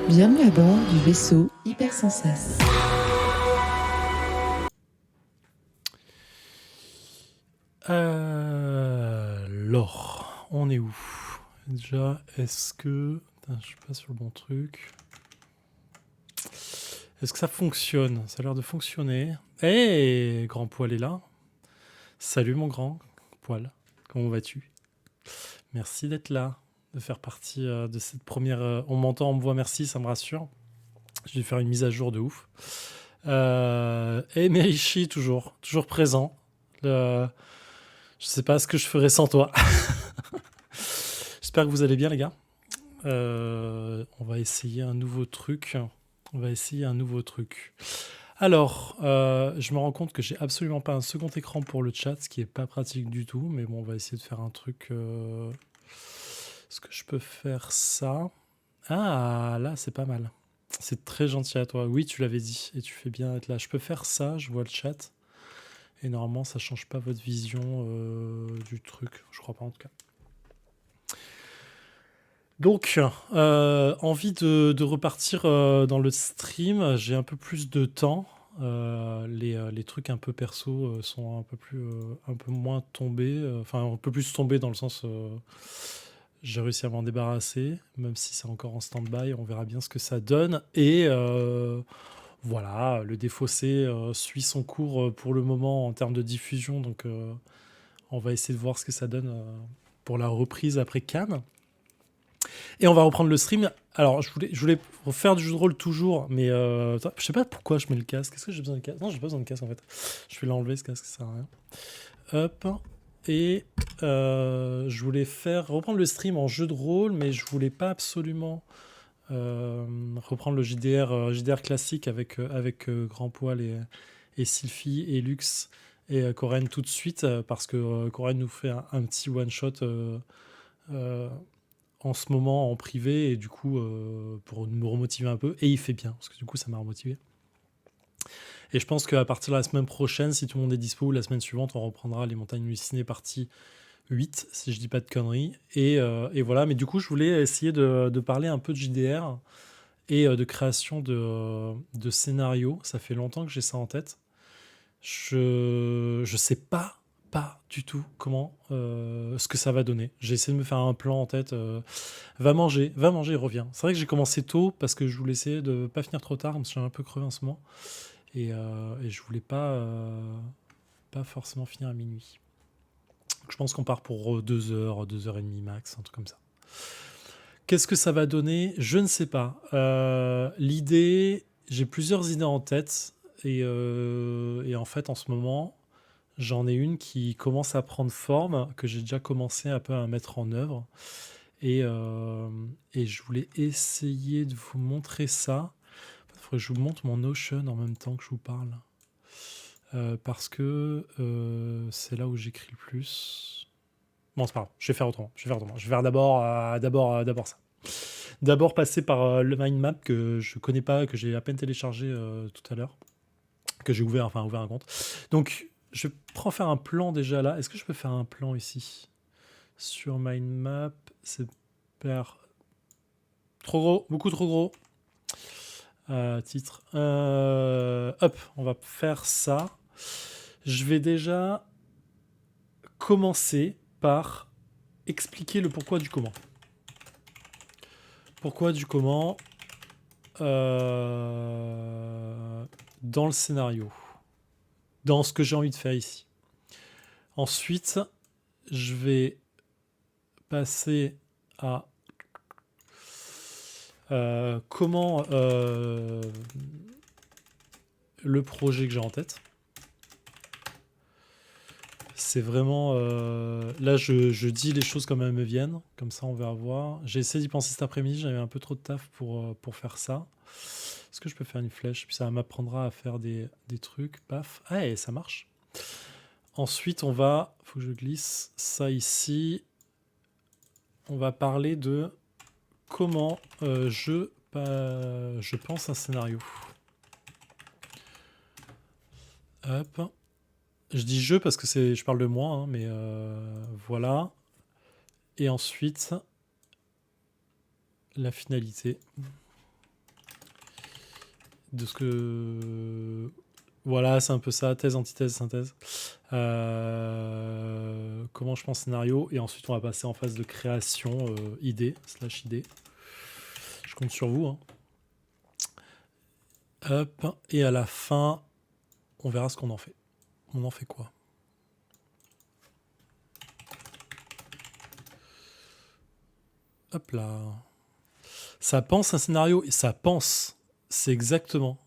Bienvenue à bord du vaisseau Hypersensas. Alors, on est où? Déjà, est-ce que... Putain, je suis pas sur le bon truc. Est-ce que ça fonctionne? Ça a l'air de fonctionner. Hey, grand poil est là. Salut mon grand poil. Comment vas-tu? Merci d'être là, de faire partie de cette première... on m'entend, on me voit, merci, ça me rassure. Je vais faire une mise à jour de ouf. Et Merichi, toujours présent. Je sais pas ce que je ferais sans toi. J'espère que vous allez bien les gars. On va essayer un nouveau truc. Alors, je me rends compte que j'ai absolument pas un second écran pour le chat, ce qui est pas pratique du tout. Mais bon, on va essayer de faire un truc. Est-ce que je peux faire ça? Ah, là, c'est pas mal. C'est très gentil à toi. Oui, tu l'avais dit et tu fais bien être là. Je peux faire ça, je vois le chat. Et normalement, ça change pas votre vision du truc. Je crois pas en tout cas. Donc, envie de repartir dans le stream. J'ai un peu plus de temps. Les trucs un peu perso sont un peu moins tombés. Enfin, un peu plus tombés dans le sens. J'ai réussi à m'en débarrasser, même si c'est encore en stand-by. On verra bien ce que ça donne. Et voilà, le défaussé suit son cours pour le moment en termes de diffusion. Donc, on va essayer de voir ce que ça donne pour la reprise après Cannes. Et on va reprendre le stream. Alors, je voulais refaire du jeu de rôle toujours, mais je sais pas pourquoi je mets le casque. Est-ce que j'ai besoin de casque? Non, j'ai pas besoin de casque en fait. Je vais l'enlever ce casque, ça sert à rien. Hop. Et je voulais reprendre le stream en jeu de rôle, mais je voulais pas absolument reprendre le JDR classique avec Grand Poil et Sylphie et Lux et Corinne tout de suite, parce que Corinne nous fait un petit one-shot en ce moment en privé, et du coup pour me remotiver un peu, et il fait bien parce que du coup ça m'a remotivé, et je pense qu'à partir de la semaine prochaine, si tout le monde est dispo, la semaine suivante on reprendra les montagnes hallucinées partie 8 si je dis pas de conneries, et voilà. Mais du coup je voulais essayer de parler un peu de JDR et de création de scénarios. Ça fait longtemps que j'ai ça en tête. Je sais pas du tout comment ce que ça va donner. J'ai essayé de me faire un plan en tête. Va manger, reviens. C'est vrai que j'ai commencé tôt parce que je voulais essayer de pas finir trop tard, parce que j'ai un peu crevé en ce moment. Et je voulais pas forcément finir à minuit. Donc je pense qu'on part pour 2 heures et demie max, un truc comme ça. Qu'est-ce que ça va donner? Je ne sais pas. L'idée, j'ai plusieurs idées en tête. Et en fait, en ce moment, j'en ai une qui commence à prendre forme, que j'ai déjà commencé un peu à mettre en œuvre. Et je voulais essayer de vous montrer ça. Il faudrait que je vous montre mon Notion en même temps que je vous parle. Parce que c'est là où j'écris le plus. Bon, c'est pas grave, je vais faire autrement. Je vais faire d'abord ça. D'abord passer par le mind map que je connais pas, que j'ai à peine téléchargé tout à l'heure, que j'ai ouvert un compte. Donc, je prends faire un plan déjà là. Est-ce que je peux faire un plan ici sur mind map? C'est trop gros, beaucoup trop gros. Titre. Hop, on va faire ça. Je vais déjà commencer par expliquer le pourquoi du comment. Pourquoi du comment dans le scénario, dans ce que j'ai envie de faire ici. Ensuite, je vais passer à comment le projet que j'ai en tête. C'est vraiment... là, je dis les choses comme elles me viennent. Comme ça, on va voir. J'ai essayé d'y penser cet après-midi. J'avais un peu trop de taf pour faire ça. Est-ce que je peux faire une flèche? Puis ça m'apprendra à faire des trucs. Paf. Ah, et ça marche. Ensuite, on va... faut que je glisse ça ici. On va parler de comment je pense un scénario. Hop. Je dis je parce que je parle de moi, hein, mais voilà. Et ensuite, la finalité. de ce que... Voilà, c'est un peu ça, thèse, antithèse, synthèse. Comment je pense scénario, et ensuite on va passer en phase de création, idée. Je compte sur vous, hein. Hop, et à la fin, on verra ce qu'on en fait. On en fait quoi? Hop là. Ça pense un scénario, et ça pense. C'est exactement.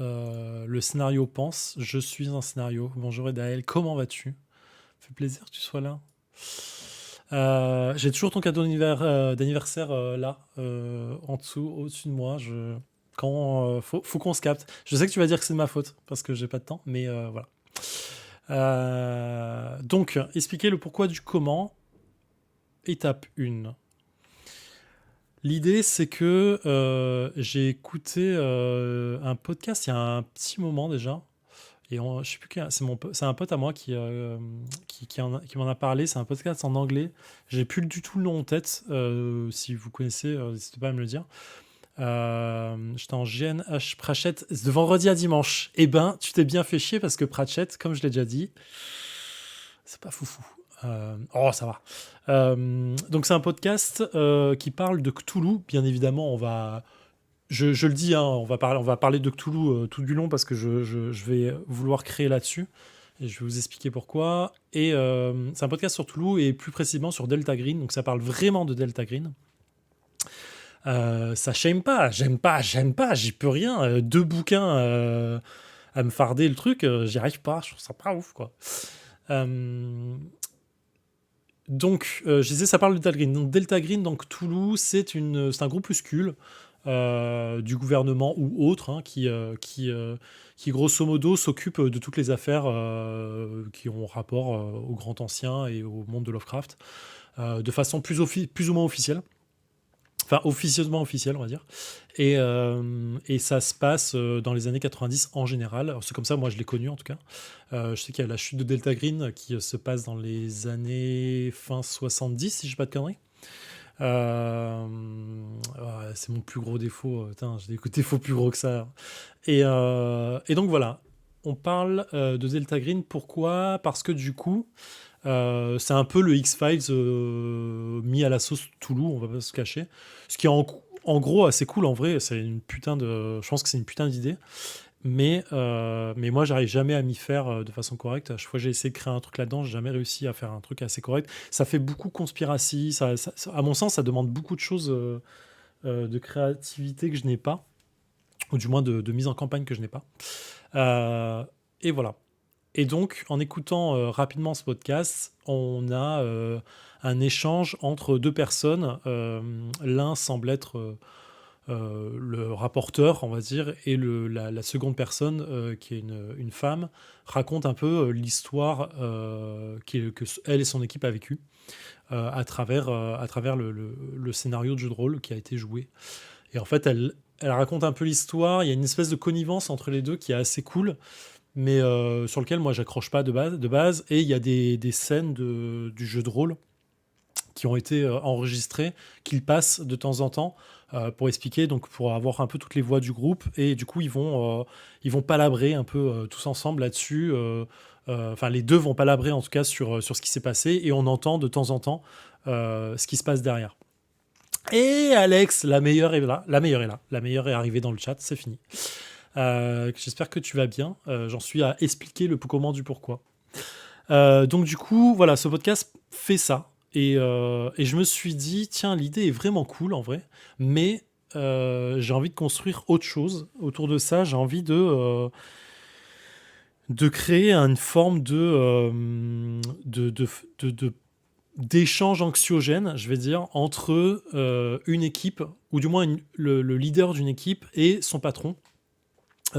Le scénario pense. Je suis un scénario. Bonjour Edaël, comment vas-tu? Ça fait plaisir que tu sois là. J'ai toujours ton cadeau d'anniversaire là, en dessous, au-dessus de moi. Faut qu'on se capte. Je sais que tu vas dire que c'est de ma faute parce que j'ai pas de temps, mais voilà. Donc, expliquer le pourquoi du comment. Étape 1. L'idée, c'est que j'ai écouté un podcast il y a un petit moment déjà. Et je sais plus c'est un pote à moi qui m'en a parlé. C'est un podcast en anglais. J'ai plus du tout le nom en tête. Si vous connaissez, n'hésitez pas à me le dire. J'étais en GNH Pratchett de vendredi à dimanche. Eh ben, tu t'es bien fait chier parce que Pratchett, comme je l'ai déjà dit, c'est pas foufou. Ça va. Donc c'est un podcast qui parle de Cthulhu. Bien évidemment, je le dis, hein, on va parler de Cthulhu tout du long parce que je vais vouloir créer là-dessus. Et je vais vous expliquer pourquoi. Et c'est un podcast sur Cthulhu et plus précisément sur Delta Green. Donc ça parle vraiment de Delta Green. Ça j'aime pas, j'y peux rien. 2 bouquins à me farder le truc, j'y arrive pas, je trouve ça pas ouf, quoi. Donc, je disais, ça parle de Delta Green. Donc, Delta Green, donc Cthulhu, c'est un groupuscule du gouvernement ou autre, hein, qui grosso modo s'occupe de toutes les affaires qui ont rapport au Grand Ancien et au monde de Lovecraft, de façon plus ou moins officielle. Enfin, officieusement officielle, on va dire. Et ça se passe dans les années 90 en général. Alors, c'est comme ça, moi, je l'ai connu, en tout cas. Je sais qu'il y a la chute de Delta Green qui se passe dans les années fin 70, si je dis pas de conneries. C'est mon plus gros défaut. Putain, j'ai des défauts plus gros que ça. Et donc, voilà. On parle de Delta Green. Pourquoi? Parce que, du coup... c'est un peu le X-Files mis à la sauce Toulouse, on va pas se cacher. Ce qui est en gros assez cool en vrai, je pense que c'est une putain d'idée. Mais moi, j'arrive jamais à m'y faire de façon correcte. À chaque fois que j'ai essayé de créer un truc là-dedans, j'ai jamais réussi à faire un truc assez correct. Ça fait beaucoup conspiracy. À mon sens, ça demande beaucoup de choses de créativité que je n'ai pas, ou du moins de mise en campagne que je n'ai pas. Et voilà. Et donc, en écoutant rapidement ce podcast, on a un échange entre 2 personnes. L'un semble être le rapporteur, on va dire, et la seconde personne, qui est une femme, raconte un peu l'histoire que elle et son équipe a vécue à travers le scénario de jeu de rôle qui a été joué. Et en fait, elle raconte un peu l'histoire. Il y a une espèce de connivence entre les deux qui est assez cool, mais sur lequel moi j'accroche pas de base. Et il y a des scènes du jeu de rôle qui ont été enregistrées, qu'ils passent de temps en temps pour expliquer, donc pour avoir un peu toutes les voix du groupe. Et du coup, ils vont palabrer un peu tous ensemble là-dessus. Enfin, les deux vont palabrer en tout cas sur ce qui s'est passé, et on entend de temps en temps ce qui se passe derrière. Et Alex, la meilleure est là. La meilleure est arrivée dans le chat, c'est fini. J'espère que tu vas bien. J'en suis à expliquer le comment du pourquoi. Donc du coup, voilà, ce podcast fait ça. Et je me suis dit, tiens, l'idée est vraiment cool en vrai, mais j'ai envie de construire autre chose autour de ça. J'ai envie de créer une forme d'échange anxiogène, je vais dire, entre une équipe, ou du moins le leader d'une équipe et son patron,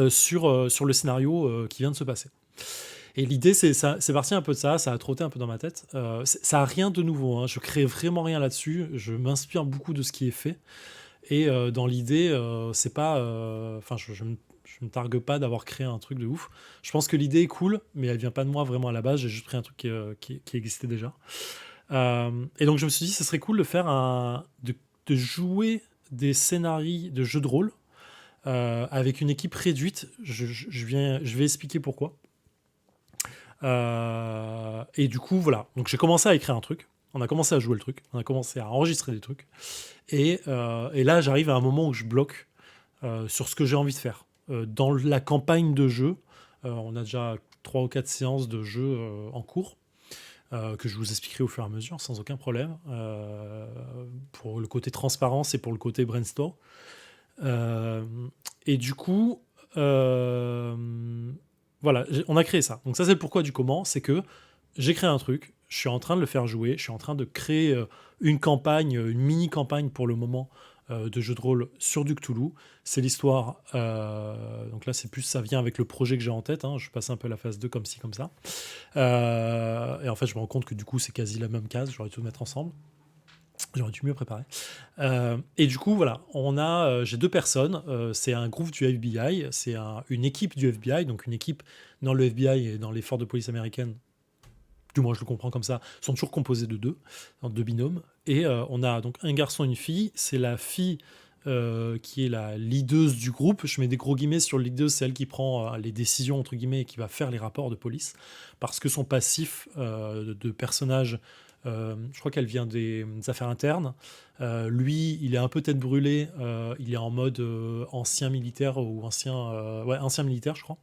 sur le scénario qui vient de se passer. Et l'idée, c'est parti un peu de ça, ça a trotté un peu dans ma tête. Ça a rien de nouveau, hein, je crée vraiment rien là-dessus, je m'inspire beaucoup de ce qui est fait. Et dans l'idée, c'est pas... Enfin, je me targue pas d'avoir créé un truc de ouf. Je pense que l'idée est cool, mais elle vient pas de moi vraiment à la base, j'ai juste pris un truc qui existait déjà. Et donc je me suis dit, ce serait cool de faire de jouer des scénarios de jeux de rôle avec une équipe réduite. Je vais expliquer pourquoi. Et du coup, voilà. Donc j'ai commencé à écrire un truc. On a commencé à jouer le truc. On a commencé à enregistrer des trucs. Et là, j'arrive à un moment où je bloque sur ce que j'ai envie de faire. Dans la campagne de jeu, on a déjà 3 ou 4 séances de jeu en cours. Que je vous expliquerai au fur et à mesure, sans aucun problème, pour le côté transparence et pour le côté brainstorm. Et du coup, voilà, on a créé ça. Donc ça, c'est le pourquoi du comment, c'est que j'ai créé un truc, je suis en train de le faire jouer, je suis en train de créer une campagne, une mini-campagne pour le moment, de jeu de rôle sur du Cthulhu. C'est l'histoire, donc là c'est plus, ça vient avec le projet que j'ai en tête, hein, je passe un peu à la phase 2 comme ci, comme ça. Et en fait, je me rends compte que du coup, c'est quasi la même case. J'aurais dû tout mettre ensemble. J'aurais dû mieux préparer. Et du coup, voilà, j'ai 2 personnes. C'est un groupe du FBI. C'est une équipe du FBI. Donc, une équipe dans le FBI et dans les forces de police américaines. Du moins, je le comprends comme ça. Sont toujours composés de 2, en 2 binômes. Et on a donc un garçon et une fille. C'est la fille qui est la leaduse du groupe. Je mets des gros guillemets sur leaduse, c'est elle qui prend les décisions, entre guillemets, et qui va faire les rapports de police. Parce que son passif de personnage, je crois qu'elle vient des affaires internes. Lui, il est un peu tête brûlée. Il est en mode ancien militaire ou ancien militaire, je crois.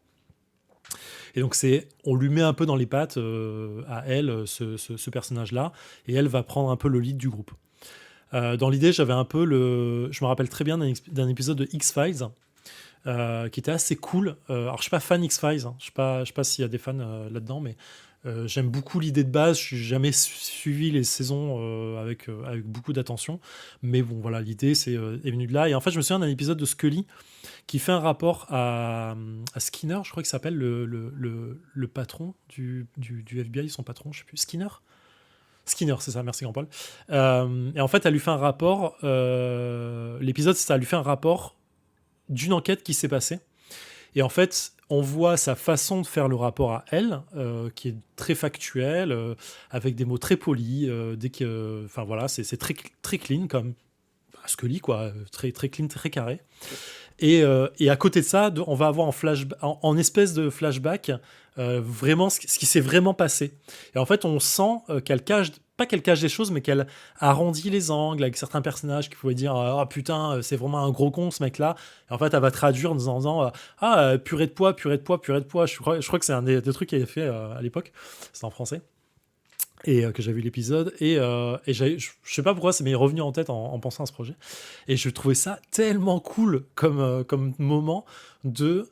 Et donc, on lui met un peu dans les pattes à elle, ce personnage-là, et elle va prendre un peu le lead du groupe. Dans l'idée, j'avais un peu je me rappelle très bien d'un épisode de X-Files qui était assez cool. Alors, je suis pas fan X-Files, hein. Je sais pas s'il y a des fans là-dedans, mais j'aime beaucoup l'idée de base. Je suis jamais suivi les saisons avec beaucoup d'attention, mais bon, voilà, l'idée est venue de là. Et en fait, je me souviens d'un épisode de Scully qui fait un rapport à Skinner, je crois qu'il s'appelle le patron du FBI, son patron, je sais plus, Skinner, c'est ça, merci Grand-Paul. Et en fait, elle lui fait un rapport, l'épisode, c'est ça, elle lui fait un rapport d'une enquête qui s'est passée. Et en fait, on voit sa façon de faire le rapport à elle, qui est très factuelle, avec des mots très polis, enfin voilà, c'est très, très clean, comme Scully, quoi, très, très clean, très carré. Et à côté de ça, on va avoir en espèce de flashback vraiment ce qui s'est vraiment passé. Et en fait, on sent pas qu'elle cache des choses, mais qu'elle arrondit les angles avec certains personnages qui pouvaient dire ah putain, c'est vraiment un gros con ce mec-là. Et en fait, elle va traduire en disant purée de poids, purée de poids, purée de poids. Je crois que c'est un des trucs qu'elle avait fait à l'époque. C'est en français. Et que j'ai vu l'épisode et je sais pas pourquoi ça m'est revenu en tête en pensant à ce projet et je trouvais ça tellement cool comme moment de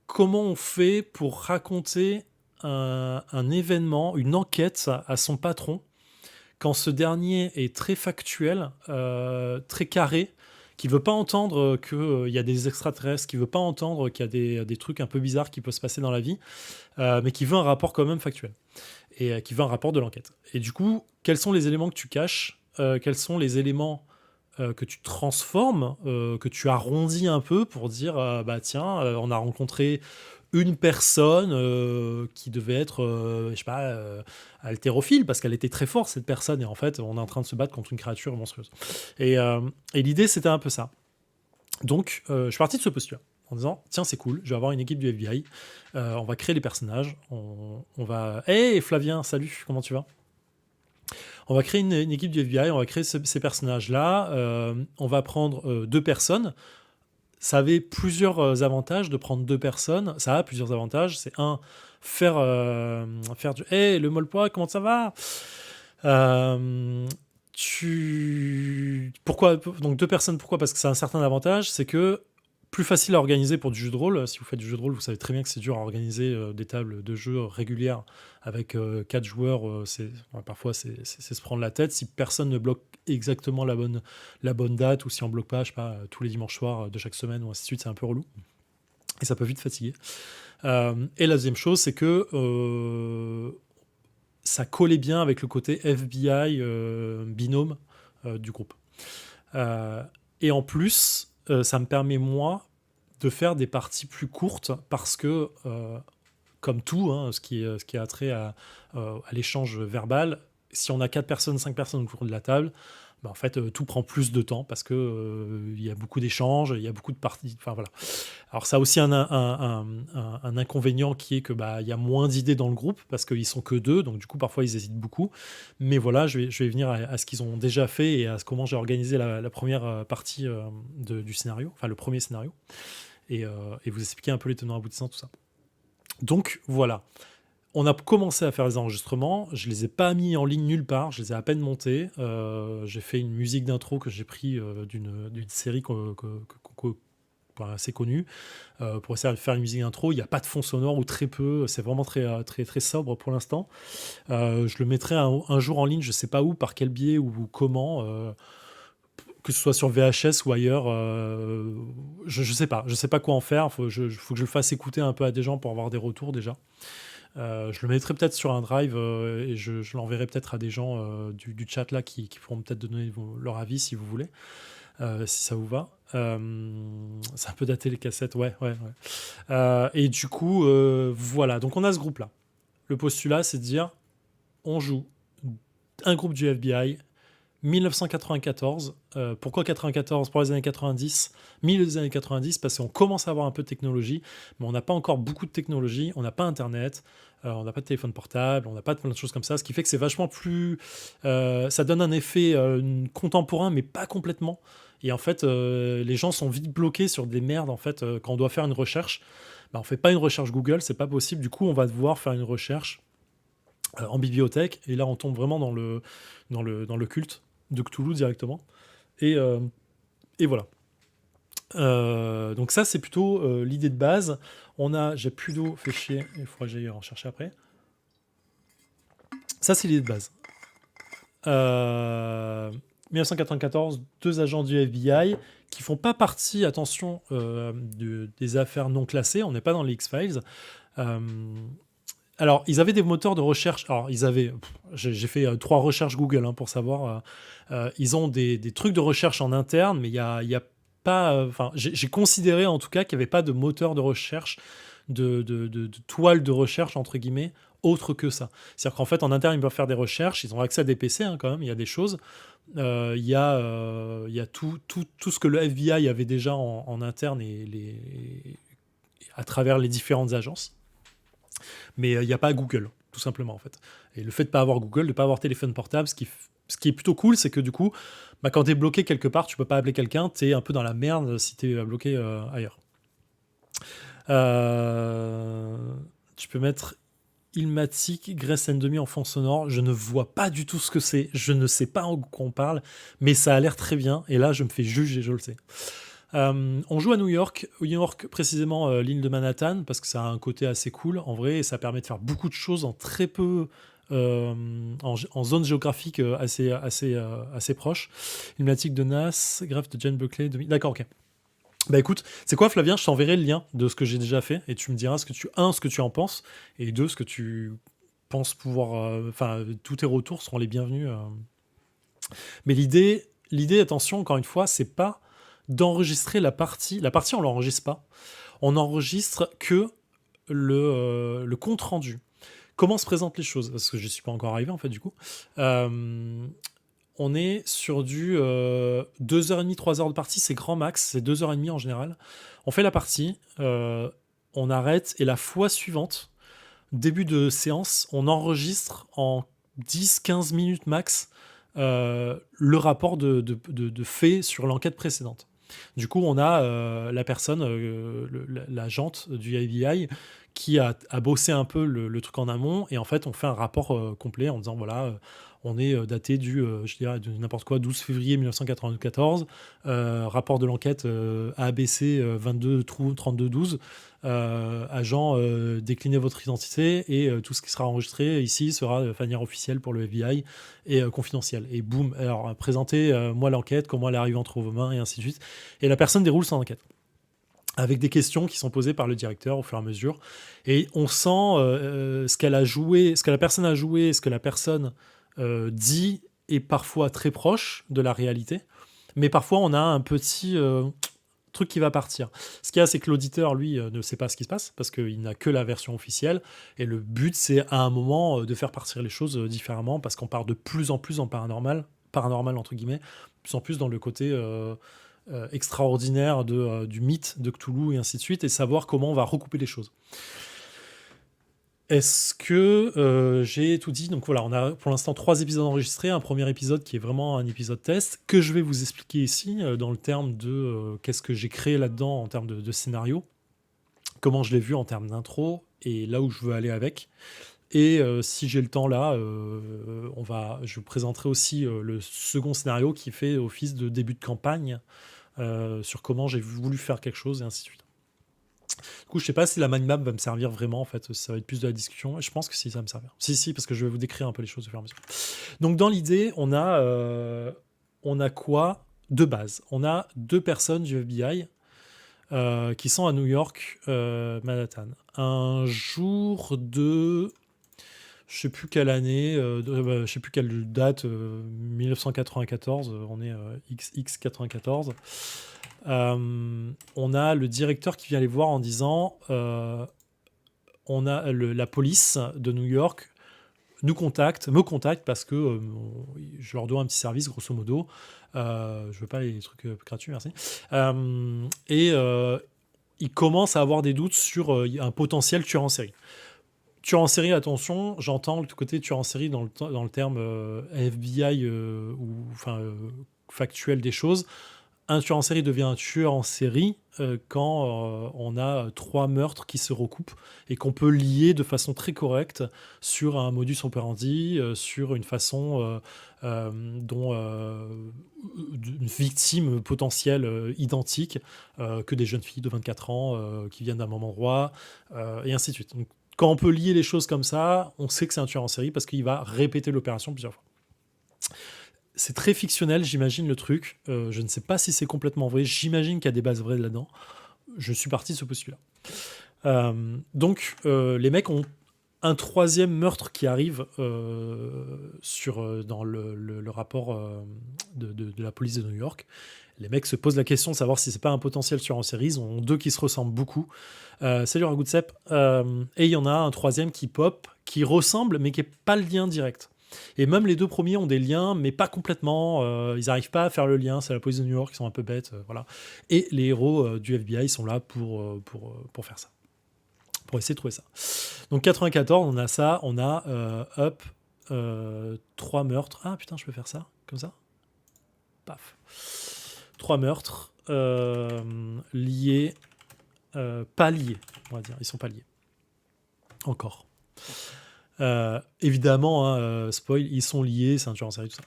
comment on fait pour raconter un événement, une enquête à son patron quand ce dernier est très factuel, très carré, qui veut pas entendre qu'il y a des extraterrestres, qui veut pas entendre qu'il y a des trucs un peu bizarres qui peuvent se passer dans la vie, mais qui veut un rapport quand même factuel et qui veut un rapport de l'enquête. Et du coup, quels sont les éléments que tu caches, quels sont les éléments que tu transformes, que tu arrondis un peu pour dire bah tiens, on a rencontré une personne qui devait être, je sais pas, haltérophile parce qu'elle était très forte cette personne et en fait on est en train de se battre contre une créature monstrueuse. Et l'idée c'était un peu ça. Donc je suis parti de ce postulat en disant tiens c'est cool, je vais avoir une équipe du FBI, on va créer les personnages, on va... Hey Flavien, salut, comment tu vas ? On va créer une équipe du FBI, on va créer ces personnages-là, on va prendre 2 personnes. Ça avait plusieurs avantages de prendre 2 personnes, ça a plusieurs avantages, c'est faire du « Hey, le Molpois, comment ça va ?» Pourquoi donc 2 personnes, pourquoi ? Parce que ça a un certain avantage, c'est que plus facile à organiser pour du jeu de rôle. Si vous faites du jeu de rôle, vous savez très bien que c'est dur à organiser des tables de jeu régulières avec 4 joueurs. Parfois, c'est se prendre la tête. Si personne ne bloque exactement la bonne date, ou si on bloque pas, je sais pas, tous les dimanches soirs de chaque semaine, ou ainsi de suite, c'est un peu relou. Et ça peut vite fatiguer. Et la deuxième chose, c'est que ça collait bien avec le côté FBI binôme du groupe. Et en plus, ça me permet, moi, de faire des parties plus courtes parce que, comme tout, hein, ce qui a trait à l'échange verbal, si on a 4 personnes, 5 personnes autour de la table, bah, en fait, tout prend plus de temps parce que, il y a beaucoup d'échanges, il y a beaucoup de parties, enfin voilà. Alors ça a aussi un inconvénient qui est que, bah, il y a moins d'idées dans le groupe parce qu'ils sont que 2, donc du coup, parfois, ils hésitent beaucoup. Mais voilà, je vais venir à ce qu'ils ont déjà fait et à comment j'ai organisé la 1re, partie, du scénario, enfin le premier scénario et vous expliquer un peu les tenants aboutissants, tout ça. Donc voilà, on a commencé à faire les enregistrements, je les ai pas mis en ligne nulle part, je les ai à peine montés. J'ai fait une musique d'intro que j'ai pris d'une série enfin, assez connue, pour essayer de faire une musique d'intro. Il n'y a pas de fond sonore ou très peu, c'est vraiment très, très sobre pour l'instant. Je le mettrai un jour en ligne, je sais pas où, par quel biais ou comment, que ce soit sur VHS ou ailleurs. Je sais pas, je sais pas quoi en faire. Faut que je le fasse écouter un peu à des gens pour avoir des retours déjà. Je le mettrai peut-être sur un drive et je l'enverrai peut-être à des gens du chat là qui pourront peut-être donner leur avis si vous voulez, si ça vous va. C'est un peu daté les cassettes, ouais, ouais, ouais. Et du coup, voilà. Donc on a ce groupe là. Le postulat, c'est de dire, on joue un groupe du FBI. 1994. Pourquoi 94? Pour les années 90, milieu des années 90, parce qu'on commence à avoir un peu de technologie, mais on n'a pas encore beaucoup de technologie, on n'a pas Internet, on n'a pas de téléphone portable, on n'a pas plein de choses comme ça, ce qui fait que c'est vachement plus... ça donne un effet contemporain, mais pas complètement. Et en fait, les gens sont vite bloqués sur des merdes, en fait, quand on doit faire une recherche. Bah, on fait pas une recherche Google, c'est pas possible, du coup on va devoir faire une recherche en bibliothèque, et là on tombe vraiment dans le culte de Cthulhu directement. Et, euh, et voilà. Donc ça, c'est plutôt l'idée de base. J'ai plus d'eau, fait chier, il faudra que j'aille en chercher après. Ça, c'est l'idée de base. 1994, 2 agents du FBI qui font pas partie, attention, des affaires non classées. On n'est pas dans les X-Files. Alors, ils avaient des moteurs de recherche. Alors, j'ai fait 3 recherches Google pour savoir. Ils ont des trucs de recherche en interne, mais il y a pas. Enfin, j'ai considéré en tout cas qu'il n'y avait pas de moteur de recherche, de toile de recherche entre guillemets, autre que ça. C'est-à-dire qu'en fait, en interne, ils peuvent faire des recherches. Ils ont accès à des PC quand même. Il y a des choses. Il y a tout ce que le FBI avait déjà en interne et à travers les différentes agences. Mais il n'y a pas Google, tout simplement, en fait. Et le fait de ne pas avoir Google, de ne pas avoir téléphone portable, ce qui est plutôt cool, c'est que du coup, bah, quand tu es bloqué quelque part, tu peux pas appeler quelqu'un, tu es un peu dans la merde si tu es bloqué ailleurs. Tu peux mettre Ilmatic, Grace Demi en fond sonore. Je ne vois pas du tout ce que c'est. Je ne sais pas en quoi on parle, mais ça a l'air très bien. Et là, je me fais juger, je le sais. On joue à New York, précisément l'île de Manhattan, parce que ça a un côté assez cool en vrai, et ça permet de faire beaucoup de choses en très peu, en zone géographique assez proche. Lunatique de Nas, greffe de Jane Buckley. D'accord, ok. Bah écoute, c'est quoi Flavien, je t'enverrai le lien de ce que j'ai déjà fait, et tu me diras ce que tu en penses, et 2, ce que tu penses pouvoir... Enfin, tous tes retours seront les bienvenus. Mais l'idée, attention, encore une fois, c'est pas d'enregistrer la partie. La partie, on l'enregistre pas. On enregistre que le compte rendu. Comment se présentent les choses? Parce que je suis pas encore arrivé, en fait, du coup. On est sur du 2h30, 3h de partie, c'est grand max, c'est 2h30 en général. On fait la partie, on arrête, et la fois suivante, début de séance, on enregistre en 10-15 minutes max le rapport de fait sur l'enquête précédente. Du coup, on a la personne, l'agente du FBI, qui a bossé un peu le truc en amont, et en fait, on fait un rapport complet en disant voilà, on est daté je dirais de n'importe quoi, 12 février 1994, rapport de l'enquête ABC 22 32 12. Agent, déclinez votre identité et tout ce qui sera enregistré ici sera de manière officielle pour le FBI et confidentiel. Et boum, alors présentez moi l'enquête, comment elle arrive entre vos mains et ainsi de suite. Et la personne déroule son enquête avec des questions qui sont posées par le directeur au fur et à mesure. Et on sent ce qu'elle a joué, ce que la personne a joué, ce que la personne dit est parfois très proche de la réalité. Mais parfois on a un petit... truc qui va partir. Ce qu'il y a, c'est que l'auditeur, lui, ne sait pas ce qui se passe, parce qu'il n'a que la version officielle, et le but, c'est à un moment de faire partir les choses différemment, parce qu'on part de plus en plus en paranormal, paranormal entre guillemets, plus en plus dans le côté extraordinaire du mythe de Cthulhu et ainsi de suite, et savoir comment on va recouper les choses. Est-ce que j'ai tout dit? Donc voilà, on a pour l'instant 3 épisodes enregistrés. Un premier épisode qui est vraiment un épisode test, que je vais vous expliquer ici, dans le terme de qu'est-ce que j'ai créé là-dedans en termes de scénario, comment je l'ai vu en termes d'intro, et là où je veux aller avec. Et si j'ai le temps là, je vous présenterai aussi le second scénario qui fait office de début de campagne, sur comment j'ai voulu faire quelque chose, et ainsi de suite. Du coup, je sais pas si la mind map va me servir vraiment, en fait, ça va être plus de la discussion. Je pense que si, ça va me servir. Si, parce que je vais vous décrire un peu les choses au fur et à mesure. Donc, dans l'idée, on a quoi de base? On a 2 personnes du FBI qui sont à New York, Manhattan. Un jour de... Je sais plus quelle année, je sais plus quelle date, 1994, on est XX94. On a le directeur qui vient les voir en disant on a la police de New York me contacte parce que je leur dois un petit service, grosso modo. Je veux pas les trucs gratuits, merci. Et ils commencent à avoir des doutes sur un potentiel tueur en série. Tueur en série, attention, j'entends le côté tueur en série dans le terme FBI ou factuel des choses. Un tueur en série devient un tueur en série quand on a 3 meurtres qui se recoupent et qu'on peut lier de façon très correcte sur un modus operandi, sur une façon dont une victime potentielle identique que des jeunes filles de 24 ans qui viennent d'un même endroit, et ainsi de suite. Donc, quand on peut lier les choses comme ça, on sait que c'est un tueur en série parce qu'il va répéter l'opération plusieurs fois. C'est très fictionnel, j'imagine, le truc. Je ne sais pas si c'est complètement vrai. J'imagine qu'il y a des bases vraies là-dedans. Je suis parti de ce postulat. Donc, les mecs ont un 3e meurtre qui arrive dans le rapport de la police de New York. Les mecs se posent la question de savoir si c'est pas un potentiel tueur en série. Ils ont 2 qui se ressemblent beaucoup. Salut Ragoutsep. Et il y en a un 3e qui pop, qui ressemble, mais qui n'est pas le lien direct. Et même les 2 premiers ont des liens, mais pas complètement. Ils n'arrivent pas à faire le lien. C'est la police de New York, ils sont un peu bêtes. Voilà. Et les héros du FBI sont là pour faire ça. Pour essayer de trouver ça. Donc 94, on a ça. On a 3 meurtres. Ah putain, je peux faire ça? Comme ça? Paf. 3 meurtres liés. Pas liés, on va dire. Ils sont pas liés. Encore. Évidemment, hein, spoil, ils sont liés, c'est un tueur en série, tout ça.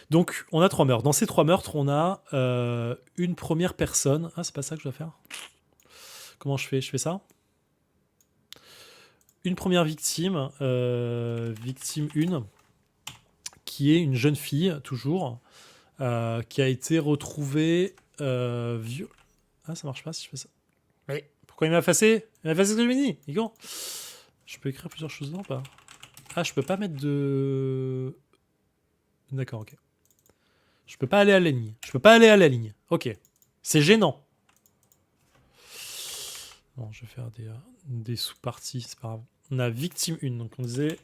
Donc, on a 3 meurtres. Dans ces 3 meurtres, on a une première personne. Ah, c'est pas ça que je dois faire. Comment je fais? Je fais ça. Une première victime, victime 1, qui est une jeune fille, toujours, qui a été retrouvée Ah, ça marche pas si je fais ça. Mais pourquoi il m'a effacé? Il m'a effacé ce que je lui ai dit, Nico. Je peux écrire plusieurs choses dedans ou pas? Ah, je peux pas mettre de... D'accord, ok. Je peux pas aller à la ligne. Je peux pas aller à la ligne. Ok. C'est gênant. Bon, je vais faire des sous-parties, c'est pas grave. On a victime 1, donc on disait...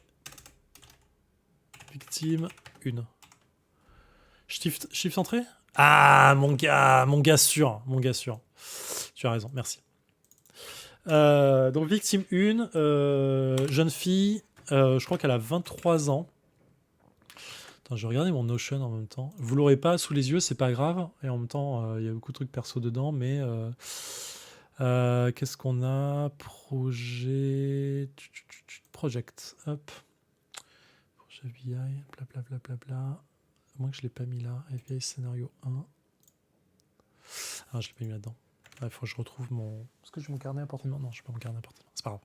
Victime 1. Shift entrée? Ah, mon gars sûr. Tu as raison, merci. Donc victime 1, jeune fille, je crois qu'elle a 23 ans. Attends, je vais regarder mon Notion en même temps. Vous l'aurez pas sous les yeux, c'est pas grave. Et en même temps, il y a beaucoup de trucs perso dedans, mais qu'est-ce qu'on a? Project, hop. Projet FBI, blablabla. À moins que je l'ai pas mis là. FBI scénario 1. Ah, je l'ai pas mis là-dedans. Il faut que je retrouve mon... Est-ce que j'ai mon carnet à portée de main? Non, je n'ai pas mon carnet à portée de main. C'est pas grave.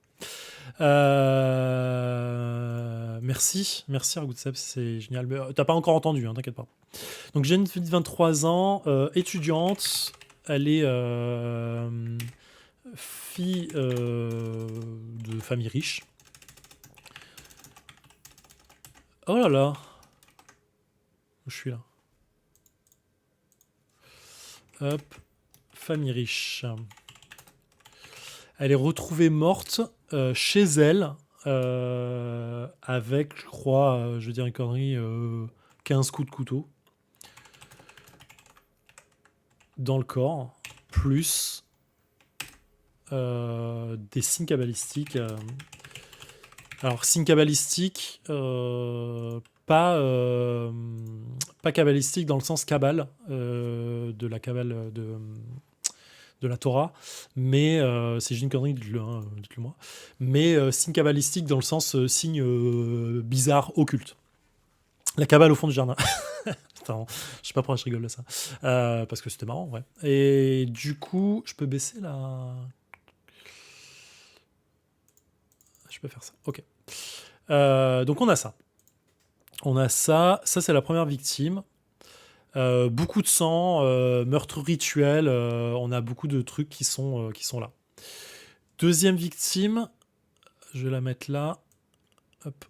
Merci Argoutsep, c'est génial. Mais, t'as pas encore entendu, hein, t'inquiète pas. Donc j'ai une fille de 23 ans, étudiante. Elle est fille de famille riche. Oh là là. Je suis là. Hop. Famille riche. Elle est retrouvée morte chez elle avec, je crois, je vais dire une connerie, 15 coups de couteau. dans le corps, plus des signes cabalistiques. Alors, signes cabalistiques, pas cabalistique dans le sens cabale, de la cabale de la Torah, mais si j'ai une connerie, dites-le, hein, dites-le moi. Mais signe cabalistique dans le sens signe bizarre, occulte. La cabale au fond du jardin. Attends, je sais pas pourquoi je rigole de ça. Parce que c'était marrant, ouais. Et du coup, je peux baisser la... Je peux faire ça, ok. Donc on a ça. On a ça. Ça, c'est la première victime. Beaucoup de sang, meurtre rituel, on a beaucoup de trucs qui sont là. Deuxième victime, je vais la mettre là. Hop.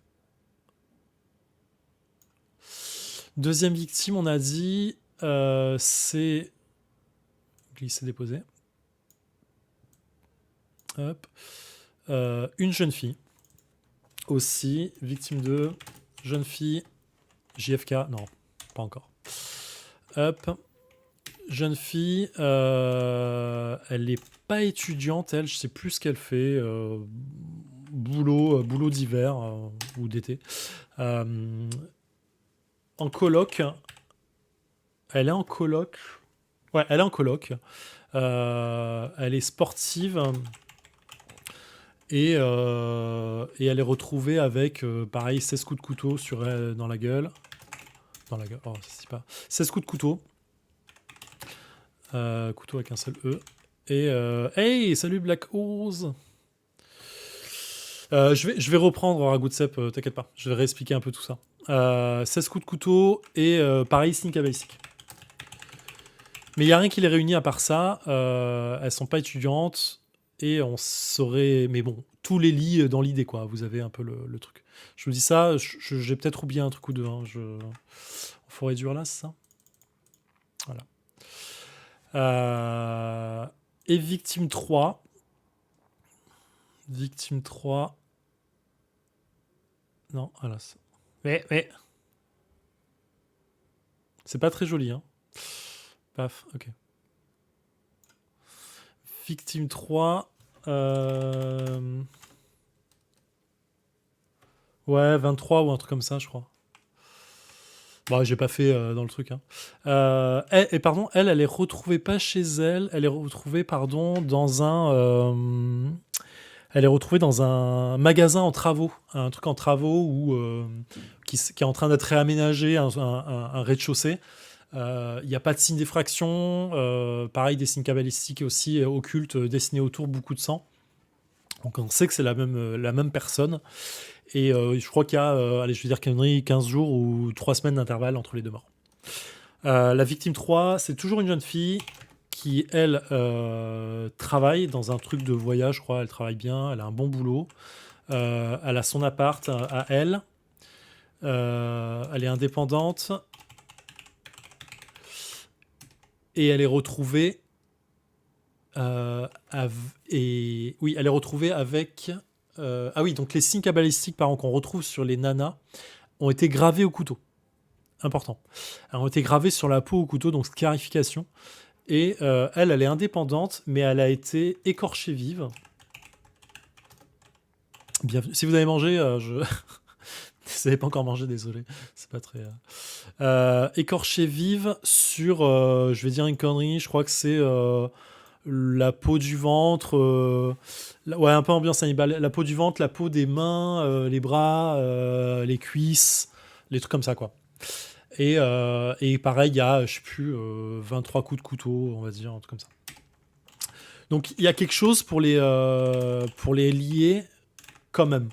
Deuxième victime, on a dit, c'est glisser, déposer. Hop. Une jeune fille aussi, victime de jeune fille, JFK, non, pas encore. Hop. Jeune fille, elle n'est pas étudiante, elle, je sais plus ce qu'elle fait. Boulot d'hiver ou d'été. En coloc. Elle est en coloc. Ouais, elle est en coloc. Elle est sportive. Et elle est retrouvée avec, pareil, 16 coups de couteau sur elle, dans la gueule. Dans la gueule, oh, ça se dit pas. 16 coups de couteau. Couteau avec un seul E. Et hey, salut Black Oz. Je vais reprendre Ragout de Cep, t'inquiète pas. Je vais réexpliquer un peu tout ça. 16 coups de couteau et pareil, signe cabalistique. Mais il n'y a rien qui les réunit à part ça. Elles sont pas étudiantes et on saurait. Mais bon, tous les lits dans l'idée, quoi. Vous avez un peu le truc. Je vous dis ça, j'ai peut-être oublié un truc ou deux. Hein. Faut réduire là, c'est ça? Voilà. Et victime 3. Victime 3. Non, voilà. Mais. C'est pas très joli, hein. Paf, ok. Victime 3. Ouais, 23 ou un truc comme ça, je crois. Bon, j'ai pas fait dans le truc. Hein. Pardon, elle est retrouvée pas chez elle. Elle est retrouvée, pardon, dans un... elle est retrouvée dans un magasin en travaux. Un truc en travaux qui est en train d'être réaménagé, un rez-de-chaussée. Il n'y a pas de signe d'effraction. Pareil, des signes cabalistiques aussi occultes dessinés autour, beaucoup de sang. Donc on sait que c'est la même personne. Et je crois qu'il y a, allez, je vais dire 15 jours ou 3 semaines d'intervalle entre les deux morts. La victime 3, c'est toujours une jeune fille qui, elle, travaille dans un truc de voyage, je crois. Elle travaille bien, elle a un bon boulot. Elle a son appart à elle. Elle est indépendante. Et elle est retrouvée... oui, elle est retrouvée avec... ah oui, donc les signes cabalistiques par exemple, qu'on retrouve sur les nanas ont été gravés au couteau. Important. Elles ont été gravées sur la peau au couteau, donc scarification. Et elle est indépendante, mais elle a été écorchée vive. Bienvenue. Si vous avez mangé, si vous n'avez pas encore mangé, désolé. C'est pas très... écorchée vive sur, je vais dire une connerie, je crois que c'est... la peau du ventre, ouais, un peu ambiance Hannibal. La peau du ventre, la peau des mains, les bras, les cuisses, les trucs comme ça, quoi. Et pareil, il y a, je sais plus, 23 coups de couteau, on va dire, un truc comme ça. Donc il y a quelque chose pour les lier quand même.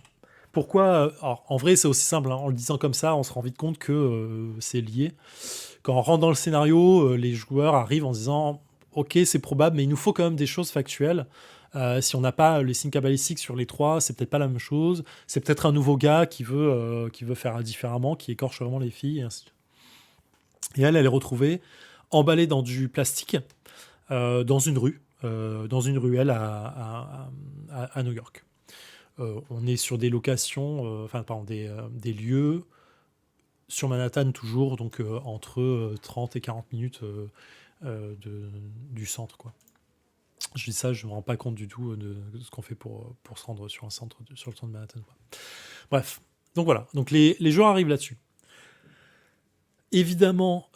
Pourquoi alors, en vrai, c'est aussi simple. Hein, en le disant comme ça, on se rend vite compte que c'est lié. Quand on rentre dans le scénario, les joueurs arrivent en se disant ok, c'est probable, mais il nous faut quand même des choses factuelles. Si on n'a pas les signes cabalistiques sur les trois, c'est peut-être pas la même chose. C'est peut-être un nouveau gars qui veut faire différemment, qui écorche vraiment les filles. Et ainsi de suite. Et elle est retrouvée emballée dans du plastique dans une rue, dans une ruelle à New York. On est sur des locations, des lieux sur Manhattan toujours, donc entre 30 et 40 minutes du centre, quoi. Je dis ça, je me rends pas compte du tout de ce qu'on fait pour se rendre sur le centre de Manhattan, quoi. Bref, donc voilà. Donc les joueurs arrivent là-dessus. Évidemment,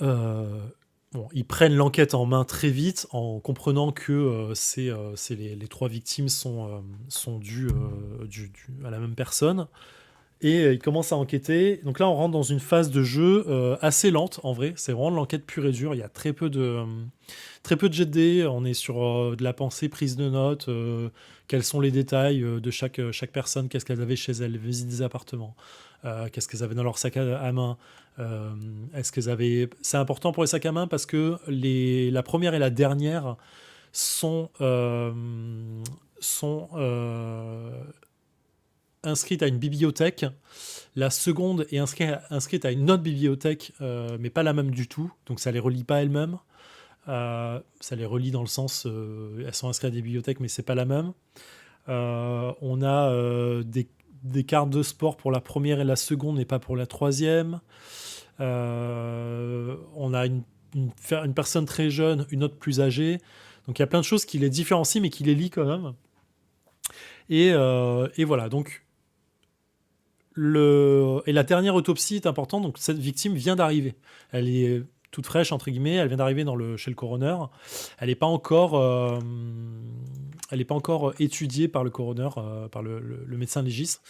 ils prennent l'enquête en main très vite en comprenant que les 3 victimes sont dues à la même personne. Et ils commencent à enquêter. Donc là, on rentre dans une phase de jeu assez lente, en vrai. C'est vraiment de l'enquête pure et dure. Il y a très peu de jet de dés. On est sur de la pensée, prise de notes. Quels sont les détails de chaque personne? Qu'est-ce qu'elles avaient chez elles? Visite des appartements. Qu'est-ce qu'elles avaient dans leur sac à main? Est-ce qu'elles avaient... C'est important pour les sacs à main parce que la première et la dernière sont inscrite à une bibliothèque. La seconde est inscrite à une autre bibliothèque, mais pas la même du tout. Donc ça les relie pas elles-mêmes. Ça les relie dans le sens, elles sont inscrites à des bibliothèques, mais c'est pas la même. On a des cartes de sport pour la première et la seconde, mais pas pour la troisième. On a une personne très jeune, une autre plus âgée. Donc il y a plein de choses qui les différencient, mais qui les lient quand même. Et voilà, donc et la dernière autopsie est importante. Donc cette victime vient d'arriver. Elle est toute fraîche entre guillemets. Elle vient d'arriver chez le coroner. Elle n'est pas encore étudiée par le coroner, par le médecin légiste,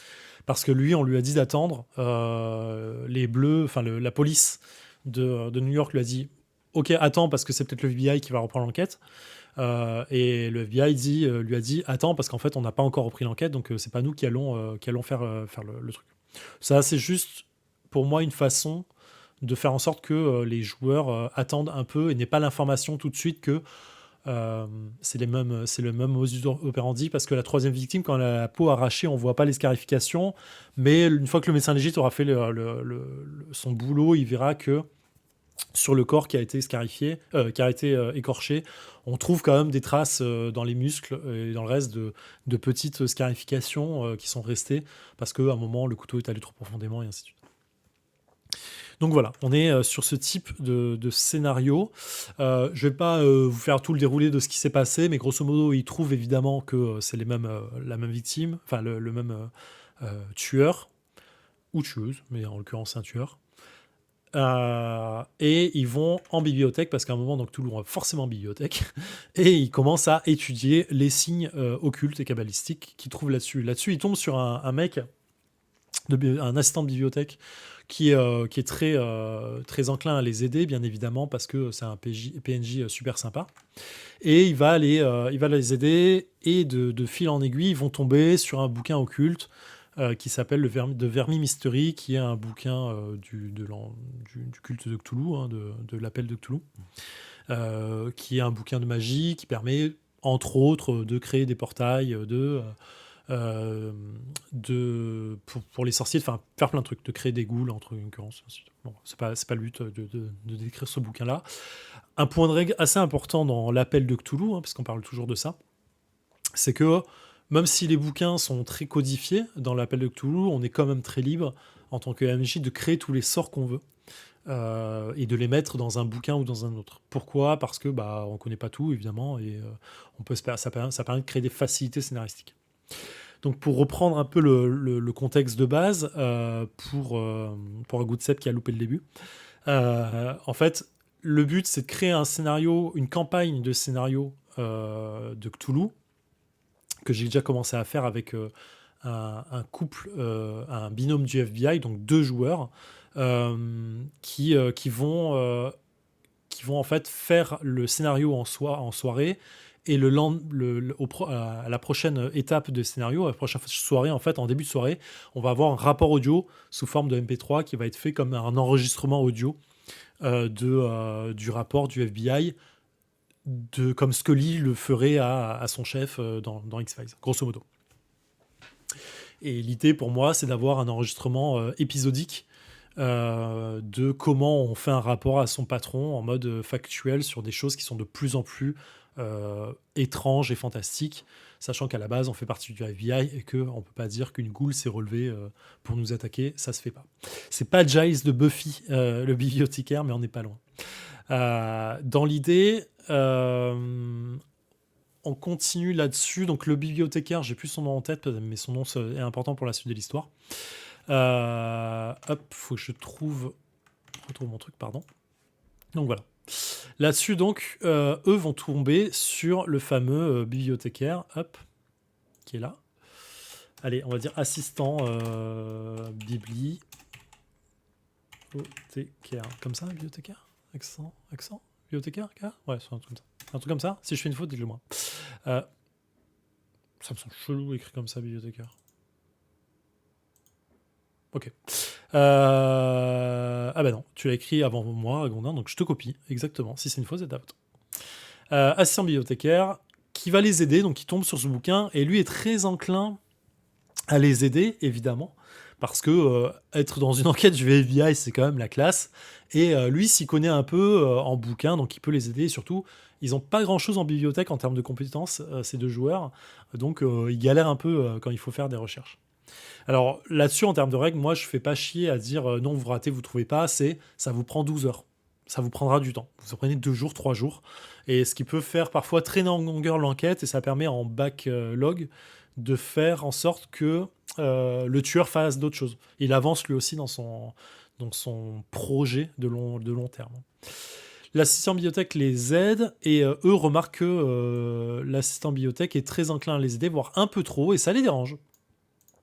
parce que lui, on lui a dit d'attendre. Les Bleus, enfin la police de New York lui a dit OK, attends parce que c'est peut-être le FBI qui va reprendre l'enquête. Et le FBI lui a dit attends parce qu'en fait on n'a pas encore repris l'enquête, donc c'est pas nous qui allons faire le truc. Ça, c'est juste pour moi une façon de faire en sorte que les joueurs attendent un peu et n'aient pas l'information tout de suite que c'est le même modus operandi, parce que la troisième victime, quand elle a la peau arrachée, on voit pas les scarifications, mais une fois que le médecin légiste aura fait son boulot, il verra que sur le corps qui a été scarifié, qui a été écorché, on trouve quand même des traces dans les muscles et dans le reste de petites scarifications qui sont restées parce qu'à un moment le couteau est allé trop profondément et ainsi de suite. Donc voilà, on est sur ce type de scénario. Je vais pas vous faire tout le déroulé de ce qui s'est passé, mais grosso modo, ils trouvent évidemment que c'est la même victime, enfin le même tueur ou tueuse, mais en l'occurrence c'est un tueur. Et ils vont en bibliothèque, parce qu'à un moment dans Cthulhu on va forcément en bibliothèque, et ils commencent à étudier les signes occultes et kabbalistiques qu'ils trouvent là-dessus. Là-dessus, ils tombent sur un mec, un assistant de bibliothèque, qui est très enclin à les aider, bien évidemment, parce que c'est un PNJ super sympa. Et il va les aider, et de fil en aiguille, ils vont tomber sur un bouquin occulte qui s'appelle The Vermi Mystery, qui est un bouquin du culte de Cthulhu, hein, de l'appel de Cthulhu, qui est un bouquin de magie qui permet, entre autres, de créer des portails, pour les sorciers, enfin faire plein de trucs, de créer des ghouls, entre l'occurrence. Bon, c'est pas le but de décrire ce bouquin-là. Un point de règle assez important dans l'appel de Cthulhu, hein, parce qu'on parle toujours de ça, c'est que même si les bouquins sont très codifiés dans l'appel de Cthulhu, on est quand même très libre en tant que MJ de créer tous les sorts qu'on veut et de les mettre dans un bouquin ou dans un autre. Pourquoi ? Parce que on connaît pas tout évidemment, et ça permet de créer des facilités scénaristiques. Donc pour reprendre un peu le contexte de base, pour un Good Set qui a loupé le début, en fait, le but c'est de créer un scénario, une campagne de scénario de Cthulhu, que j'ai déjà commencé à faire avec un couple, un binôme du FBI, donc 2 joueurs, qui vont en fait faire le scénario en soirée, et à la prochaine étape de scénario, à la prochaine soirée, en fait, en début de soirée, on va avoir un rapport audio sous forme de MP3 qui va être fait comme un enregistrement audio du rapport du FBI, comme Scully le ferait à son chef dans X-Files, grosso modo. Et l'idée pour moi, c'est d'avoir un enregistrement épisodique de comment on fait un rapport à son patron en mode factuel sur des choses qui sont de plus en plus étranges et fantastiques, sachant qu'à la base on fait partie du FBI et qu'on peut pas dire qu'une goule s'est relevée pour nous attaquer, ça se fait pas. C'est pas Giles de Buffy, le bibliothécaire, mais on n'est pas loin. Dans l'idée, on continue là-dessus. Donc le bibliothécaire, j'ai plus son nom en tête, mais son nom est important pour la suite de l'histoire. Hop, faut que je retrouve mon truc, pardon. Donc voilà. Là-dessus, donc, eux vont tomber sur le fameux bibliothécaire, hop, qui est là. Allez, on va dire assistant bibliothécaire, comme ça, bibliothécaire, accent, bibliothécaire, ouais, c'est un truc comme ça. Un truc comme ça. Si je fais une faute, dites-le moi. Ça me semble chelou écrit comme ça, bibliothécaire. Ok. Ah bah non, tu l'as écrit avant moi, Gondin, donc je te copie, exactement. Si c'est une faute, c'est ta faute. Assistant bibliothécaire, qui va les aider, donc qui tombe sur ce bouquin, et lui est très enclin à les aider, évidemment, parce que être dans une enquête du FBI, c'est quand même la classe, et lui s'y connaît un peu en bouquin, donc il peut les aider, et surtout, ils n'ont pas grand-chose en bibliothèque en termes de compétences, ces deux joueurs, donc ils galèrent un peu quand il faut faire des recherches. Alors là-dessus, en termes de règles, moi je fais pas chier à dire non, vous ratez, vous trouvez pas, ça vous prend 12 heures. Ça vous prendra du temps. Vous en prenez 2 jours, 3 jours. Et ce qui peut faire parfois traîner en longueur l'enquête, et ça permet en backlog de faire en sorte que le tueur fasse d'autres choses. Il avance lui aussi dans son projet de long terme. L'assistant bibliothèque les aide et eux remarquent que l'assistant bibliothèque est très enclin à les aider, voire un peu trop, et ça les dérange.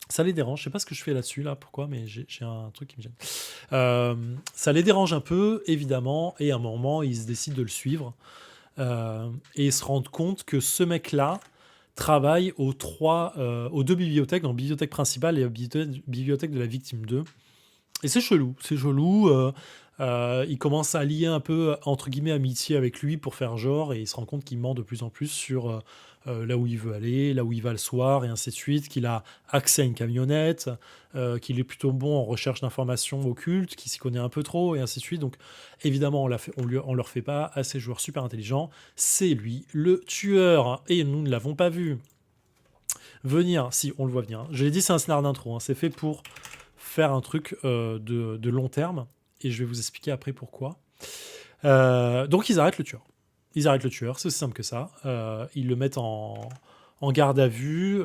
Ça les dérange, je sais pas ce que je fais là-dessus, là, pourquoi, mais j'ai un truc qui me gêne. Ça les dérange un peu, évidemment, et à un moment, ils se décident de le suivre. Et ils se rendent compte que ce mec-là travaille aux deux bibliothèques, donc la bibliothèque principale et la bibliothèque de la victime 2. Et c'est chelou. Il commence à lier un peu, entre guillemets, amitié avec lui pour faire genre, et il se rend compte qu'il ment de plus en plus sur là où il veut aller, là où il va le soir, et ainsi de suite, qu'il a accès à une camionnette, qu'il est plutôt bon en recherche d'informations occultes, qu'il s'y connaît un peu trop, et ainsi de suite. Donc, évidemment, on leur fait pas à ces joueurs super intelligents. C'est lui, le tueur, et nous ne l'avons pas vu venir. Si, on le voit venir. Je l'ai dit, c'est un scénario d'intro. Hein. C'est fait pour faire un truc de long terme, et je vais vous expliquer après pourquoi. Donc ils arrêtent le tueur. C'est aussi simple que ça. Ils le mettent en garde à vue.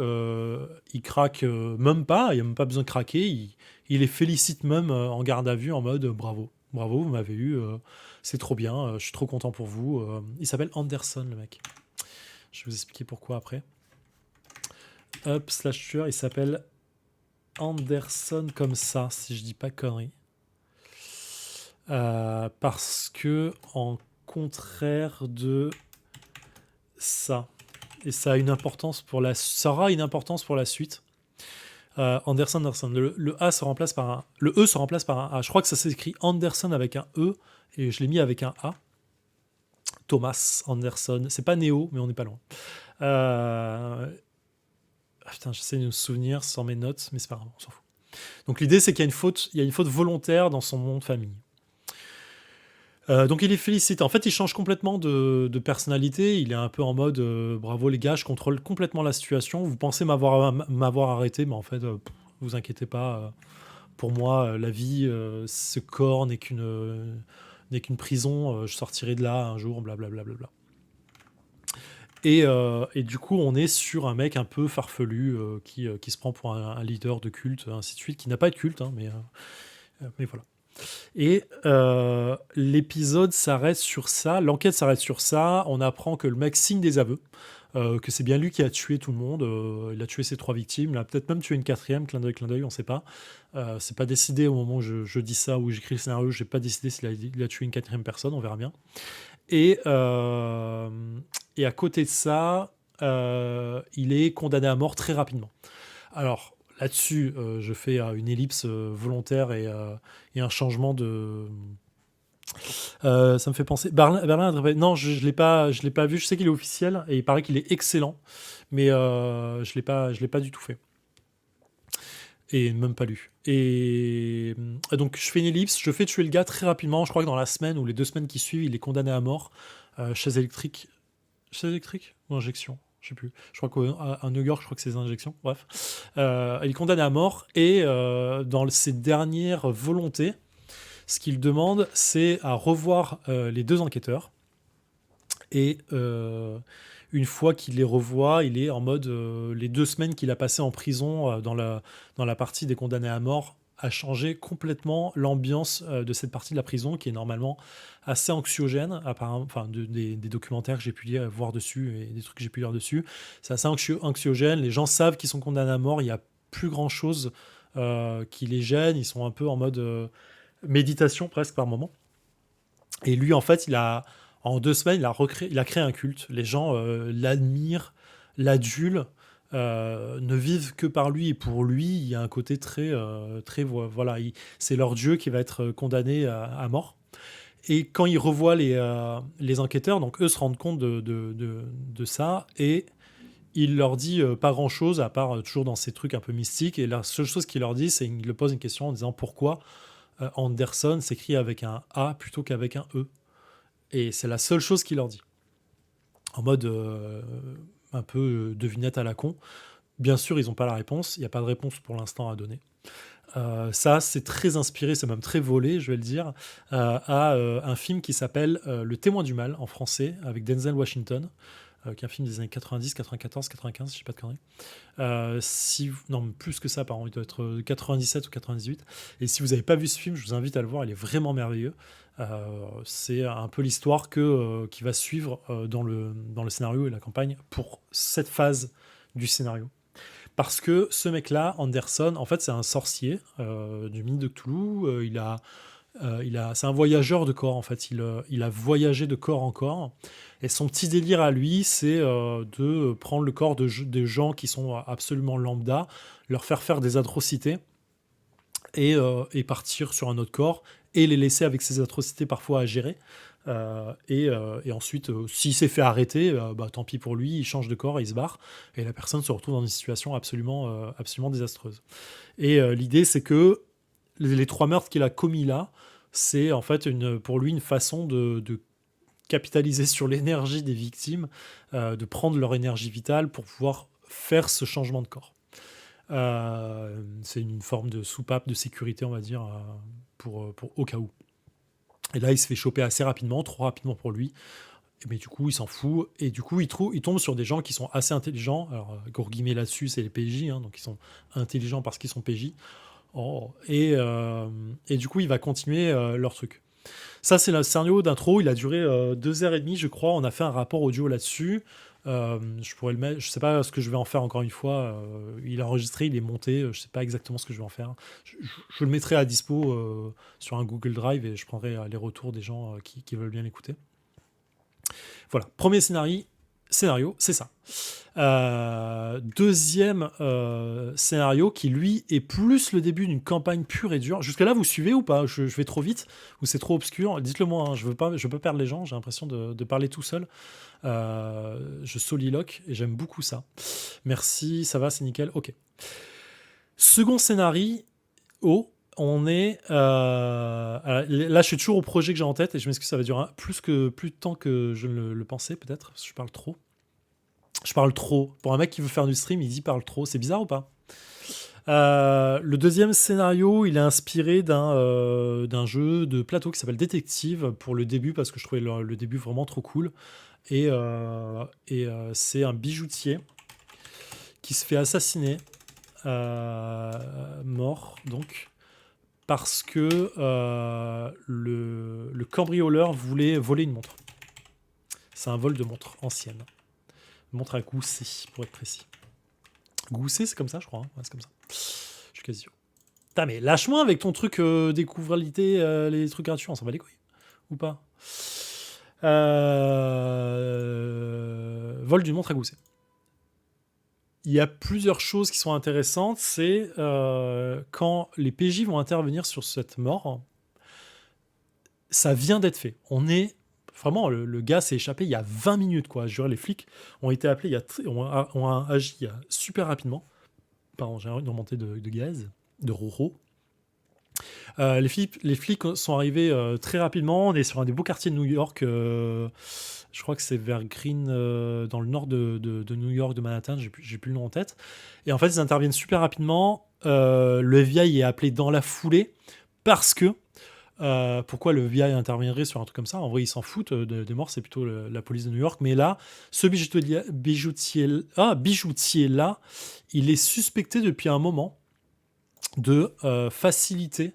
Il craque même pas. Il n'y a même pas besoin de craquer. Il les félicite même en garde à vue en mode bravo, vous m'avez eu. C'est trop bien. Je suis trop content pour vous. Il s'appelle Anderson, le mec. Je vais vous expliquer pourquoi après. Hop, slash tueur. Il s'appelle Anderson comme ça, si je dis pas conneries. Parce que en contraire de ça, et ça a une importance pour ça aura une importance pour la suite. Anderson. Le A se remplace par le E se remplace par un A. Je crois que ça s'écrit Anderson avec un E et je l'ai mis avec un A. Thomas Anderson. C'est pas Néo, mais on n'est pas loin. Putain, j'essaie de me souvenir sans mes notes, mais c'est pas grave, on s'en fout. Donc l'idée, c'est qu'il y a une faute volontaire dans son nom de famille. Donc il les félicite. En fait, il change complètement de personnalité. Il est un peu en mode bravo les gars, je contrôle complètement la situation. Vous pensez m'avoir arrêté, mais en fait, vous inquiétez pas. Pour moi, la vie, ce corps n'est qu'une prison. Je sortirai de là un jour, blablabla. Et du coup, on est sur un mec un peu farfelu qui se prend pour un leader de culte, ainsi de suite, qui n'a pas de culte, hein, mais voilà. Et l'épisode s'arrête sur ça, l'enquête s'arrête sur ça, on apprend que le mec signe des aveux, que c'est bien lui qui a tué tout le monde, il a tué ses 3 victimes, il a peut-être même tué une 4e, clin d'œil, on sait pas. C'est pas décidé au moment où je dis ça, où j'écris le scénario, j'ai pas décidé s'il a tué une 4e personne, on verra bien. Et à côté de ça, il est condamné à mort très rapidement. Alors, là-dessus, je fais une ellipse volontaire et un changement de... ça me fait penser... Berlin, non, je l'ai pas vu. Je sais qu'il est officiel et il paraît qu'il est excellent, mais je l'ai pas du tout fait. Et même pas lu. Et donc, je fais une ellipse, je fais tuer le gars très rapidement. Je crois que dans la semaine ou les 2 semaines qui suivent, il est condamné à mort. Chaise électrique ou injection, je sais plus. Je crois qu'à New York, je crois que c'est des injections. Bref, il est condamné à mort et dans ses dernières volontés, ce qu'il demande, c'est à revoir les deux enquêteurs. Et une fois qu'il les revoit, il est en mode les 2 semaines qu'il a passées en prison dans la partie des condamnés à mort a changé complètement l'ambiance de cette partie de la prison qui est normalement assez anxiogène, apparemment, enfin des documentaires que j'ai pu voir dessus et des trucs que j'ai pu lire dessus. C'est assez anxiogène, les gens savent qu'ils sont condamnés à mort, il n'y a plus grand chose qui les gêne, ils sont un peu en mode méditation presque par moment. Et lui, en fait, en 2 semaines, il a créé un culte. Les gens l'admirent, l'adulent, ne vivent que par lui et pour lui. Il y a un côté très voilà, c'est leur dieu qui va être condamné à mort. Et quand il revoit les enquêteurs, donc eux se rendent compte de ça et il leur dit pas grand chose à part toujours dans ces trucs un peu mystiques. Et la seule chose qu'il leur dit, c'est qu'il leur pose une question en disant pourquoi Anderson s'écrit avec un A plutôt qu'avec un E. Et c'est la seule chose qu'il leur dit. En mode un peu devinette à la con. Bien sûr, ils n'ont pas la réponse. Il n'y a pas de réponse pour l'instant à donner. Ça, c'est très inspiré, c'est même très volé, je vais le dire, à un film qui s'appelle Le Témoin du Mal, en français, avec Denzel Washington, qui est un film des années 90, 94, 95, je ne sais pas de conneries. Non, plus que ça, pardon, il doit être 97 ou 98. Et si vous n'avez pas vu ce film, je vous invite à le voir, il est vraiment merveilleux. C'est un peu l'histoire qui va suivre dans le scénario et la campagne pour cette phase du scénario. Parce que ce mec-là, Anderson, en fait, c'est un sorcier du mythe de Cthulhu. C'est un voyageur de corps, en fait. Il a voyagé de corps en corps. Et son petit délire à lui, c'est de prendre le corps de gens qui sont absolument lambda, leur faire des atrocités et partir sur un autre corps et les laisser avec ces atrocités parfois à gérer. Et ensuite, s'il s'est fait arrêter, tant pis pour lui, il change de corps et il se barre. Et la personne se retrouve dans une situation absolument désastreuse. Et l'idée, c'est que les 3 meurtres qu'il a commis là, c'est en fait pour lui une façon de capitaliser sur l'énergie des victimes, de prendre leur énergie vitale pour pouvoir faire ce changement de corps. C'est une forme de soupape de sécurité, on va dire, pour au cas où. Et là, il se fait choper assez rapidement, trop rapidement pour lui. Mais du coup, il s'en fout. Et du coup, il tombe sur des gens qui sont assez intelligents. Alors, gros guillemets là-dessus, c'est les PJ, hein, donc ils sont intelligents parce qu'ils sont PJ. Et du coup, il va continuer leur truc. Ça, c'est le scénario d'intro. Il a duré 2h30, je crois. On a fait un rapport audio là-dessus. Je pourrais le mettre. Je sais pas ce que je vais en faire encore une fois. Il est enregistré, il est monté. Je sais pas exactement ce que je vais en faire. Je le mettrai à dispo sur un Google Drive et je prendrai les retours des gens qui veulent bien l'écouter. Voilà. Premier scénario, c'est ça. Deuxième scénario qui lui est plus le début d'une campagne pure et dure. Jusqu'à là, vous suivez ou pas? Je vais trop vite ou c'est trop obscur? Dites-le moi, hein, je veux pas perdre les gens. J'ai l'impression de parler tout seul. Je soliloque et j'aime beaucoup ça. Merci, ça va, c'est nickel. Ok. Second scénario, on est là, je suis toujours au projet que j'ai en tête et je m'excuse, ça va durer plus de temps que je ne le pensais peut-être parce que je parle trop. Pour un mec qui veut faire du stream, il dit parle trop. C'est bizarre ou pas? Le deuxième scénario, il est inspiré d'un jeu de plateau qui s'appelle Détective pour le début parce que je trouvais le début vraiment trop cool. Et c'est un bijoutier qui se fait assassiner, mort donc, parce que le cambrioleur voulait voler une montre. C'est un vol de montre ancienne. Montre à gousset, pour être précis. Gousset, c'est comme ça, je crois. Hein. Ouais, c'est comme ça. Je suis quasi sûr. Putain, mais lâche-moi avec ton truc découvrabilité, les trucs gratuits, on s'en bat les couilles. Ou pas? Vol d'une montre à gousset. Il y a plusieurs choses qui sont intéressantes. C'est quand les PJ vont intervenir sur cette mort, ça vient d'être fait. On est... Vraiment, le gars s'est échappé il y a 20 minutes, quoi. Je dirais, les flics ont été appelés, ont agi super rapidement. Pardon, j'ai une remontée de gaz, de roro. Les flics sont arrivés très rapidement. On est sur un des beaux quartiers de New York. Je crois que c'est vers Green, dans le nord de New York, de Manhattan. J'ai plus le nom en tête. Et en fait, ils interviennent super rapidement. Le FBI est appelé dans la foulée parce que pourquoi le FBI interviendrait sur un truc comme ça. En vrai, ils s'en foutent des morts, c'est plutôt la police de New York. Mais là, ce bijoutier-là, il est suspecté depuis un moment de faciliter,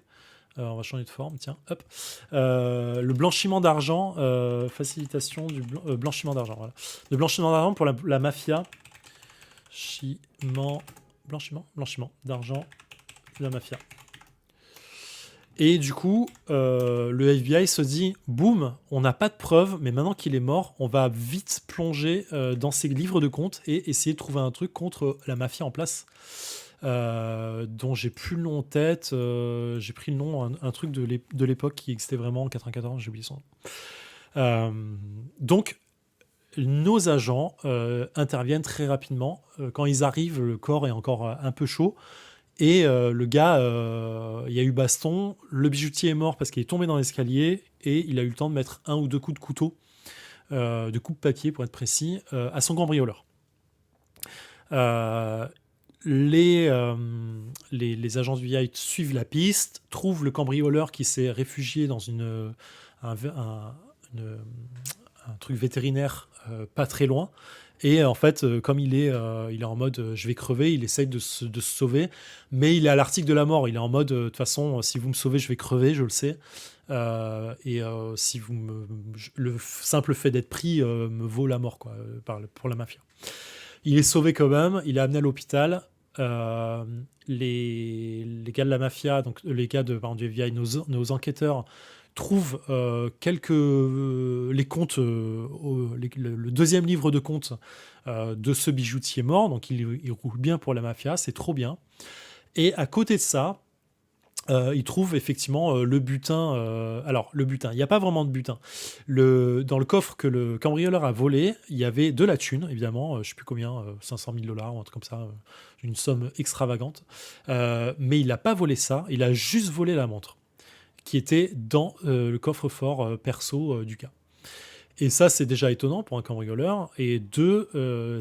on va changer de forme, tiens, hop, le blanchiment d'argent, facilitation du blanchiment d'argent, voilà. Le blanchiment d'argent pour la mafia. Blanchiment d'argent de la mafia. Et du coup, le FBI se dit, boum, on n'a pas de preuves, mais maintenant qu'il est mort, on va vite plonger dans ses livres de comptes et essayer de trouver un truc contre la mafia en place, dont j'ai plus le nom en tête. J'ai pris le nom, un truc de l'époque qui existait vraiment en 94, j'ai oublié son nom. Donc, nos agents interviennent très rapidement. Quand ils arrivent, le corps est encore un peu chaud. Et le gars, il y a eu baston. Le bijoutier est mort parce qu'il est tombé dans l'escalier et il a eu le temps de mettre 1 ou 2 coups de couteau, de coupe-papier pour être précis, à son cambrioleur. Les agents du FBI suivent la piste, trouvent le cambrioleur qui s'est réfugié dans un truc vétérinaire pas très loin. Et en fait, comme il est en mode je vais crever, il essaye de se sauver, mais il est à l'article de la mort. Il est en mode de toute façon, si vous me sauvez, je vais crever, je le sais. Si le simple fait d'être pris me vaut la mort, quoi, pour la mafia. Il est sauvé quand même, il est amené à l'hôpital. Les gars de la mafia, donc les gars du FBI, nos enquêteurs, trouvent les comptes, le deuxième livre de comptes de ce bijoutier mort. Donc il roule bien pour la mafia, c'est trop bien. Et à côté de ça, ils trouvent effectivement le butin. Alors, le butin, il n'y a pas vraiment de butin. Dans le coffre que le cambrioleur a volé, il y avait de la thune, évidemment, je ne sais plus combien, 500 000 $ ou un truc comme ça, une somme extravagante. Mais il n'a pas volé ça, il a juste volé la montre qui était dans le coffre-fort perso du gars. Et ça, c'est déjà étonnant pour un cambrioleur. Et deux,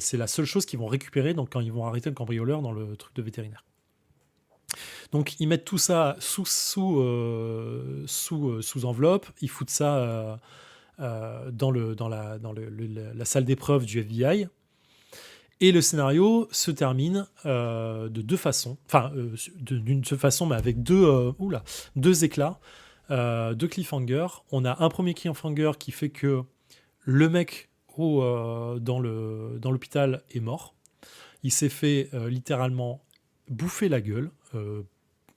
c'est la seule chose qu'ils vont récupérer donc, quand ils vont arrêter le cambrioleur dans le truc de vétérinaire. Donc, ils mettent tout ça sous enveloppe. Ils foutent ça dans la salle d'épreuve du FBI. Et le scénario se termine de deux façons. Enfin, d'une seule façon, mais avec deux éclats, deux cliffhangers. On a un premier cliffhanger qui fait que le mec dans l'hôpital est mort. Il s'est fait littéralement bouffer la gueule.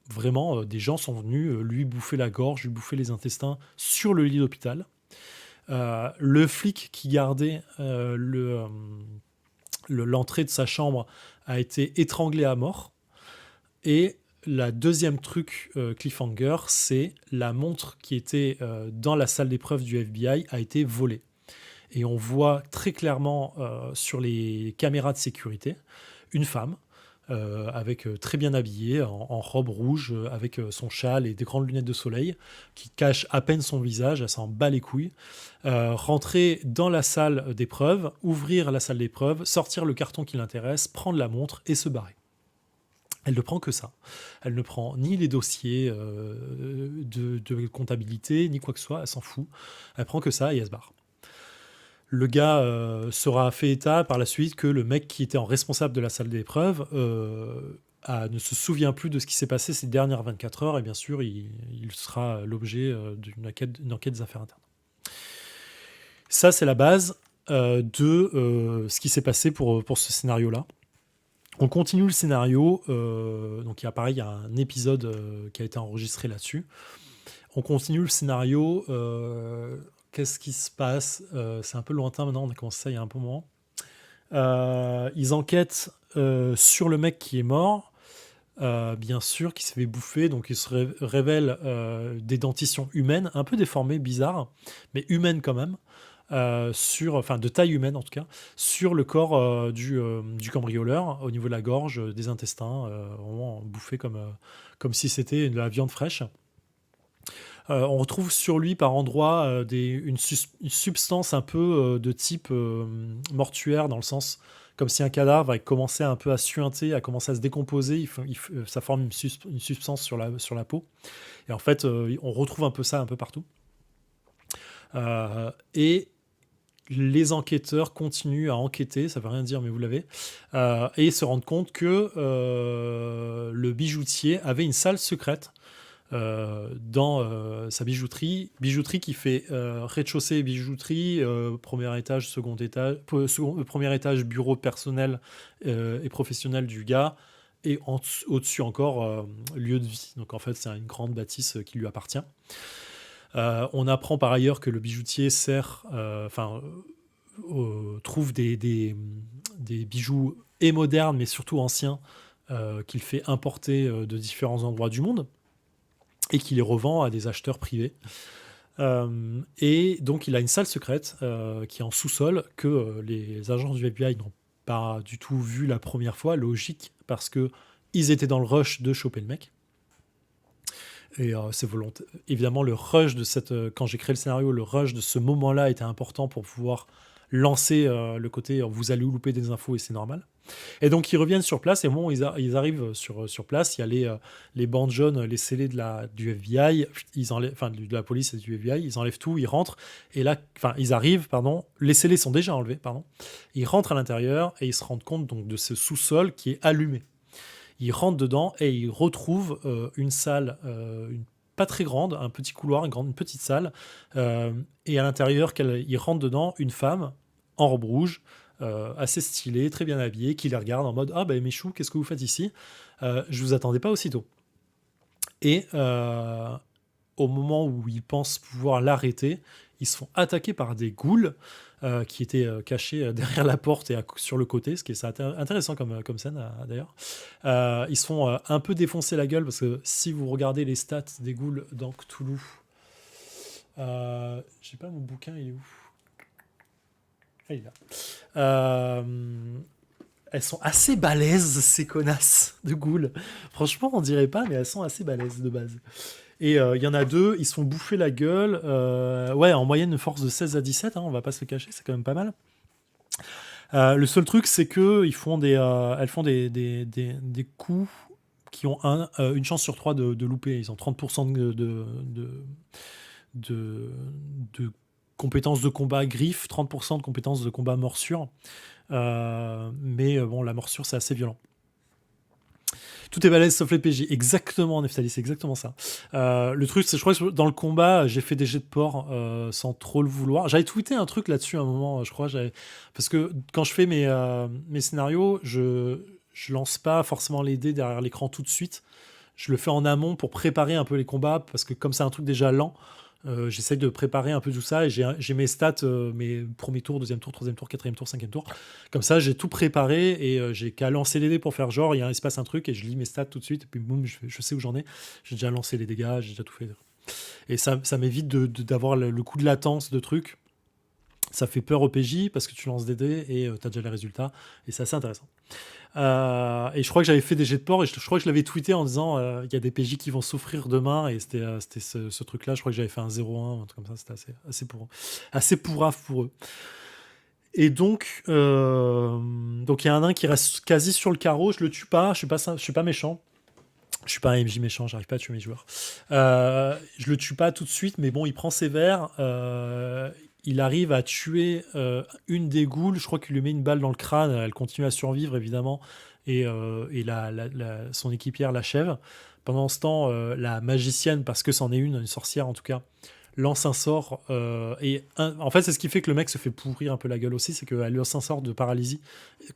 Vraiment, des gens sont venus lui bouffer la gorge, lui bouffer les intestins sur le lit d'hôpital. Le flic qui gardait l'entrée de sa chambre a été étranglé à mort. Et la deuxième truc cliffhanger, c'est la montre qui était dans la salle d'épreuve du FBI a été volée. Et on voit très clairement sur les caméras de sécurité une femme avec très bien habillée, en robe rouge, avec son châle et des grandes lunettes de soleil, qui cache à peine son visage, elle s'en bat les couilles, rentrer dans la salle d'épreuve, ouvrir la salle d'épreuve, sortir le carton qui l'intéresse, prendre la montre et se barrer. Elle ne prend que ça. Elle ne prend ni les dossiers de comptabilité, ni quoi que ce soit, elle s'en fout. Elle prend que ça et elle se barre. Le gars sera fait état par la suite que le mec qui était en responsable de la salle d'épreuve ne se souvient plus de ce qui s'est passé ces dernières 24 heures et bien sûr, il sera l'objet d'une enquête des affaires internes. Ça, c'est la base de ce qui s'est passé pour ce scénario-là. On continue le scénario. Donc, il y a un épisode qui a été enregistré là-dessus. On continue le scénario. Qu'est-ce qui se passe ? C'est un peu lointain maintenant, on a commencé ça il y a un peu moment. Ils enquêtent sur le mec qui est mort, bien sûr, qui s'est fait bouffer, donc il se révèle des dentitions humaines, un peu déformées, bizarres, mais humaines quand même, de taille humaine en tout cas, sur le corps du cambrioleur, au niveau de la gorge, des intestins, vraiment bouffé comme si c'était de la viande fraîche. On retrouve sur lui par endroits une substance un peu de type mortuaire, dans le sens comme si un cadavre avait commencé un peu à suinter, à commencer à se décomposer. Ça forme une substance sur la peau. Et en fait, on retrouve un peu ça un peu partout. Et les enquêteurs continuent à enquêter, ça veut rien dire, mais vous l'avez, et se rendent compte que le bijoutier avait une salle secrète dans sa bijouterie qui fait rez-de-chaussée bijouterie, premier étage, second étage, premier étage bureau personnel et professionnel du gars, et au-dessus encore lieu de vie. Donc en fait, c'est une grande bâtisse qui lui appartient. On apprend par ailleurs que le bijoutier trouve des bijoux et modernes, mais surtout anciens, qu'il fait importer de différents endroits du monde et qui les revend à des acheteurs privés. Et donc, il a une salle secrète qui est en sous-sol que les agents du FBI n'ont pas du tout vu la première fois. Logique, parce que ils étaient dans le rush de choper le mec. Et c'est volontaire. Évidemment, le rush de quand j'ai créé le scénario, le rush de ce moment-là était important pour pouvoir lancer le côté vous allez louper des infos et c'est normal. Et donc ils reviennent sur place et au moment où ils arrivent sur place, il y a les bandes jaunes, les scellés du FBI, de la police et du FBI, ils enlèvent tout, ils rentrent et là, ils arrivent, pardon, les scellés sont déjà enlevés, pardon. Ils rentrent à l'intérieur et ils se rendent compte donc de ce sous-sol qui est allumé. Ils rentrent dedans et ils retrouvent une salle, pas très grande, un petit couloir, une petite salle. Et à l'intérieur, ils rentrent dedans, une femme en robe rouge, assez stylée, très bien habillée, qui les regarde en mode « Ah ben mes choux, qu'est-ce que vous faites ici ? Je vous attendais pas aussitôt. » Et au moment où ils pensent pouvoir l'arrêter, ils se font attaquer par des ghouls qui étaient cachés derrière la porte et sur le côté, ce qui est intéressant comme scène d'ailleurs. Ils se font un peu défoncer la gueule parce que si vous regardez les stats des ghouls dans Cthulhu, j'ai pas mon bouquin, il est où ? Ah, il est là. Elles sont assez balèzes, ces connasses de ghouls. Franchement, on dirait pas, mais elles sont assez balèzes de base. Et il y en a deux, ils se font bouffer la gueule. Ouais, en moyenne, une force de 16 à 17, hein, on va pas se le cacher, c'est quand même pas mal. Le seul truc, c'est que elles font des coups qui ont une chance sur 3 de louper. Ils ont 30% de compétences de combat griffe, 30% de compétences de combat morsure. Mais bon, la morsure, c'est assez violent. Tout est balèze sauf les PJ. Exactement, Neftali, c'est exactement ça. Le truc, c'est je crois que dans le combat, j'ai fait des jets de porc sans trop le vouloir. J'avais tweeté un truc là-dessus à un moment, je crois. Parce que quand je fais mes scénarios, je lance pas forcément les dés derrière l'écran tout de suite. Je le fais en amont pour préparer un peu les combats, parce que comme c'est un truc déjà lent, j'essaye de préparer un peu tout ça et j'ai mes stats, mes premiers tours, deuxième tour, troisième tour, quatrième tour, cinquième tour. Comme ça, j'ai tout préparé et j'ai qu'à lancer les dés pour faire genre, il se passe un truc et je lis mes stats tout de suite et puis boum, je sais où j'en ai. J'ai déjà lancé les dégâts, j'ai déjà tout fait. Et ça m'évite d'avoir le coup de latence de trucs. Ça fait peur au PJ parce que tu lances des dés et tu as déjà les résultats et c'est assez intéressant. Et je crois que j'avais fait des jets de porc et je crois que je l'avais tweeté en disant il y a des PJ qui vont souffrir demain et c'était ce truc là, je crois que j'avais fait un 0-1, un truc comme ça, c'était assez pourrave pour eux. Et donc il y a un nain qui reste quasi sur le carreau, je le tue pas, je suis pas méchant. Je suis pas un MJ méchant, j'arrive pas à tuer mes joueurs. Je le tue pas tout de suite, mais bon, il prend ses verres. Il arrive à tuer une des ghouls. Je crois qu'il lui met une balle dans le crâne. Elle continue à survivre, évidemment. Et son équipière l'achève. Pendant ce temps, la magicienne, parce que c'en est une sorcière en tout cas, lance un sort. En fait, c'est ce qui fait que le mec se fait pourrir un peu la gueule aussi. C'est qu'elle lance un sort de paralysie.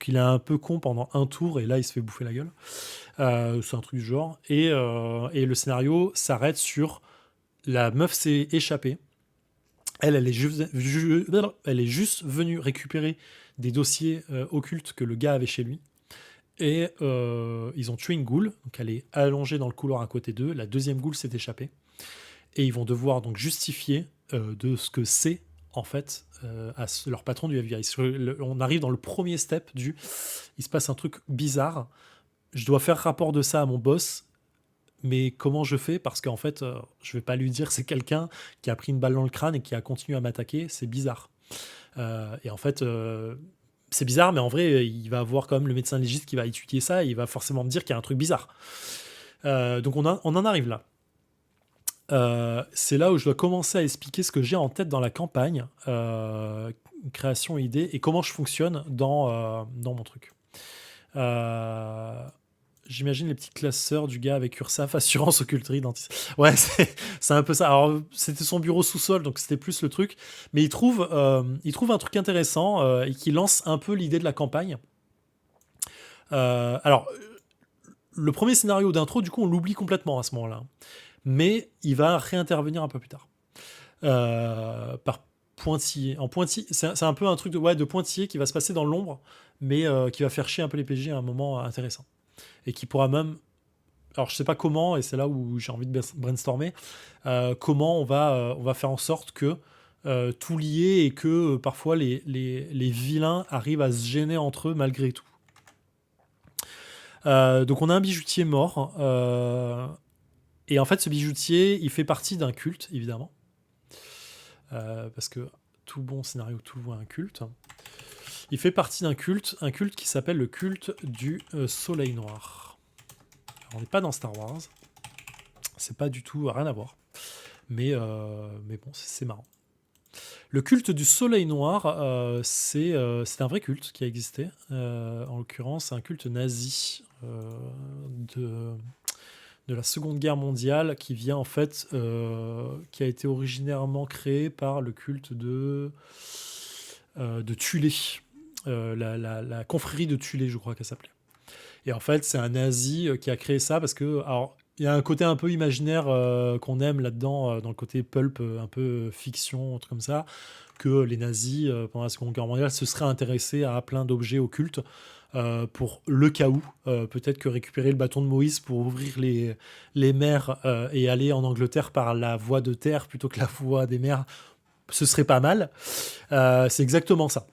Qu'il est un peu con pendant un tour. Et là, il se fait bouffer la gueule. C'est un truc du genre. Et le scénario s'arrête sur la meuf s'est échappée. Elle est juste venue récupérer des dossiers occultes que le gars avait chez lui. Et ils ont tué une goule. Donc elle est allongée dans le couloir à côté d'eux. La deuxième goule s'est échappée. Et ils vont devoir donc justifier de ce que c'est en fait à leur patron du FBI. On arrive dans le premier step il se passe un truc bizarre. Je dois faire rapport de ça à mon boss. Mais comment je fais ? Parce qu'en fait, je vais pas lui dire c'est quelqu'un qui a pris une balle dans le crâne et qui a continué à m'attaquer. C'est bizarre. Et en fait, c'est bizarre, mais en vrai, il va avoir quand même le médecin légiste qui va étudier ça et il va forcément me dire qu'il y a un truc bizarre. Donc on en arrive là. C'est là où je dois commencer à expliquer ce que j'ai en tête dans la campagne, création idée, et comment je fonctionne dans mon truc. Euh, J'imagine les petits classeurs du gars avec URSAF, assurance, occulterie, dentiste. Ouais, c'est un peu ça. Alors, c'était son bureau sous-sol, donc c'était plus le truc. Mais il trouve un truc intéressant et qui lance un peu l'idée de la campagne. Alors, le premier scénario d'intro, du coup, on l'oublie complètement à ce moment-là. Mais il va réintervenir un peu plus tard. Par pointillé. En pointillé, c'est un peu un truc de pointillé qui va se passer dans l'ombre, mais qui va faire chier un peu les PJ à un moment intéressant. Et qui pourra même. Alors, je sais pas comment, et c'est là où j'ai envie de brainstormer, comment on va faire en sorte que tout lié et que parfois les vilains arrivent à se gêner entre eux malgré tout. Donc, on a un bijoutier mort. Et en fait, ce bijoutier, il fait partie d'un culte, évidemment. Parce que tout bon scénario, tout voit un culte. Il fait partie d'un culte, un culte qui s'appelle le culte du Soleil Noir. Alors, on n'est pas dans Star Wars. C'est pas du tout rien à voir. Mais bon, c'est marrant. Le culte du Soleil Noir, c'est un vrai culte qui a existé. En l'occurrence, c'est un culte nazi de la Seconde Guerre mondiale qui vient en fait, qui a été originairement créé par le culte de Thulé. La confrérie de Thulé, je crois qu'elle s'appelait. Et en fait, c'est un nazi qui a créé ça parce que, alors, il y a un côté un peu imaginaire qu'on aime là-dedans, dans le côté pulp, un peu fiction, un truc comme ça, que les nazis, pendant la Seconde Guerre mondiale, se seraient intéressés à plein d'objets occultes pour le cas où, peut-être que récupérer le bâton de Moïse pour ouvrir les mers et aller en Angleterre par la voie de terre plutôt que la voie des mers, ce serait pas mal. C'est exactement ça.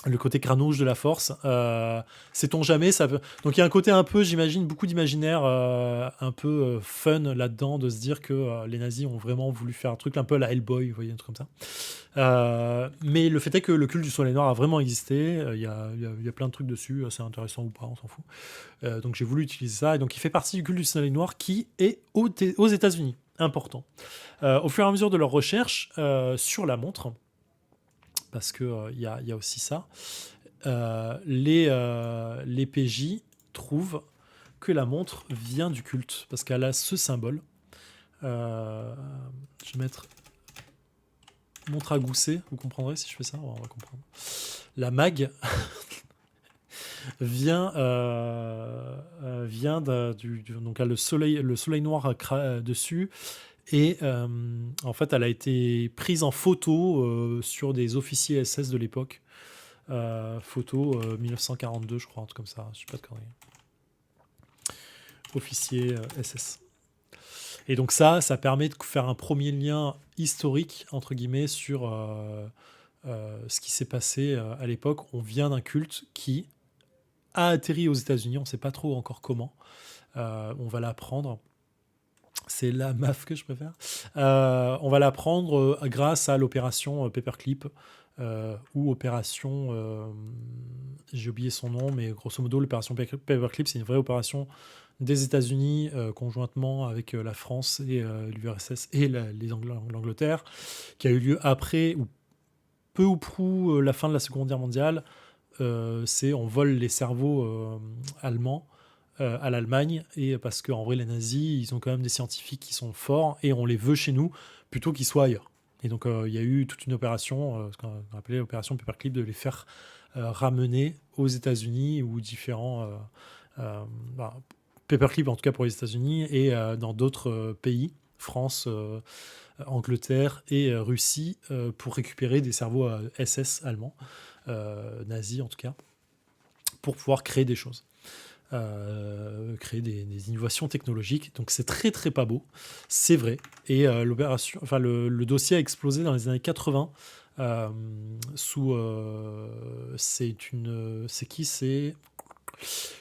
Le côté crânouche de la force, sait-on jamais, ça peut. Donc il y a un côté un peu, j'imagine, beaucoup d'imaginaire, un peu fun là-dedans, de se dire que les nazis ont vraiment voulu faire un truc un peu à la Hellboy, vous voyez, un truc comme ça. Mais le fait est que le culte du Soleil Noir a vraiment existé, il y a plein de trucs dessus, c'est intéressant ou pas, on s'en fout. Donc j'ai voulu utiliser ça, et donc il fait partie du culte du Soleil Noir qui est aux États-Unis, important. Au fur et à mesure de leurs recherches sur la montre, parce qu'il y a aussi ça, les PJ trouvent que la montre vient du culte, parce qu'elle a ce symbole. Je vais mettre montre à gousset, vous comprendrez si je fais ça, on va comprendre. La mag vient donc elle a le soleil noir dessus. Et en fait, elle a été prise en photo sur des officiers SS de l'époque. Photo 1942, je crois, un truc comme ça. Je sais pas de conneries. Officier SS. Et donc ça permet de faire un premier lien historique, entre guillemets, sur ce qui s'est passé à l'époque. On vient d'un culte qui a atterri aux États-Unis. On ne sait pas trop encore comment. On va l'apprendre. C'est la MAF que je préfère. On va l'apprendre grâce à l'opération Paperclip ou opération... j'ai oublié son nom, mais grosso modo, l'opération Paperclip, c'est une vraie opération des États-Unis conjointement avec la France et l'URSS et l'Angleterre, qui a eu lieu après, ou peu ou prou, la fin de la Seconde Guerre mondiale. C'est on vole les cerveaux allemands à l'Allemagne, et parce qu'en vrai les nazis ils ont quand même des scientifiques qui sont forts et on les veut chez nous plutôt qu'ils soient ailleurs. Et donc il y a eu toute une opération, ce qu'on appelait l'opération Paperclip, de les faire ramener aux États-Unis ou différents Paperclip en tout cas pour les États-Unis, et dans d'autres pays, France, Angleterre et Russie, pour récupérer des cerveaux SS allemands, nazis en tout cas, pour pouvoir créer des choses. Créer des innovations technologiques. Donc c'est très très pas beau, c'est vrai. Et l'opération, enfin le dossier a explosé dans les années 80 sous c'est qui c'est,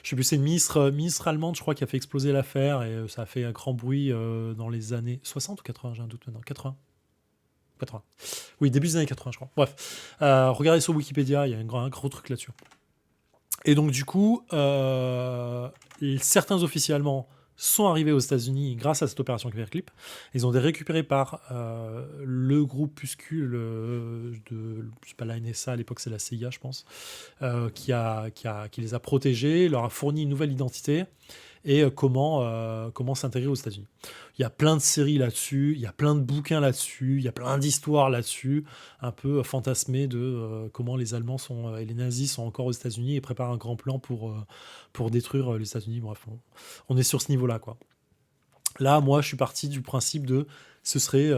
je sais plus, c'est une ministre allemande, je crois, qui a fait exploser l'affaire, et ça a fait un grand bruit dans les années 60 ou 80, j'ai un doute maintenant. 80. 80. Oui, début des années 80, je crois. Bref, regardez sur Wikipédia, il y a un gros truc là-dessus. Et donc, du coup, certains officiers allemands sont arrivés aux États-Unis grâce à cette opération Paperclip. Ils ont été récupérés par le groupuscule je sais pas, la NSA, à l'époque c'est la CIA, je pense, qui les a protégés, leur a fourni une nouvelle identité et comment s'intégrer aux États-Unis. Il y a plein de séries là-dessus, il y a plein de bouquins là-dessus, il y a plein d'histoires là-dessus, un peu fantasmées de comment les Allemands et les nazis sont encore aux États-Unis et préparent un grand plan pour détruire les États-Unis. Bref, on est sur ce niveau-là, quoi. Là, moi, je suis parti du principe de ce serait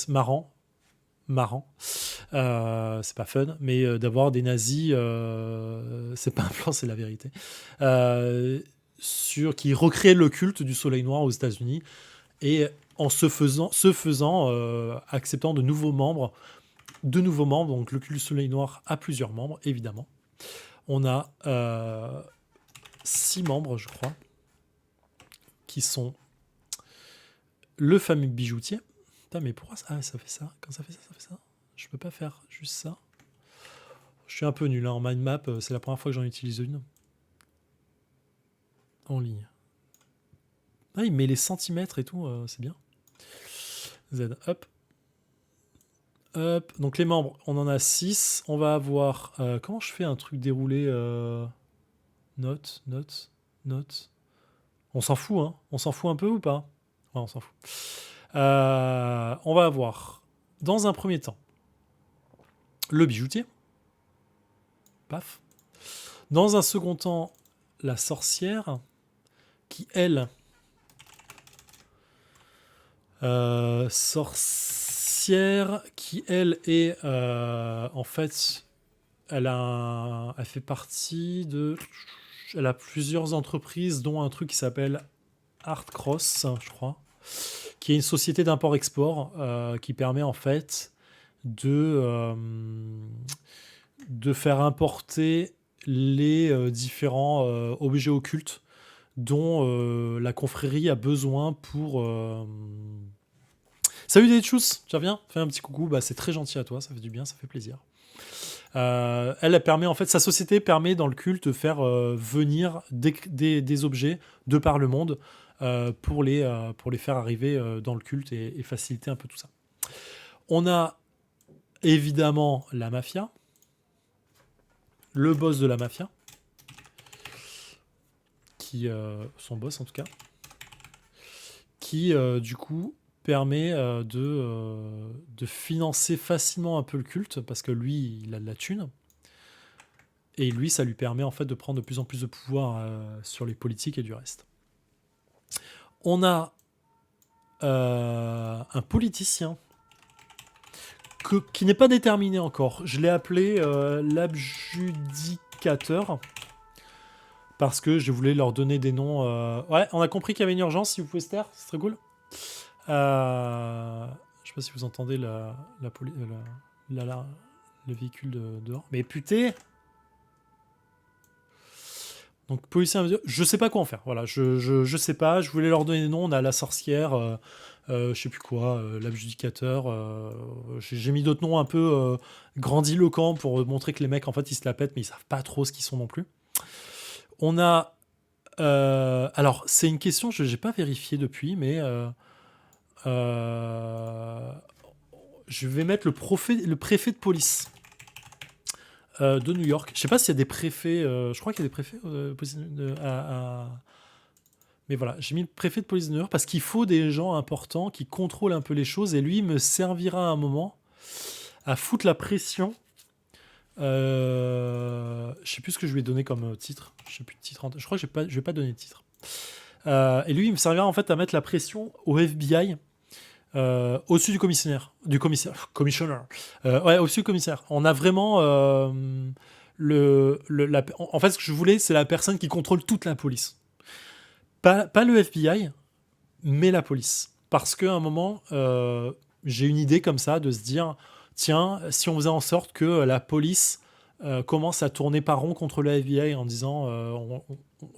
marrant, c'est pas fun, mais d'avoir des nazis, c'est pas un plan, c'est la vérité, qui recréent le culte du Soleil Noir aux États-Unis et en acceptant de nouveaux membres. Donc le culte du Soleil Noir a plusieurs membres, évidemment. On a 6 membres, je crois, qui sont le fameux bijoutier. Putain, mais pourquoi ça fait ça? Quand ça fait ça, ça fait ça. Je peux pas faire juste ça. Je suis un peu nul en mind map, c'est la première fois que j'en utilise une. En ligne. Ah, il met les centimètres et tout, c'est bien. Z, hop. Hop. Donc les membres, on en a 6. On va avoir... comment je fais un truc déroulé Note. On s'en fout, hein. On s'en fout un peu ou pas? Ouais, on s'en fout. On va avoir, dans un premier temps, le bijoutier. Paf. Dans un second temps, la sorcière, qui, elle... sorcière, qui, elle, est... en fait, elle fait partie de... Elle a plusieurs entreprises, dont un truc qui s'appelle Art Cross, je crois, qui est une société d'import-export qui permet en fait de faire importer les différents objets occultes dont la confrérie a besoin pour... Salut Detchus, tu reviens? Fais un petit coucou, bah, c'est très gentil à toi, ça fait du bien, ça fait plaisir. Elle permet, en fait, sa société permet dans le culte de faire venir des objets de par le monde pour les faire arriver dans le culte et faciliter un peu tout ça. On a évidemment la mafia, le boss de la mafia, son boss en tout cas, qui du coup permet de financer facilement un peu le culte parce que lui, il a de la thune. Et lui, ça lui permet en fait de prendre de plus en plus de pouvoir sur les politiques et du reste. On a un politicien qui n'est pas déterminé encore. Je l'ai appelé l'adjudicateur parce que je voulais leur donner des noms. Ouais, on a compris qu'il y avait une urgence. Si vous pouvez se taire, c'est très cool. Je sais pas si vous entendez le véhicule dehors. Mais putain! Donc policier, je sais pas quoi en faire. Voilà, je sais pas. Je voulais leur donner des noms. On a la sorcière, je sais plus quoi, l'adjudicateur. J'ai mis d'autres noms un peu grandiloquents pour montrer que les mecs en fait ils se la pètent, mais ils savent pas trop ce qu'ils sont non plus. On a, alors c'est une question, je n'ai pas vérifié depuis, mais je vais mettre le préfet de police de New York. Je sais pas s'il y a des préfets. Je crois qu'il y a des préfets mais voilà, j'ai mis le préfet de police de New York parce qu'il faut des gens importants qui contrôlent un peu les choses et lui me servira à un moment à foutre la pression. Je sais plus ce que je lui ai donné comme titre. Je sais plus de titre. Je crois que je vais pas donner de titre. Et lui, il me servira en fait à mettre la pression au FBI. Au-dessus du commissaire. Ouais, au-dessus du commissaire. On a vraiment en fait, ce que je voulais, c'est la personne qui contrôle toute la police. Pas le FBI, mais la police. Parce qu'à un moment, j'ai une idée comme ça de se dire, tiens, si on faisait en sorte que la police commence à tourner par rond contre le FBI en disant,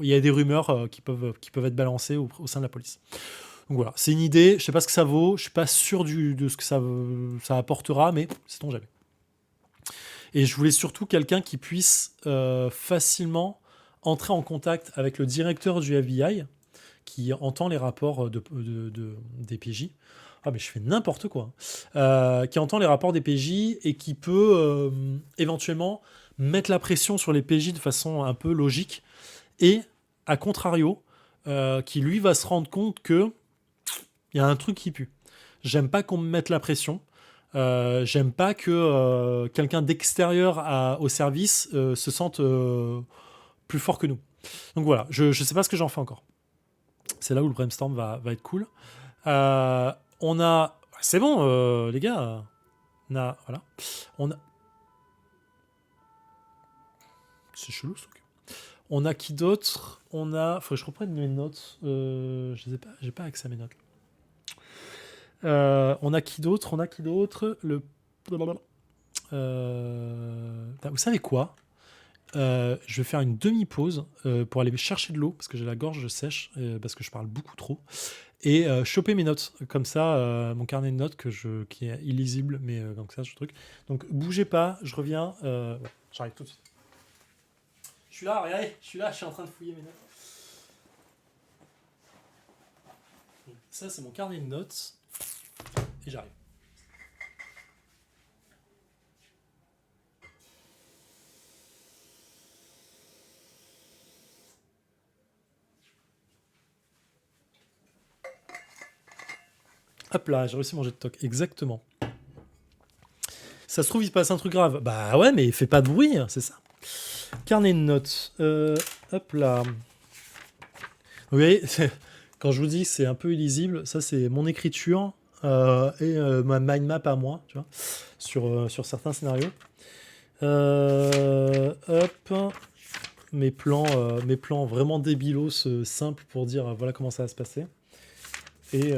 il y a des rumeurs qui peuvent être balancées au sein de la police. Donc voilà, c'est une idée, je sais pas ce que ça vaut, je suis pas sûr de ce que ça apportera, mais sait-on jamais. Et je voulais surtout quelqu'un qui puisse facilement entrer en contact avec le directeur du FBI, qui entend les rapports des PJ. Ah, mais je fais n'importe quoi. Qui entend les rapports des PJ et qui peut éventuellement mettre la pression sur les PJ de façon un peu logique. Et, à contrario, qui lui va se rendre compte que il y a un truc qui pue. J'aime pas qu'on me mette la pression. J'aime pas que quelqu'un d'extérieur au service se sente plus fort que nous. Donc voilà, je sais pas ce que j'en fais encore. C'est là où le brainstorm va être cool. On a... C'est bon, les gars. Voilà. On a... C'est chelou, ce truc. On a qui d'autre? On a... Faut que je reprenne mes notes. Je sais pas, j'ai pas accès à mes notes. On a qui d'autre? Vous savez quoi? Je vais faire une demi-pause pour aller chercher de l'eau parce que j'ai la gorge sèche, parce que je parle beaucoup trop, et choper mes notes. Comme ça, mon carnet de notes qui est illisible, mais comme ça, ce truc. Donc bougez pas, je reviens. Ouais, j'arrive tout de suite. Je suis là, regardez, je suis en train de fouiller mes notes. Donc, ça, c'est mon carnet de notes. Et j'arrive. Hop là, j'ai réussi à manger de toc. Exactement. Ça se trouve, il se passe un truc grave. Bah ouais, mais fais pas de bruit, hein, c'est ça. Carnet de notes. Hop là. Vous voyez, quand je vous dis que c'est un peu illisible, ça c'est mon écriture et ma mind map à moi, tu vois, sur certains scénarios. Hop. Mes plans vraiment débilos, simples pour dire voilà comment ça va se passer. Et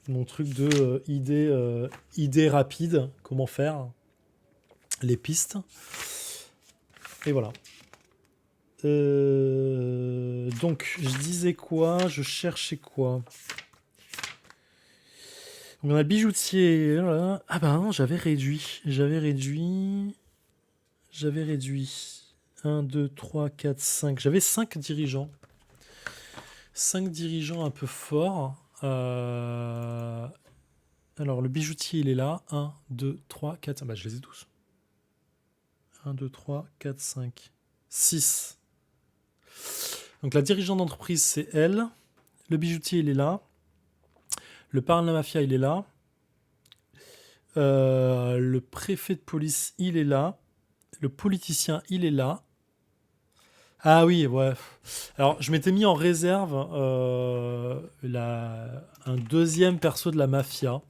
mon truc de idée rapide, comment faire, les pistes. Et voilà. Donc, je disais quoi? Je cherchais quoi? Donc, on a le bijoutier. Ah bah non, j'avais réduit. 1, 2, 3, 4, 5. J'avais 5 dirigeants. 5 dirigeants un peu forts. Alors, le bijoutier, il est là. 1, 2, 3, 4, 5. Bah, je les ai tous. 1, 2, 3, 4, 5, 6. Donc, la dirigeante d'entreprise, c'est elle. Le bijoutier, il est là. Le parrain de la mafia, il est là. Le préfet de police, il est là. Le politicien, il est là. Ah oui, ouais. Alors, je m'étais mis en réserve un deuxième perso de la mafia.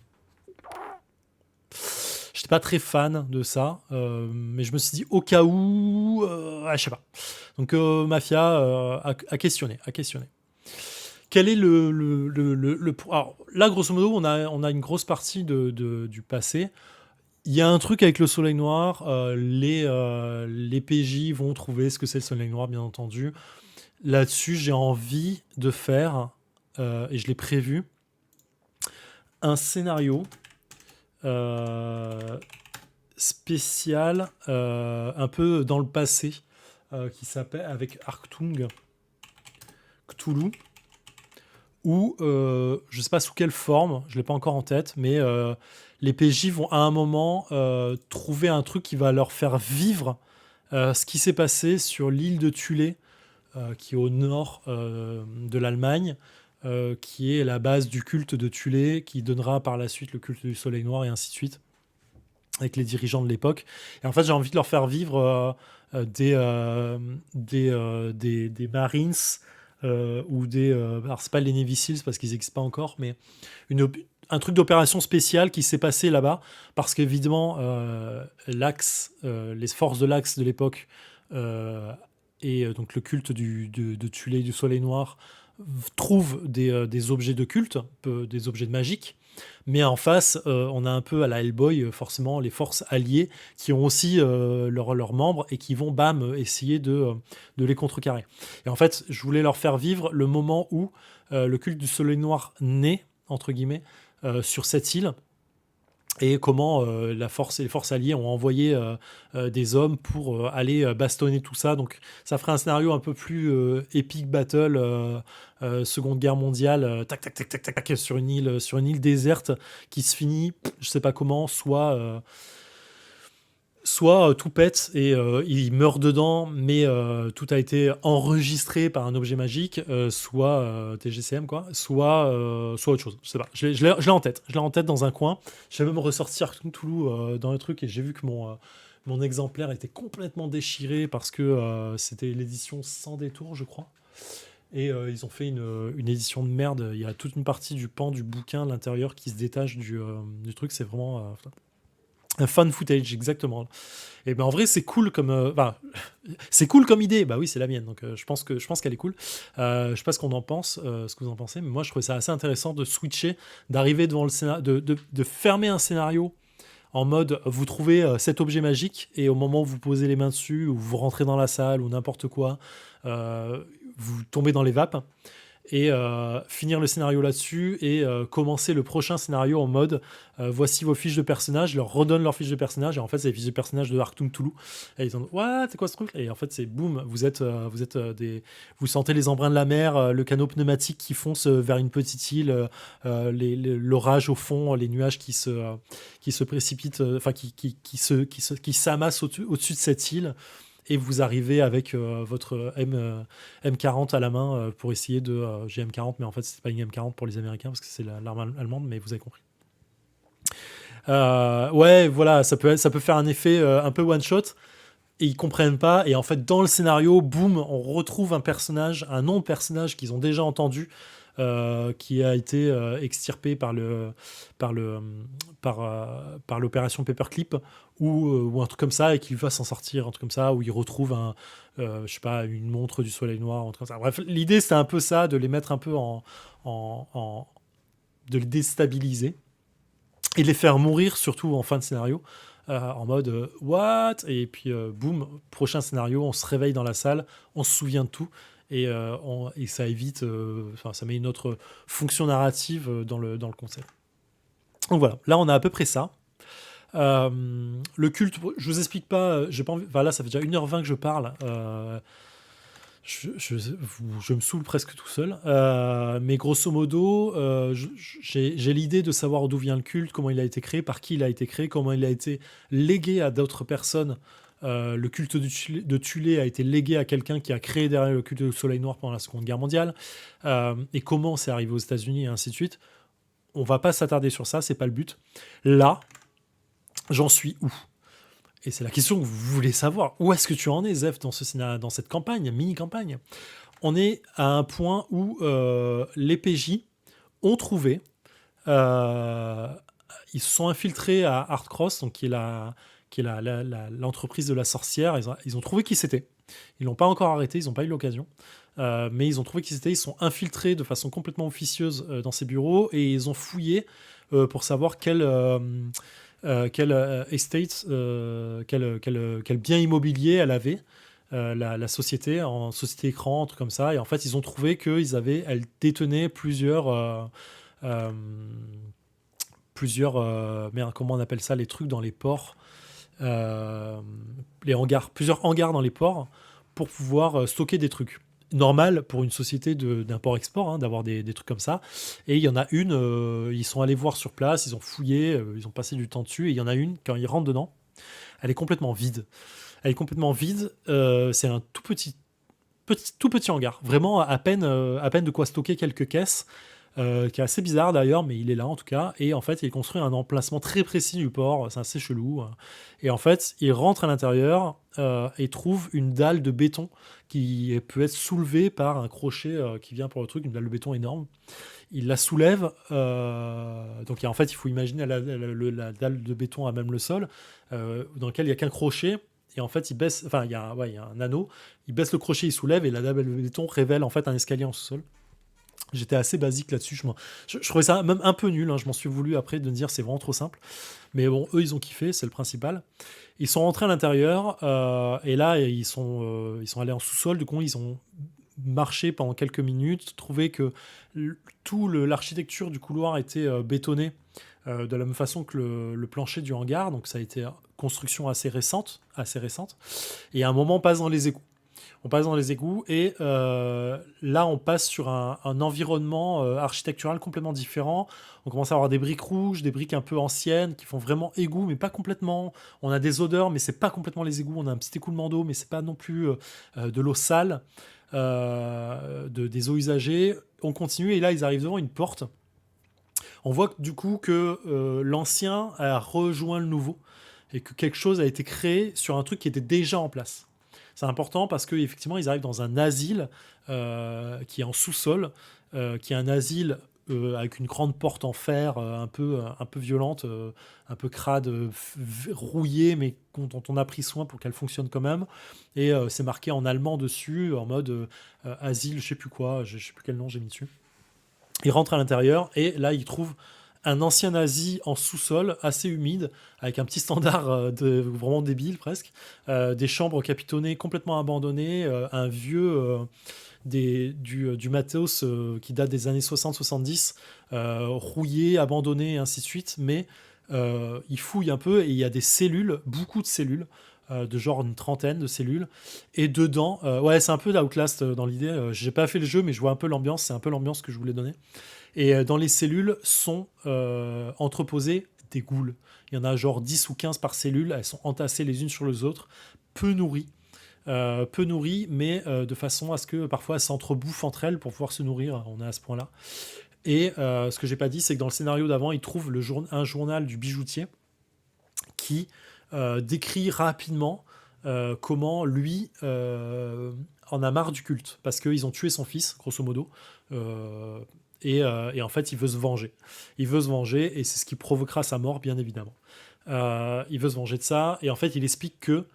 J'étais pas très fan de ça, mais je me suis dit au cas où, je sais pas. Donc mafia à questionner. Quel est alors, là, grosso modo, on a une grosse partie du passé. Il y a un truc avec le soleil noir. Les PJ vont trouver ce que c'est le soleil noir, bien entendu. Là-dessus, j'ai envie de faire, et je l'ai prévu, un scénario spécial, un peu dans le passé, qui s'appelle avec Arctung, Cthulhu, où je sais pas sous quelle forme, je l'ai pas encore en tête, mais les PJ vont à un moment trouver un truc qui va leur faire vivre ce qui s'est passé sur l'île de Thulé, qui est au nord de l'Allemagne, qui est la base du culte de Thulé, qui donnera par la suite le culte du Soleil Noir et ainsi de suite, avec les dirigeants de l'époque. Et en fait, j'ai envie de leur faire vivre des Marines ou alors c'est pas les Navy Seals parce qu'ils n'existent pas encore, mais un truc d'opération spéciale qui s'est passé là-bas, parce qu'évidemment, l'Axe, les forces de l'Axe de l'époque, et donc le culte de Thulé, du Soleil Noir, trouve des objets de culte, des objets de magique, mais en face, on a un peu à la Hellboy, forcément, les forces alliées qui ont aussi leurs membres et qui vont, bam, essayer de les contrecarrer. Et en fait, je voulais leur faire vivre le moment où le culte du Soleil Noir naît, entre guillemets, sur cette île, et comment la force et les forces alliées ont envoyé des hommes pour aller bastonner tout ça. Donc ça ferait un scénario un peu plus epic battle, Seconde Guerre mondiale, tac tac tac tac tac tac, sur une île déserte qui se finit, je sais pas comment, soit tout pète et il meurt dedans, mais tout a été enregistré par un objet magique, soit TGCM, quoi, soit autre chose. Je sais pas. Je l'ai en tête. Je l'ai en tête dans un coin. Je vais même ressortir Cthulhu dans le truc et j'ai vu que mon exemplaire était complètement déchiré parce que c'était l'édition sans détour, je crois. Et ils ont fait une édition de merde. Il y a toute une partie du pan du bouquin, l'intérieur, qui se détache du truc. C'est vraiment un fan footage, exactement. Et ben en vrai, c'est cool comme, c'est cool comme idée. Bah oui, c'est la mienne, donc je pense qu'elle est cool. Je sais pas ce qu'on en pense, ce que vous en pensez, mais moi je trouvais ça assez intéressant de switcher, d'arriver devant le scénario, de fermer un scénario en mode vous trouvez cet objet magique et au moment où vous posez les mains dessus ou vous rentrez dans la salle ou n'importe quoi, vous tombez dans les vapes et finir le scénario là-dessus et commencer le prochain scénario en mode voici vos fiches de personnages, je leur redonne leurs fiches de personnages et en fait c'est les fiches de personnages de Arctum Toulouse et ils ont what, c'est quoi ce truc, et en fait c'est boum, vous sentez les embruns de la mer, le canot pneumatique qui fonce vers une petite île, l'orage au fond, les nuages qui se précipitent, enfin qui s'amassent au-dessus de cette île. Et vous arrivez avec votre M40 à la main pour essayer de... j'ai M40, mais en fait, c'est pas une M40 pour les Américains, parce que c'est l'arme allemande, mais vous avez compris. Ouais, voilà, ça peut faire un effet un peu one-shot, et ils comprennent pas, et en fait, dans le scénario, boum, on retrouve un nom de personnage qu'ils ont déjà entendu, qui a été extirpé par l'opération Paperclip ou un truc comme ça, et qu'il va s'en sortir, un truc comme ça, où il retrouve je sais pas, une montre du Soleil Noir, un truc comme ça. Bref, l'idée c'est un peu ça, de les mettre un peu de les déstabiliser et de les faire mourir, surtout en fin de scénario. En mode what, et puis boum, prochain scénario, on se réveille dans la salle, on se souvient de tout, et ça évite, ça met une autre fonction narrative dans le concept. Donc voilà, là on a à peu près ça. Le culte, je vous explique pas, j'ai pas envie, là ça fait déjà 1h20 que je parle, je me saoule presque tout seul, mais grosso modo, j'ai l'idée de savoir d'où vient le culte, comment il a été créé, par qui il a été créé, comment il a été légué à d'autres personnes. Le culte de Tulé a été légué à quelqu'un qui a créé derrière le culte du Soleil Noir pendant la Seconde Guerre mondiale, et comment c'est arrivé aux États-Unis et ainsi de suite. On va pas s'attarder sur ça, c'est pas le but. Là, j'en suis où ? Et c'est la question que vous voulez savoir. Où est-ce que tu en es, Zef, dans cette campagne, mini-campagne ? On est à un point où les PJ ont trouvé, ils se sont infiltrés à Hardcross, donc qui est l'entreprise de la sorcière. Ils ont trouvé qui c'était. Ils l'ont pas encore arrêté, ils n'ont pas eu l'occasion. Mais ils ont trouvé qui c'était. Ils sont infiltrés de façon complètement officieuse dans ces bureaux et ils ont fouillé pour savoir quel estate, quel bien immobilier elle avait, la société, en société écran, un truc comme ça. Et en fait, ils ont trouvé elle détenait plusieurs merde, comment on appelle ça, les trucs dans les ports, les hangars, plusieurs hangars dans les ports pour pouvoir stocker des trucs. Normal pour une société d'import-export, hein, d'avoir des trucs comme ça. Et il y en a une, ils sont allés voir sur place, ils ont fouillé, ils ont passé du temps dessus, et il y en a une, quand ils rentrent dedans, elle est complètement vide. C'est un tout petit hangar, vraiment à peine de quoi stocker quelques caisses, qui est assez bizarre d'ailleurs, mais il est là en tout cas. Et en fait, il construit un emplacement très précis du port, c'est assez chelou. Et en fait, il rentre à l'intérieur et trouve une dalle de béton qui peut être soulevée par un crochet qui vient pour le truc, une dalle de béton énorme. Il la soulève, donc en fait, il faut imaginer la dalle de béton à même le sol, dans lequel il n'y a qu'un crochet. Et en fait, il baisse, il y a un anneau, il baisse le crochet, il soulève, et la dalle de béton révèle en fait un escalier en sous-sol. J'étais assez basique là-dessus. Je trouvais ça même un peu nul, hein. Je m'en suis voulu après de me dire c'est vraiment trop simple. Mais bon, eux, ils ont kiffé, c'est le principal. Ils sont rentrés à l'intérieur et là, ils sont allés en sous-sol. Du coup, ils ont marché pendant quelques minutes, trouvé que l'architecture du couloir était bétonnée de la même façon que le plancher du hangar. Donc ça a été construction assez récente, assez récente. Et à un moment, on passe dans les égouts. On passe dans les égouts et là, on passe sur un environnement architectural complètement différent. On commence à avoir des briques rouges, des briques un peu anciennes qui font vraiment égout, mais pas complètement. On a des odeurs, mais c'est pas complètement les égouts. On a un petit écoulement d'eau, mais c'est pas non plus de l'eau sale, des eaux usagées. On continue et là, ils arrivent devant une porte. On voit du coup que l'ancien a rejoint le nouveau et que quelque chose a été créé sur un truc qui était déjà en place. C'est important parce qu'effectivement, ils arrivent dans un asile qui est en sous-sol, qui est un asile avec une grande porte en fer un peu violente, un peu crade, rouillée, mais dont on a pris soin pour qu'elle fonctionne quand même. Et c'est marqué en allemand dessus, en mode asile, je sais plus quoi, je sais plus quel nom j'ai mis dessus. Ils rentrent à l'intérieur et là, ils trouvent un ancien nazi en sous-sol, assez humide, avec un petit standard vraiment débile presque, des chambres capitonnées complètement abandonnées, un vieux du matos qui date des années 60-70, rouillé, abandonné, et ainsi de suite, mais il fouille un peu et il y a des cellules, beaucoup de cellules, de genre une trentaine de cellules, et dedans, ouais, c'est un peu d'Outlast dans l'idée, j'ai pas fait le jeu, mais je vois un peu l'ambiance, c'est un peu l'ambiance que je voulais donner. Et dans les cellules sont entreposées des ghouls. Il y en a genre 10 ou 15 par cellule, elles sont entassées les unes sur les autres, peu nourries. Peu nourries, mais de façon à ce que parfois elles s'entrebouffent entre elles pour pouvoir se nourrir. On est à ce point-là. Et ce que j'ai pas dit, c'est que dans le scénario d'avant, ils trouvent un journal du bijoutier qui décrit rapidement comment lui en a marre du culte parce qu'ils ont tué son fils, grosso modo. Et en fait, il veut se venger. Il veut se venger et c'est ce qui provoquera sa mort, bien évidemment. Il veut se venger de ça et en fait, il explique que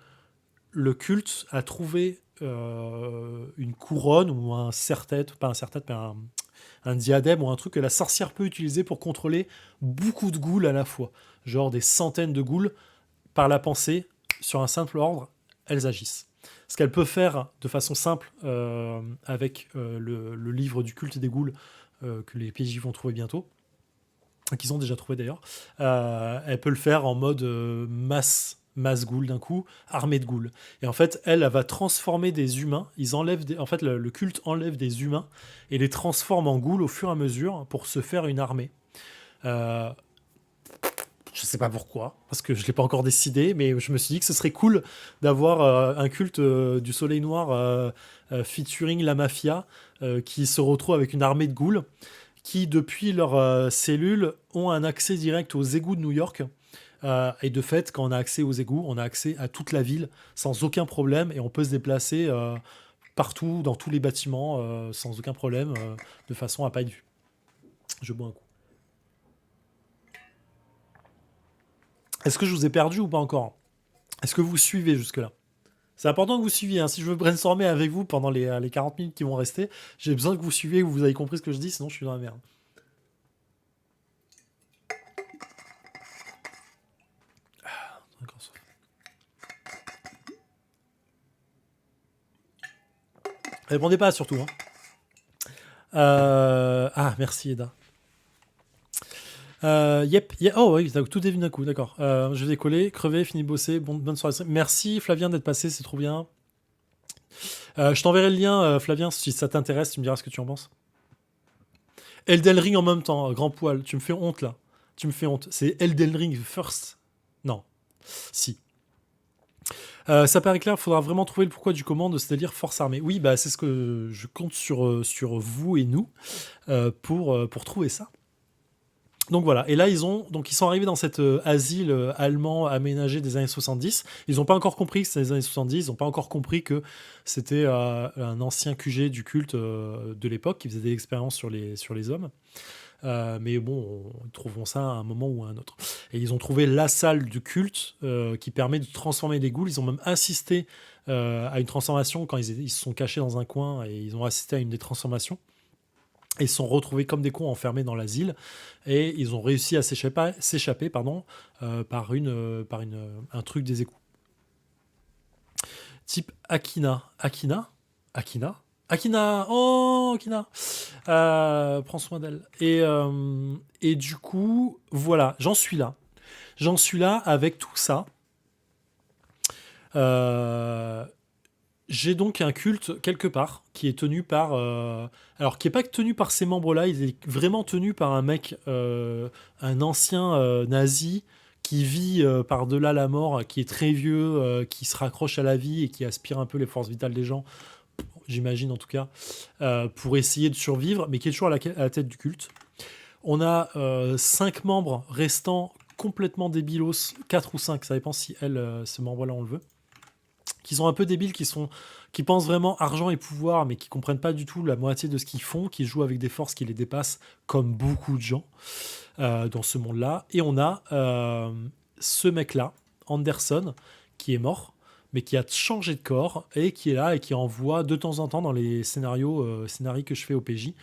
le culte a trouvé une couronne ou un serre-tête, pas un serre-tête, mais un diadème ou un truc que la sorcière peut utiliser pour contrôler beaucoup de ghouls à la fois. Genre des centaines de ghouls par la pensée, sur un simple ordre, elles agissent. Ce qu'elle peut faire de façon simple avec le livre du culte des ghouls que les PJ vont trouver bientôt, qu'ils ont déjà trouvé d'ailleurs, elle peut le faire en mode masse ghouls d'un coup, armée de ghouls. Et en fait, elle va transformer des humains. En fait, le culte enlève des humains et les transforme en ghouls au fur et à mesure pour se faire une armée. Je sais pas pourquoi, parce que je l'ai pas encore décidé, mais je me suis dit que ce serait cool d'avoir un culte du Soleil Noir featuring la mafia qui se retrouve avec une armée de ghouls qui, depuis leurs cellules, ont un accès direct aux égouts de New York. Et de fait, quand on a accès aux égouts, on a accès à toute la ville sans aucun problème et on peut se déplacer partout, dans tous les bâtiments, sans aucun problème, de façon à pas être vu. Je bois un coup. Est-ce que je vous ai perdu ou pas encore? Est-ce que vous suivez jusque-là? C'est important que vous suiviez, hein. Si je veux brainstormer avec vous pendant les 40 minutes qui vont rester, j'ai besoin que vous suiviez, que vous avez compris ce que je dis, sinon je suis dans la merde. Répondez pas surtout. Hein. Ah, merci Eda. Oh oui, tout est venu d'un coup, d'accord. Je vais décoller, crever, fini de bosser. Bonne soirée. Merci Flavien d'être passé, c'est trop bien. Je t'enverrai le lien, Flavien, si ça t'intéresse, tu me diras ce que tu en penses. Elden Ring en même temps, grand poil, tu me fais honte là. Tu me fais honte. C'est Elden Ring First. Non. Si. Ça paraît clair, il faudra vraiment trouver le pourquoi du comment de ce délire force armée. Oui, bah c'est ce que je compte sur vous et nous pour trouver ça. Donc voilà, et là ils sont arrivés dans cet asile allemand aménagé des années 70. Ils n'ont pas encore compris que c'était les années 70, ils n'ont pas encore compris que c'était un ancien QG du culte de l'époque qui faisait des expériences sur les hommes. Mais bon, ils trouveront ça à un moment ou à un autre. Et ils ont trouvé la salle du culte qui permet de transformer les ghouls. Ils ont même assisté à une transformation quand ils se sont cachés dans un coin et ils ont assisté à une des transformations. Et ils se sont retrouvés comme des cons enfermés dans l'asile et ils ont réussi à s'échapper par un truc des égouts. Type Akina. Akina. Oh, Akina. Prends soin d'elle. Et du coup, voilà, j'en suis là. J'en suis là avec tout ça. Euh, j'ai donc un culte quelque part qui est tenu par... alors, qui n'est pas tenu par ces membres-là, il est vraiment tenu par un mec, un ancien nazi qui vit par-delà la mort, qui est très vieux, qui se raccroche à la vie et qui aspire un peu les forces vitales des gens, j'imagine en tout cas, pour essayer de survivre, mais qui est toujours à la tête du culte. On a 5 membres restants complètement débilos, 4 ou 5, ça dépend si ce membre-là on le veut, qui sont un peu débiles, qui pensent vraiment argent et pouvoir, mais qui comprennent pas du tout la moitié de ce qu'ils font, qui jouent avec des forces qui les dépassent, comme beaucoup de gens dans ce monde-là. Et on a ce mec-là, Anderson, qui est mort, mais qui a changé de corps et qui est là et qui envoie de temps en temps dans les scénarios que je fais au PJ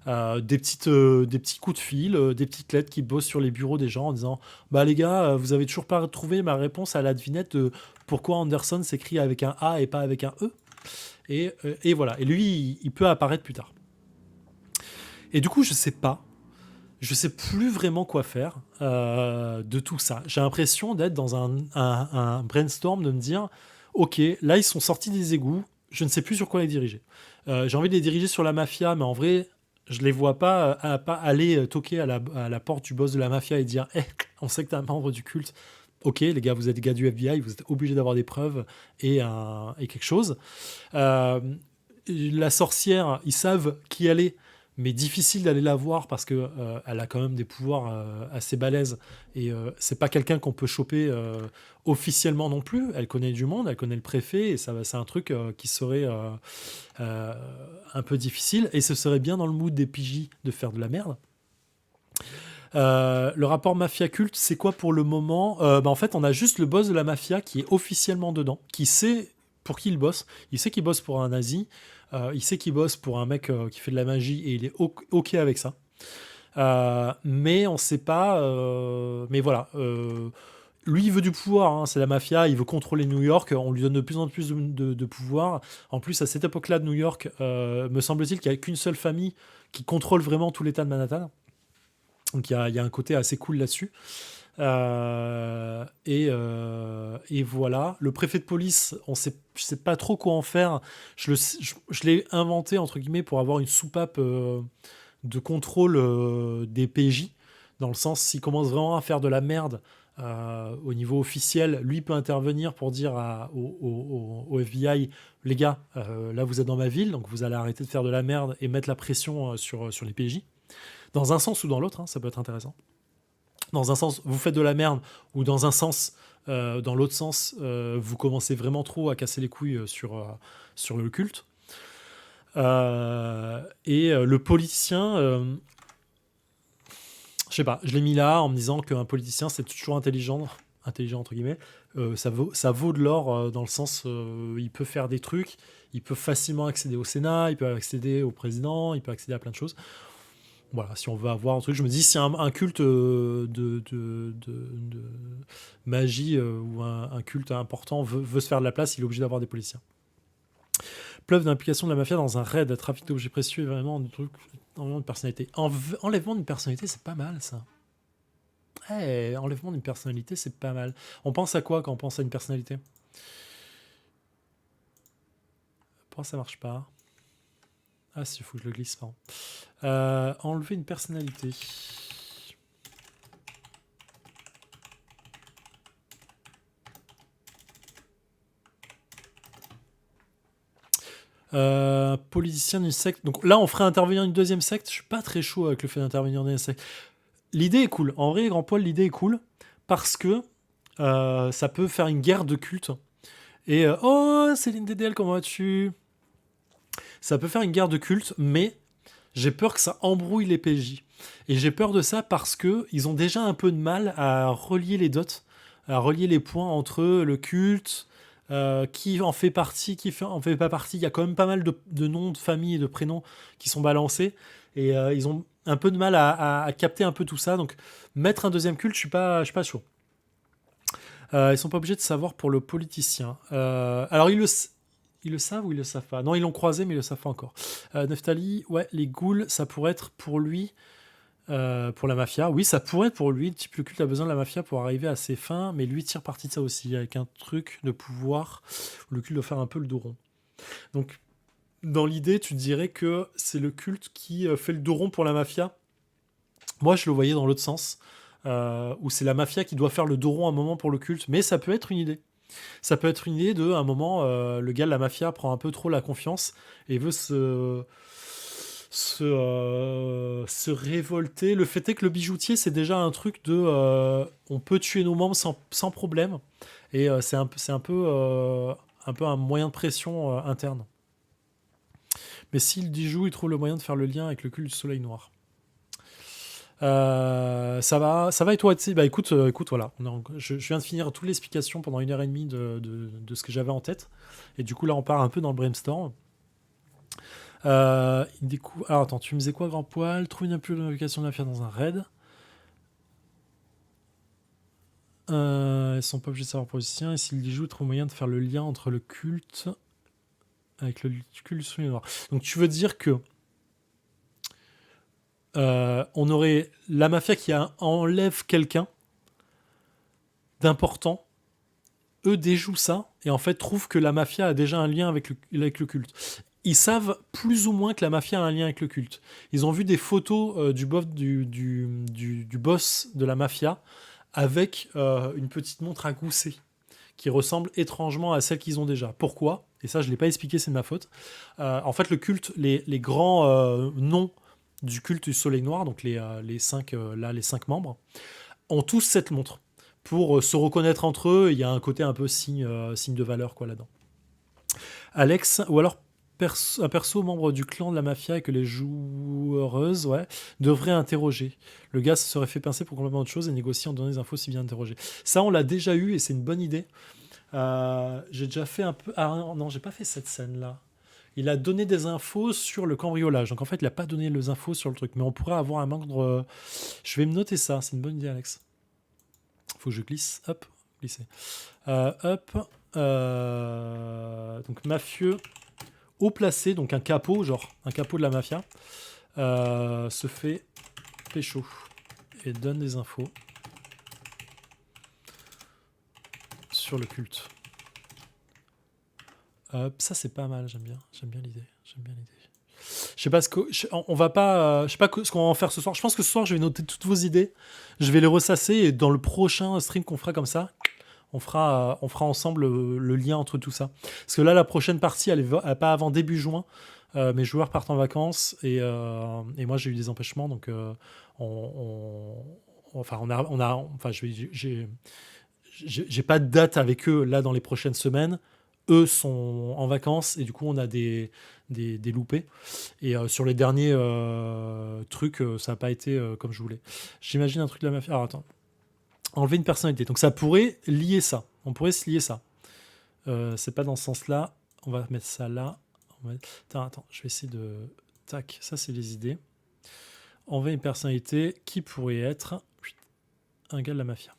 des petits coups de fil, des petites lettres qui bossent sur les bureaux des gens en disant bah les gars, vous avez toujours pas trouvé ma réponse à la devinette de pourquoi Anderson s'écrit avec un A et pas avec un E. Et voilà. Et lui, il peut apparaître plus tard. Et du coup, je sais plus vraiment quoi faire de tout ça. J'ai l'impression d'être dans un brainstorm, de me dire ok, là ils sont sortis des égouts, je ne sais plus sur quoi les diriger. J'ai envie de les diriger sur la mafia, mais en vrai, je les vois pas, pas aller toquer à la porte du boss de la mafia et dire hey, on sait que t'es un membre du culte. Ok, les gars, vous êtes des gars du FBI, vous êtes obligés d'avoir des preuves et quelque chose. La sorcière, ils savent qui elle est, mais difficile d'aller la voir parce que elle a quand même des pouvoirs assez balèzes et c'est pas quelqu'un qu'on peut choper officiellement non plus. Elle connaît du monde, elle connaît le préfet et c'est un truc qui serait un peu difficile et ce serait bien dans le mood des PJ de faire de la merde. Le rapport mafia culte, c'est quoi pour le moment en fait, on a juste le boss de la mafia qui est officiellement dedans, qui sait pour qui il bosse. Il sait qu'il bosse pour un nazi. Il sait qu'il bosse pour un mec qui fait de la magie et il est OK avec ça. Mais on sait pas. Mais voilà. Lui, il veut du pouvoir. Hein, c'est la mafia. Il veut contrôler New York. On lui donne de plus en plus de pouvoir. En plus, à cette époque-là de New York, me semble-t-il qu'il n'y a qu'une seule famille qui contrôle vraiment tout l'État de Manhattan. Donc il y a un côté assez cool là-dessus. Et voilà. Le préfet de police, je sais pas trop quoi en faire. Je l'ai inventé entre guillemets pour avoir une soupape de contrôle des PJ. Dans le sens, s'il commence vraiment à faire de la merde au niveau officiel, lui peut intervenir pour dire au FBI, les gars, là vous êtes dans ma ville, donc vous allez arrêter de faire de la merde et mettre la pression sur les PJ. Dans un sens ou dans l'autre, hein, ça peut être intéressant. Dans un sens, vous faites de la merde, ou dans un sens, dans l'autre sens, vous commencez vraiment trop à casser les couilles sur le culte. Le politicien, je sais pas, je l'ai mis là en me disant qu'un politicien c'est toujours intelligent entre guillemets. Ça vaut de l'or dans le sens, il peut faire des trucs, il peut facilement accéder au Sénat, il peut accéder au président, il peut accéder à plein de choses. Voilà, si on veut avoir un truc, je me dis si un culte de magie ou un culte important veut se faire de la place, il est obligé d'avoir des policiers. Preuve d'implication de la mafia dans un raid, trafic d'objets précieux, vraiment de trucs, enlèvement de personnalité. Enlèvement d'une personnalité, c'est pas mal ça. Enlèvement d'une personnalité, c'est pas mal. On pense à quoi quand on pense à une personnalité? Pourquoi ça marche pas? Ah si, il faut que je le glisse, pardon. Enlever une personnalité. Politicien d'une secte. Donc là, on ferait intervenir une deuxième secte. Je suis pas très chaud avec le fait d'intervenir dans une secte. L'idée est cool. En vrai, Grand Poil, l'idée est cool parce que ça peut faire une guerre de culte. Et oh, Céline DDL, comment vas-tu? Ça peut faire une guerre de culte, mais j'ai peur que ça embrouille les PJ. Et j'ai peur de ça parce que ils ont déjà un peu de mal à relier les dots, à relier les points entre le culte, qui en fait partie, en fait pas partie. Il y a quand même pas mal de noms de famille et de prénoms qui sont balancés. Et ils ont un peu de mal à capter un peu tout ça. Donc, mettre un deuxième culte, je suis pas chaud. Ils sont pas obligés de savoir pour le politicien. Alors, ils le savent ou ils le savent pas? Non, ils l'ont croisé, mais ils le savent pas encore. Neftali, ouais, les ghouls, ça pourrait être pour lui, pour la mafia. Oui, ça pourrait être pour lui. Type, le culte a besoin de la mafia pour arriver à ses fins, mais lui tire parti de ça aussi, avec un truc de pouvoir où le culte doit faire un peu le dos rond. Donc, dans l'idée, tu dirais que c'est le culte qui fait le dos rond pour la mafia. Moi, je le voyais dans l'autre sens, où c'est la mafia qui doit faire le dos rond à un moment pour le culte, mais ça peut être une idée. Ça peut être une idée de, à un moment, le gars de la mafia prend un peu trop la confiance et veut se révolter. Le fait est que le bijoutier, c'est déjà un truc de on peut tuer nos membres sans problème. Et c'est un peu un moyen de pression interne. Mais s'il y joue, il trouve le moyen de faire le lien avec le culte du soleil noir. Ça va et toi? Bah écoute, voilà. Je viens de finir toute l'explication pendant 1 heure et demie de ce que j'avais en tête. Et du coup, là, on part un peu dans le brainstorm. Alors attends, tu me disais quoi, grand poil? Trouve une application de la mafia dans un raid. Ils sont pas obligés de savoir pour le sien. Et s'ils y jouent, ils trouvent moyen de faire le lien entre le culte avec le culte du soleil noir. Donc tu veux dire que on aurait la mafia qui enlève quelqu'un d'important, eux déjouent ça et en fait trouvent que la mafia a déjà un lien avec le culte. Ils savent plus ou moins que la mafia a un lien avec le culte. Ils ont vu des photos du boss de la mafia avec une petite montre à gousset qui ressemble étrangement à celle qu'ils ont déjà. Pourquoi? Et ça, je ne l'ai pas expliqué, c'est de ma faute. En fait, le culte, les grands noms du culte du soleil noir, donc les 5 membres, ont tous cette montre. Pour se reconnaître entre eux, il y a un côté un peu signe de valeur quoi là-dedans. Alex, ou alors un perso membre du clan de la mafia et que les joueuses devraient interroger. Le gars se serait fait pincer pour complètement autre chose et négocier en donnant des infos si bien interrogé. Ça, on l'a déjà eu et c'est une bonne idée. J'ai déjà fait un peu... Ah non, j'ai pas fait cette scène-là. Il a donné des infos sur le cambriolage. Donc en fait, il n'a pas donné les infos sur le truc. Mais on pourrait avoir un membre... Je vais me noter ça. C'est une bonne idée, Alex. Faut que je glisse. Hop, glisser. Hop. Donc mafieux haut placé, donc un capot, genre un capot de la mafia, se fait pécho et donne des infos sur le culte. Ça c'est pas mal, j'aime bien l'idée. Je sais pas on va pas, je sais pas ce qu'on va en faire ce soir. Je pense que ce soir je vais noter toutes vos idées, je vais les ressasser et dans le prochain stream qu'on fera comme ça, on fera ensemble le lien entre tout ça. Parce que là, la prochaine partie, elle est pas avant début juin. Mes joueurs partent en vacances et moi, j'ai eu des empêchements. Donc, j'ai pas de date avec eux là dans les prochaines semaines. Eux sont en vacances et du coup, on a des loupés. Et sur les derniers trucs, ça n'a pas été comme je voulais. J'imagine un truc de la mafia. Alors, attends. Enlever une personnalité. Donc ça pourrait lier ça. On pourrait se lier ça. C'est pas dans ce sens-là. On va mettre ça là. Attends, je vais essayer de... Tac, ça c'est les idées. Enlever une personnalité qui pourrait être un gars de la mafia.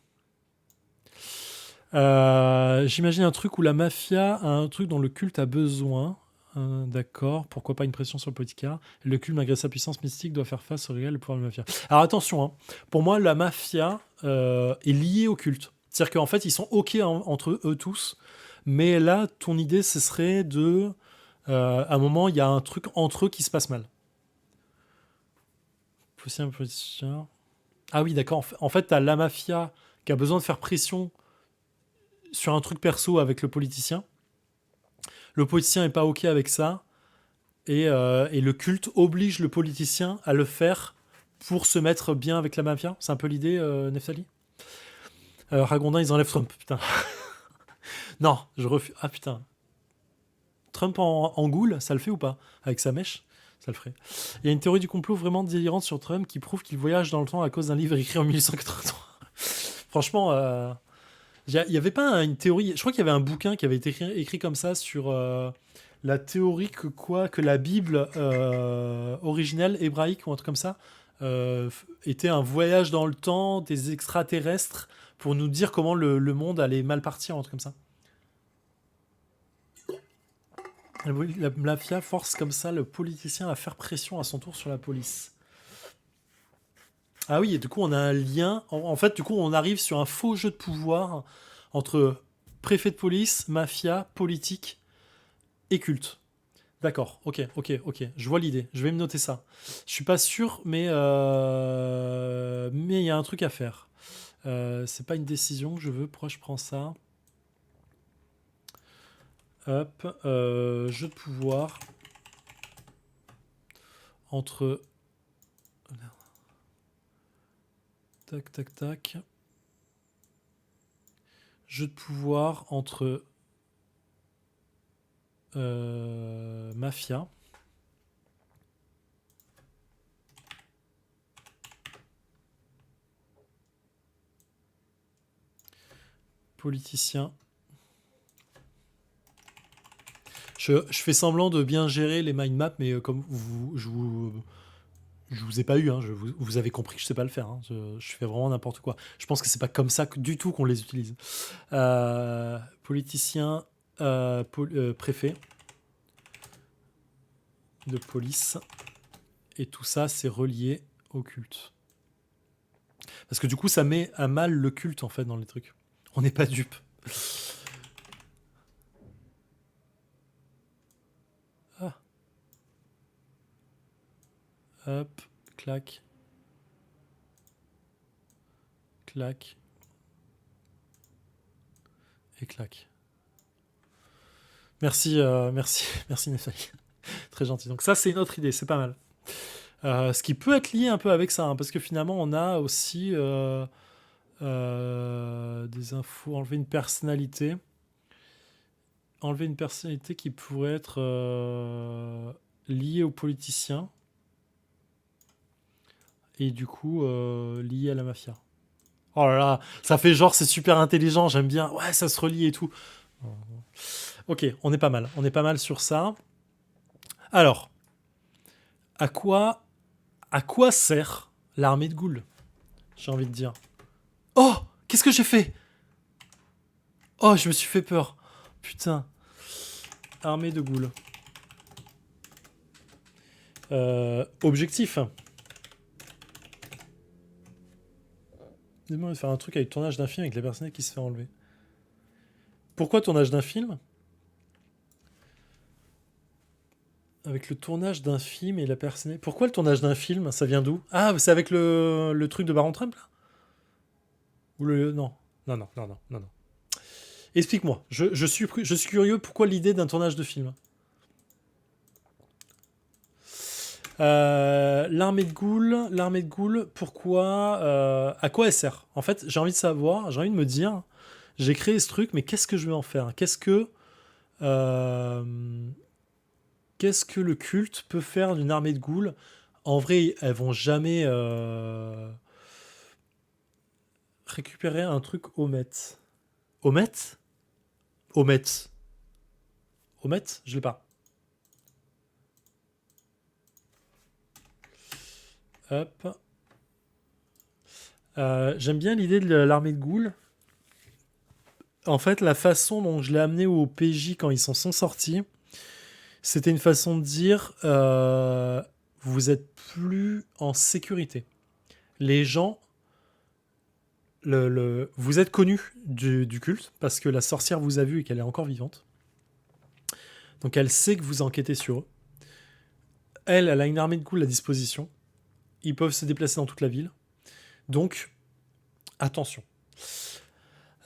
J'imagine un truc où la mafia a un truc dont le culte a besoin. D'accord, pourquoi pas une pression sur le politicard. Le culte, malgré sa puissance mystique, doit faire face au réel le pouvoir de la mafia. Alors attention, hein, pour moi, la mafia est liée au culte. C'est-à-dire qu'en fait, ils sont OK entre eux tous, mais là, ton idée, ce serait de... à un moment, il y a un truc entre eux qui se passe mal. Possible politicien. Ah oui, d'accord. En fait, t'as la mafia qui a besoin de faire pression sur un truc perso avec le politicien. Le politicien n'est pas OK avec ça. Et le culte oblige le politicien à le faire pour se mettre bien avec la mafia. C'est un peu l'idée, Neftali. Ragondin, ils enlèvent Trump. Putain. Non, je refuse. Ah putain. Trump en goule, ça le fait ou pas? Avec sa mèche, ça le ferait. Il y a une théorie du complot vraiment délirante sur Trump qui prouve qu'il voyage dans le temps à cause d'un livre écrit en 1883. Franchement... Il y avait pas une théorie. Je crois qu'il y avait un bouquin qui avait été écrit comme ça sur la théorie que la Bible originelle hébraïque ou un truc comme ça était un voyage dans le temps des extraterrestres pour nous dire comment le monde allait mal partir, un truc comme ça. La mafia force comme ça le politicien à faire pression à son tour sur la police. Ah oui, et du coup, on a un lien. En fait, du coup, on arrive sur un faux jeu de pouvoir entre préfet de police, mafia, politique et culte. D'accord, ok. Je vois l'idée. Je vais me noter ça. Je suis pas sûr, mais il y a un truc à faire. C'est pas une décision que je veux. Pourquoi je prends ça? Hop, jeu de pouvoir entre. Tac, tac, tac. Jeu de pouvoir entre mafia. Politicien. Je fais semblant de bien gérer les mind maps, mais comme je vous ai pas eu, hein, vous avez compris que je sais pas le faire. Hein, je fais vraiment n'importe quoi. Je pense que c'est pas comme ça du tout qu'on les utilise. Politicien, préfet de police, et tout ça c'est relié au culte. Parce que du coup ça met à mal le culte en fait dans les trucs. On n'est pas dupes. Ah. Hop, clac. Clac. Et clac. Merci, merci Nathalie. Très gentil. Donc ça, c'est une autre idée, c'est pas mal. Ce qui peut être lié un peu avec ça, hein, parce que finalement, on a aussi des infos, enlever une personnalité. Enlever une personnalité qui pourrait être liée aux politiciens. Et du coup, liée à la mafia. Oh là là, ça fait genre c'est super intelligent, j'aime bien. Ouais, ça se relie et tout. Ok, on est pas mal. On est pas mal sur ça. Alors, à quoi sert l'armée de Ghoul? J'ai envie de dire. Oh, qu'est-ce que j'ai fait? Oh, je me suis fait peur. Putain. Armée de Ghoul. Objectif. Dis-moi de faire un truc avec le tournage d'un film avec la personne qui se fait enlever. Pourquoi tournage d'un film? Avec le tournage d'un film et la personne. Pourquoi le tournage d'un film? Ça vient d'où? Ah, c'est avec le truc de Baron Trump là? Ou le. Non. Non. Explique-moi. Je suis curieux. Pourquoi l'idée d'un tournage de film? L'armée de Ghoul, pourquoi? À quoi elle sert? En fait, j'ai envie de savoir, j'ai envie de me dire, j'ai créé ce truc, mais qu'est-ce que je vais en faire? Euh, qu'est-ce que le culte peut faire d'une armée de Ghoul? En vrai, elles vont jamais récupérer un truc Omet. Omet? Omet. Omet? Je l'ai pas. Hop. J'aime bien l'idée de l'armée de Ghoul. En fait, la façon dont je l'ai amené au PJ quand ils s'en sont sortis, c'était une façon de dire vous êtes plus en sécurité. Les gens, vous êtes connus du culte parce que la sorcière vous a vu et qu'elle est encore vivante. Donc elle sait que vous enquêtez sur eux. Elle a une armée de Ghoul à disposition. Ils peuvent se déplacer dans toute la ville. Donc, attention.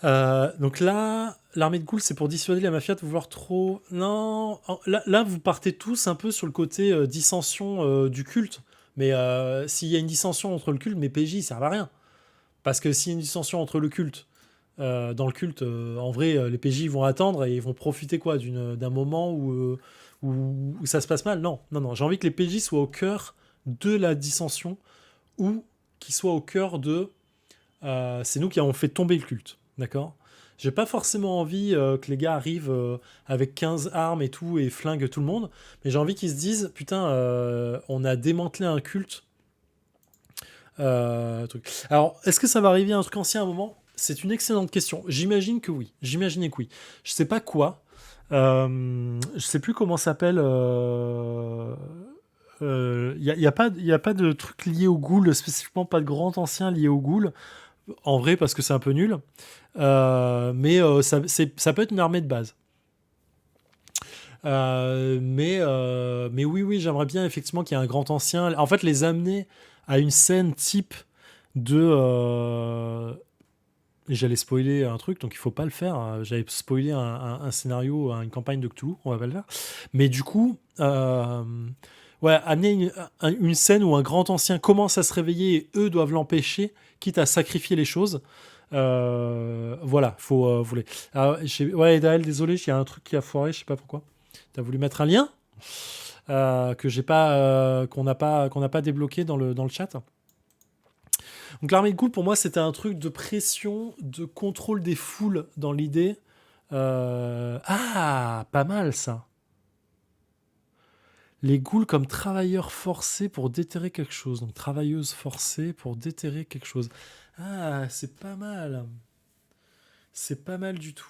Donc là, l'armée de Ghoul, c'est pour dissuader la mafia de vouloir trop. Non, là, vous partez tous un peu sur le côté dissension du culte. Mais s'il y a une dissension entre le culte, mes PJ, ils servent à rien. Parce que s'il y a une dissension entre le culte, dans le culte, en vrai, les PJ vont attendre et ils vont profiter quoi d'un moment où ça se passe mal. Non. J'ai envie que les PJ soient au cœur de la dissension ou qu'ils soient au cœur de. C'est nous qui avons fait tomber le culte. D'accord? J'ai pas forcément envie que les gars arrivent avec 15 armes et tout et flinguent tout le monde, mais j'ai envie qu'ils se disent putain, on a démantelé un culte. Truc. Alors, est-ce que ça va arriver à un truc ancien à un moment? C'est une excellente question. J'imagine que oui. J'imaginais que oui. Je sais pas quoi. Je sais plus comment ça s'appelle. Y a pas de truc lié au ghoul, spécifiquement pas de grand ancien lié au ghoul. En vrai, parce que c'est un peu nul. Mais ça peut être une armée de base. Mais oui, oui, j'aimerais bien effectivement qu'il y ait un grand ancien. En fait, les amener à une scène type de. J'allais spoiler un truc, donc il faut pas le faire. J'allais spoiler un scénario, une campagne de Cthulhu, on va pas le faire. Mais du coup, ouais, amener une scène où un grand ancien commence à se réveiller et eux doivent l'empêcher, quitte à sacrifier les choses. Voilà, faut voulez. Ouais, Daël, désolé, il y a un truc qui a foiré, je sais pas pourquoi. T'as voulu mettre un lien que j'ai pas, qu'on n'a pas débloqué dans le chat. Donc l'armée de ghoul, pour moi, c'était un truc de pression, de contrôle des foules dans l'idée. Ah, pas mal ça. Les ghouls comme travailleurs forcés pour déterrer quelque chose. Donc travailleuses forcées pour déterrer quelque chose. Ah, c'est pas mal. C'est pas mal du tout.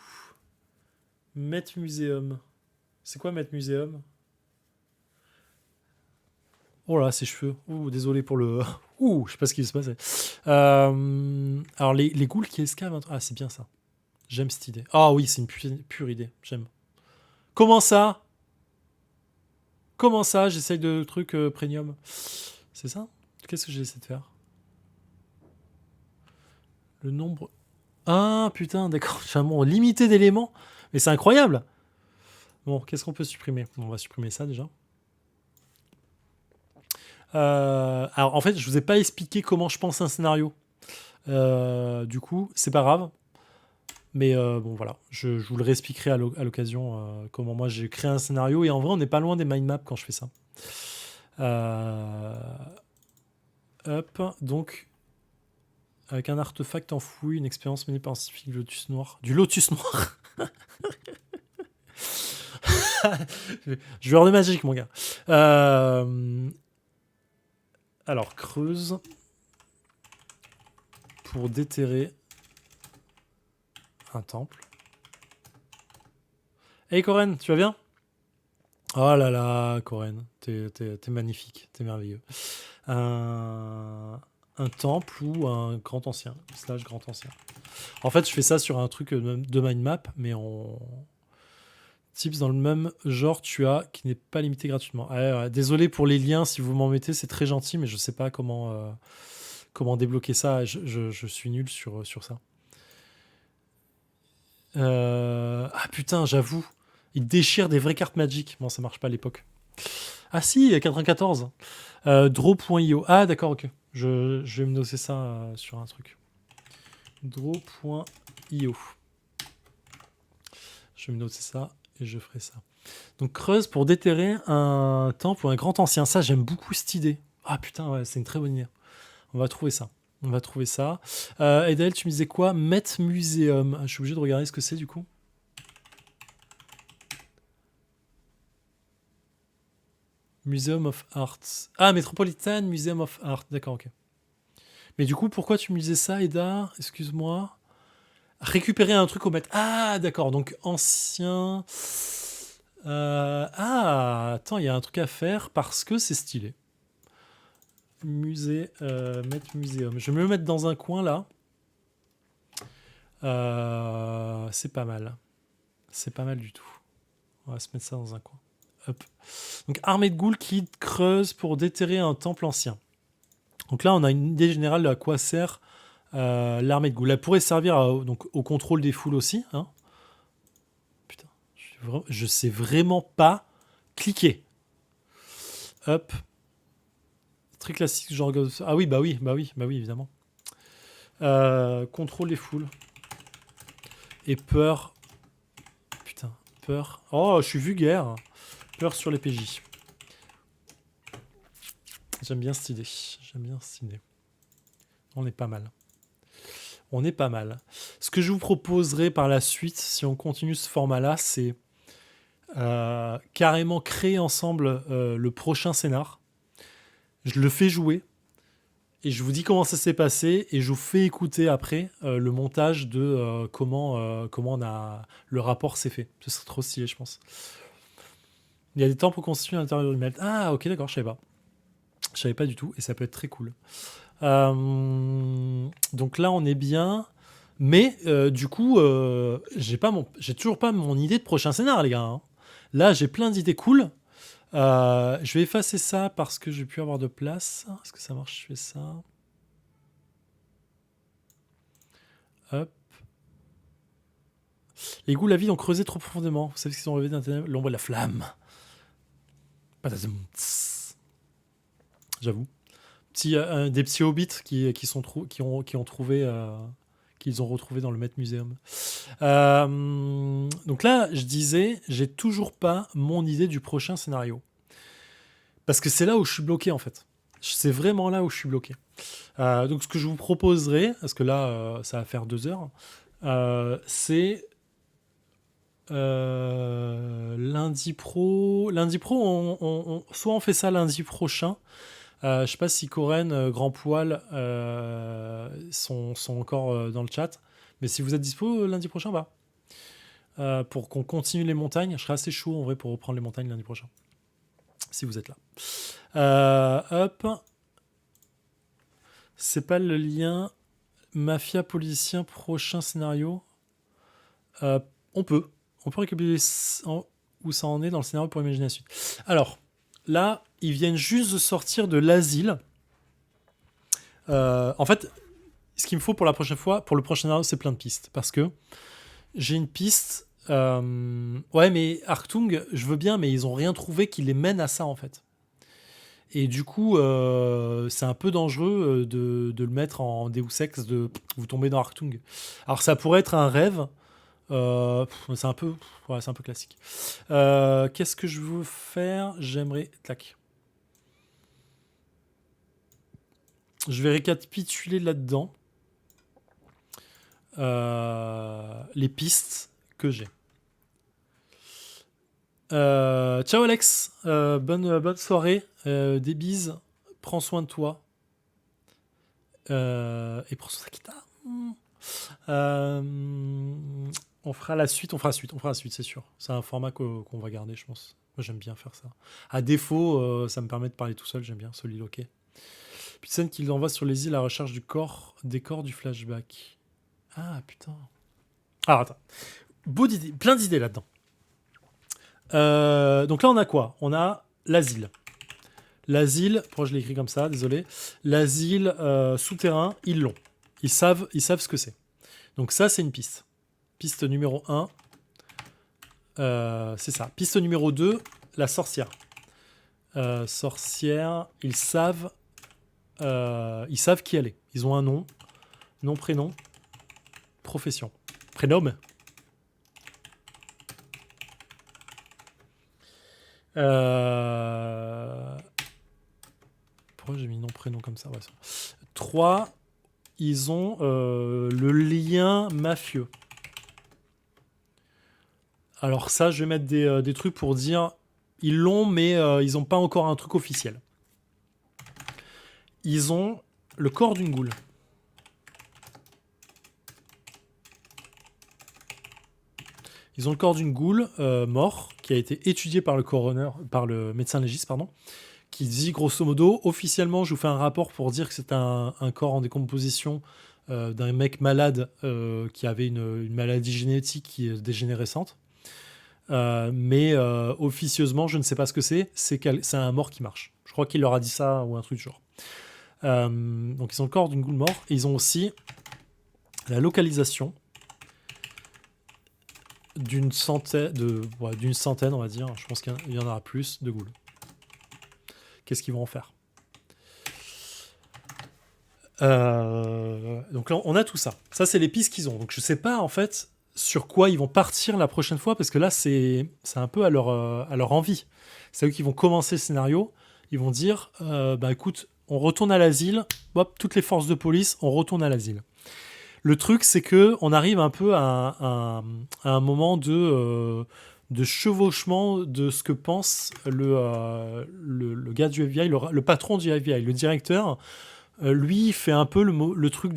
Maître Muséum. C'est quoi Maître Muséum? Oh là, ses cheveux. Ouh, désolé pour le. Ouh, je sais pas ce qui se passait. Alors, les ghouls qui escavent. Ah, c'est bien ça. J'aime cette idée. Ah oui, c'est une pure idée. J'aime. Comment ça? Comment ça? J'essaye de trucs premium. C'est ça? Qu'est-ce que j'essaie de faire? Le nombre. Ah putain, d'accord. J'ai un nombre limité d'éléments. Mais c'est incroyable. Bon, qu'est-ce qu'on peut supprimer? Bon, on va supprimer ça déjà. Alors en fait, je vous ai pas expliqué comment je pense un scénario. Du coup, c'est pas grave. Mais bon, voilà, je vous le réexpliquerai à l'occasion comment moi j'ai créé un scénario. Et en vrai, on n'est pas loin des mind maps quand je fais ça. Hop, donc, avec un artefact enfoui, une expérience menée par un scientifique Lotus Noir. Du Lotus Noir. Joueur de magique, mon gars. Alors, creuse pour déterrer un temple. Hey Coren, tu vas bien? Oh là là, Coren, t'es magnifique, t'es merveilleux. Un temple ou un grand ancien, / grand ancien. En fait, je fais ça sur un truc de mind map, mais en tips dans le même genre, tu as qui n'est pas limité gratuitement. Ouais, désolé pour les liens, si vous m'en mettez, c'est très gentil, mais je sais pas comment débloquer ça. Je suis nul sur ça. Ah putain, j'avoue. Il déchire des vraies cartes Magic. Bon, ça marche pas à l'époque. Ah si, 94. Draw.io. Ah d'accord, ok. Je vais me noter ça sur un truc. Draw.io. Je vais me noter ça et je ferai ça. Donc creuse pour déterrer un temple ou un grand ancien. Ça, j'aime beaucoup cette idée. Ah putain, ouais, c'est une très bonne idée. On va trouver ça. On va trouver ça. Edel, tu me disais quoi? Met Museum. Je suis obligé de regarder ce que c'est du coup. Museum of Art. Ah, Metropolitan Museum of Art. D'accord, ok. Mais du coup, pourquoi tu me disais ça, Eda? Excuse-moi. Récupérer un truc au maître. Ah, d'accord. Donc, ancien. Ah, attends, il y a un truc à faire parce que c'est stylé. Musée. Mettre muséum. Je vais me le mettre dans un coin là. C'est pas mal. C'est pas mal du tout. On va se mettre ça dans un coin. Hop. Donc, armée de ghouls qui creuse pour déterrer un temple ancien. Donc là, on a une idée générale de à quoi sert l'armée de ghouls. Elle pourrait servir donc, au contrôle des foules aussi. Hein. Putain, je sais vraiment pas cliquer. Hop. Très classique, genre... Ah oui, bah oui, évidemment. Contrôle des foules. Et peur. Putain, peur. Oh, je suis vulgaire. Peur sur les PJ. J'aime bien cette idée. On est pas mal. On est pas mal. que je vous proposerai par la suite, si on continue ce format-là, c'est carrément créer ensemble le prochain scénar. Je le fais jouer et je vous dis comment ça s'est passé et je vous fais écouter après le montage de comment le rapport s'est fait. Ce serait trop stylé, je pense. Il y a des temps pour constituer l'intérieur du melt. Ah, ok, d'accord, je savais pas. Je savais pas du tout et ça peut être très cool. Donc là, on est bien. Mais du coup, j'ai toujours pas mon idée de prochain scénar, les gars. Hein. Là, j'ai plein d'idées cool. Je vais effacer ça parce que je vais plus avoir de place. Est-ce que ça marche? Je fais ça. Hop. Les ghouls, la vie, ont creusé trop profondément. Vous savez ce qu'ils ont rêvé d'un ténèbre? L'ombre et la flamme. Patatum. J'avoue. Des petits hobbits qu'ils ont trouvé... qu'ils ont retrouvé dans le Met Museum. Donc là, je disais, j'ai toujours pas mon idée du prochain scénario. Parce que c'est là où je suis bloqué, en fait. C'est vraiment là où je suis bloqué. Donc ce que je vous proposerai, parce que là, ça va faire 2 heures, c'est lundi pro. Lundi pro, soit on fait ça lundi prochain. Je sais pas si Corinne, Grand Poil sont encore dans le chat. Mais si vous êtes dispo lundi prochain, pour qu'on continue les montagnes. Je serai assez chaud en vrai pour reprendre les montagnes lundi prochain. Si vous êtes là. Hop. C'est pas le lien mafia policien prochain scénario. On peut récapituler où ça en est dans le scénario pour imaginer la suite. Alors, là, ils viennent juste de sortir de l'asile. En fait, ce qu'il me faut pour la prochaine fois, pour le prochain scénario, c'est plein de pistes. Parce que j'ai une piste. Ouais, mais Arctung, je veux bien, mais ils ont rien trouvé qui les mène à ça, en fait. Et du coup, c'est un peu dangereux de le mettre en Deus Ex, de vous tomber dans Arctung. Alors, ça pourrait être un rêve. C'est un peu classique. Qu'est-ce que je veux faire? J'aimerais... Tac. Je vais récapituler là-dedans les pistes que j'ai. Ciao Alex, bonne soirée, des bises, prends soin de toi et prends soin de ta guitare. On fera la suite, c'est sûr. C'est un format qu'on va garder, je pense. Moi, j'aime bien faire ça. À défaut, ça me permet de parler tout seul, j'aime bien soliloquer. Puis scène qu'il envoie sur les îles à la recherche des corps du flashback. Ah, putain. Alors, attends. Plein d'idées là-dedans. Donc là, on a quoi? On a l'asile. L'asile, pourquoi je l'ai écrit comme ça, désolé. L'asile souterrain, ils l'ont. Ils savent ce que c'est. Donc ça, c'est une piste. Piste numéro 1. C'est ça. Piste numéro 2, la sorcière. Sorcière, ils savent qui elle est. Ils ont un nom, prénom, profession. Prénom. Pourquoi j'ai mis nom, prénom comme ça? 3, ils ont le lien mafieux. Alors ça, je vais mettre des trucs pour dire ils l'ont, mais ils n'ont pas encore un truc officiel. Ils ont le corps d'une goule. Ils ont le corps d'une goule mort, qui a été étudié par le coroner, par le médecin légiste, pardon, qui dit grosso modo, officiellement, je vous fais un rapport pour dire que c'est un corps en décomposition d'un mec malade qui avait une maladie génétique qui est dégénérescente. Mais officieusement, je ne sais pas ce que c'est. C'est un mort qui marche. Je crois qu'il leur a dit ça ou un truc du genre. Donc ils ont le corps d'une goule mort. Et ils ont aussi la localisation d'une centaine, on va dire. Je pense qu'il y en aura plus de ghouls. Qu'est-ce qu'ils vont en faire? Donc là, on a tout ça. Ça, c'est les pistes qu'ils ont. Donc je sais pas en fait sur quoi ils vont partir la prochaine fois, parce que là, c'est un peu à leur envie. C'est eux qui vont commencer le scénario. Ils vont dire, écoute, on retourne à l'asile. Hop, toutes les forces de police, on retourne à l'asile. Le truc, c'est que on arrive un peu à un moment de chevauchement de ce que pense le gars du FBI, le patron du FBI, le directeur. Lui, il fait un peu le truc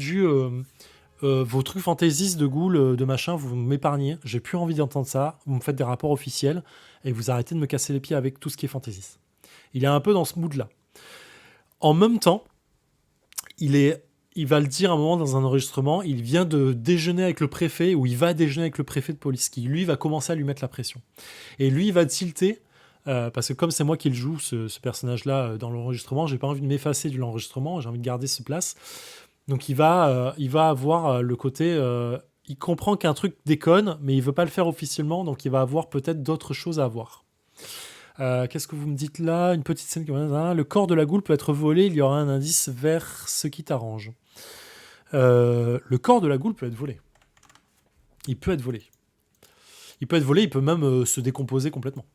vos trucs fantaisistes de ghouls, de machin, vous m'épargnez. J'ai plus envie d'entendre ça. Vous me faites des rapports officiels et vous arrêtez de me casser les pieds avec tout ce qui est fantaisiste. Il est un peu dans ce mood-là. En même temps, il va le dire à un moment dans un enregistrement, il vient de déjeuner avec le préfet, ou il va déjeuner avec le préfet de police, qui lui va commencer à lui mettre la pression. Et lui, il va tilter, parce que comme c'est moi qui le joue, ce personnage-là, dans l'enregistrement, j'ai pas envie de m'effacer de l'enregistrement, j'ai envie de garder ce place. Donc il va avoir le côté... il comprend qu'un truc déconne, mais il veut pas le faire officiellement, donc il va avoir peut-être d'autres choses à voir. Qu'est-ce que vous me dites là? Une petite scène comme ça. Le corps de la goule peut être volé, il y aura un indice vers ce qui t'arrange. Le corps de la goule peut être volé. Il peut être volé. Il peut être volé, il peut même se décomposer complètement.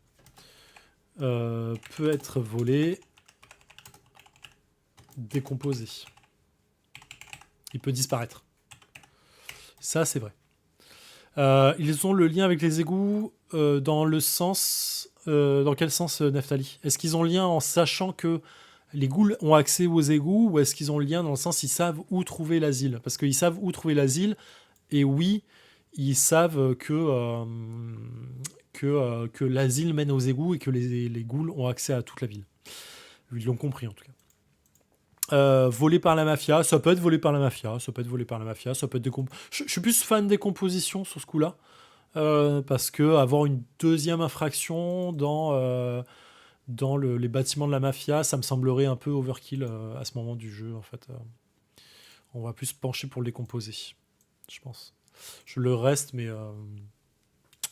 Peut être volé, décomposé. Il peut disparaître. Ça, c'est vrai. Ils ont le lien avec les égouts dans le sens... dans quel sens, Neftali? Est-ce qu'ils ont le lien en sachant que les ghouls ont accès aux égouts, ou est-ce qu'ils ont le lien dans le sens ils savent où trouver l'asile? Parce qu'ils savent où trouver l'asile, et oui, ils savent que l'asile mène aux égouts et que les ghouls ont accès à toute la ville. Ils l'ont compris en tout cas. Volé par la mafia, ça peut être volé par la mafia, ça peut être volé par la mafia, ça peut être je suis plus fan des compositions sur ce coup-là, parce que avoir une deuxième infraction dans les bâtiments de la mafia, ça me semblerait un peu overkill à ce moment du jeu en fait. On va plus se pencher pour le décomposer, je pense. Je le reste, mais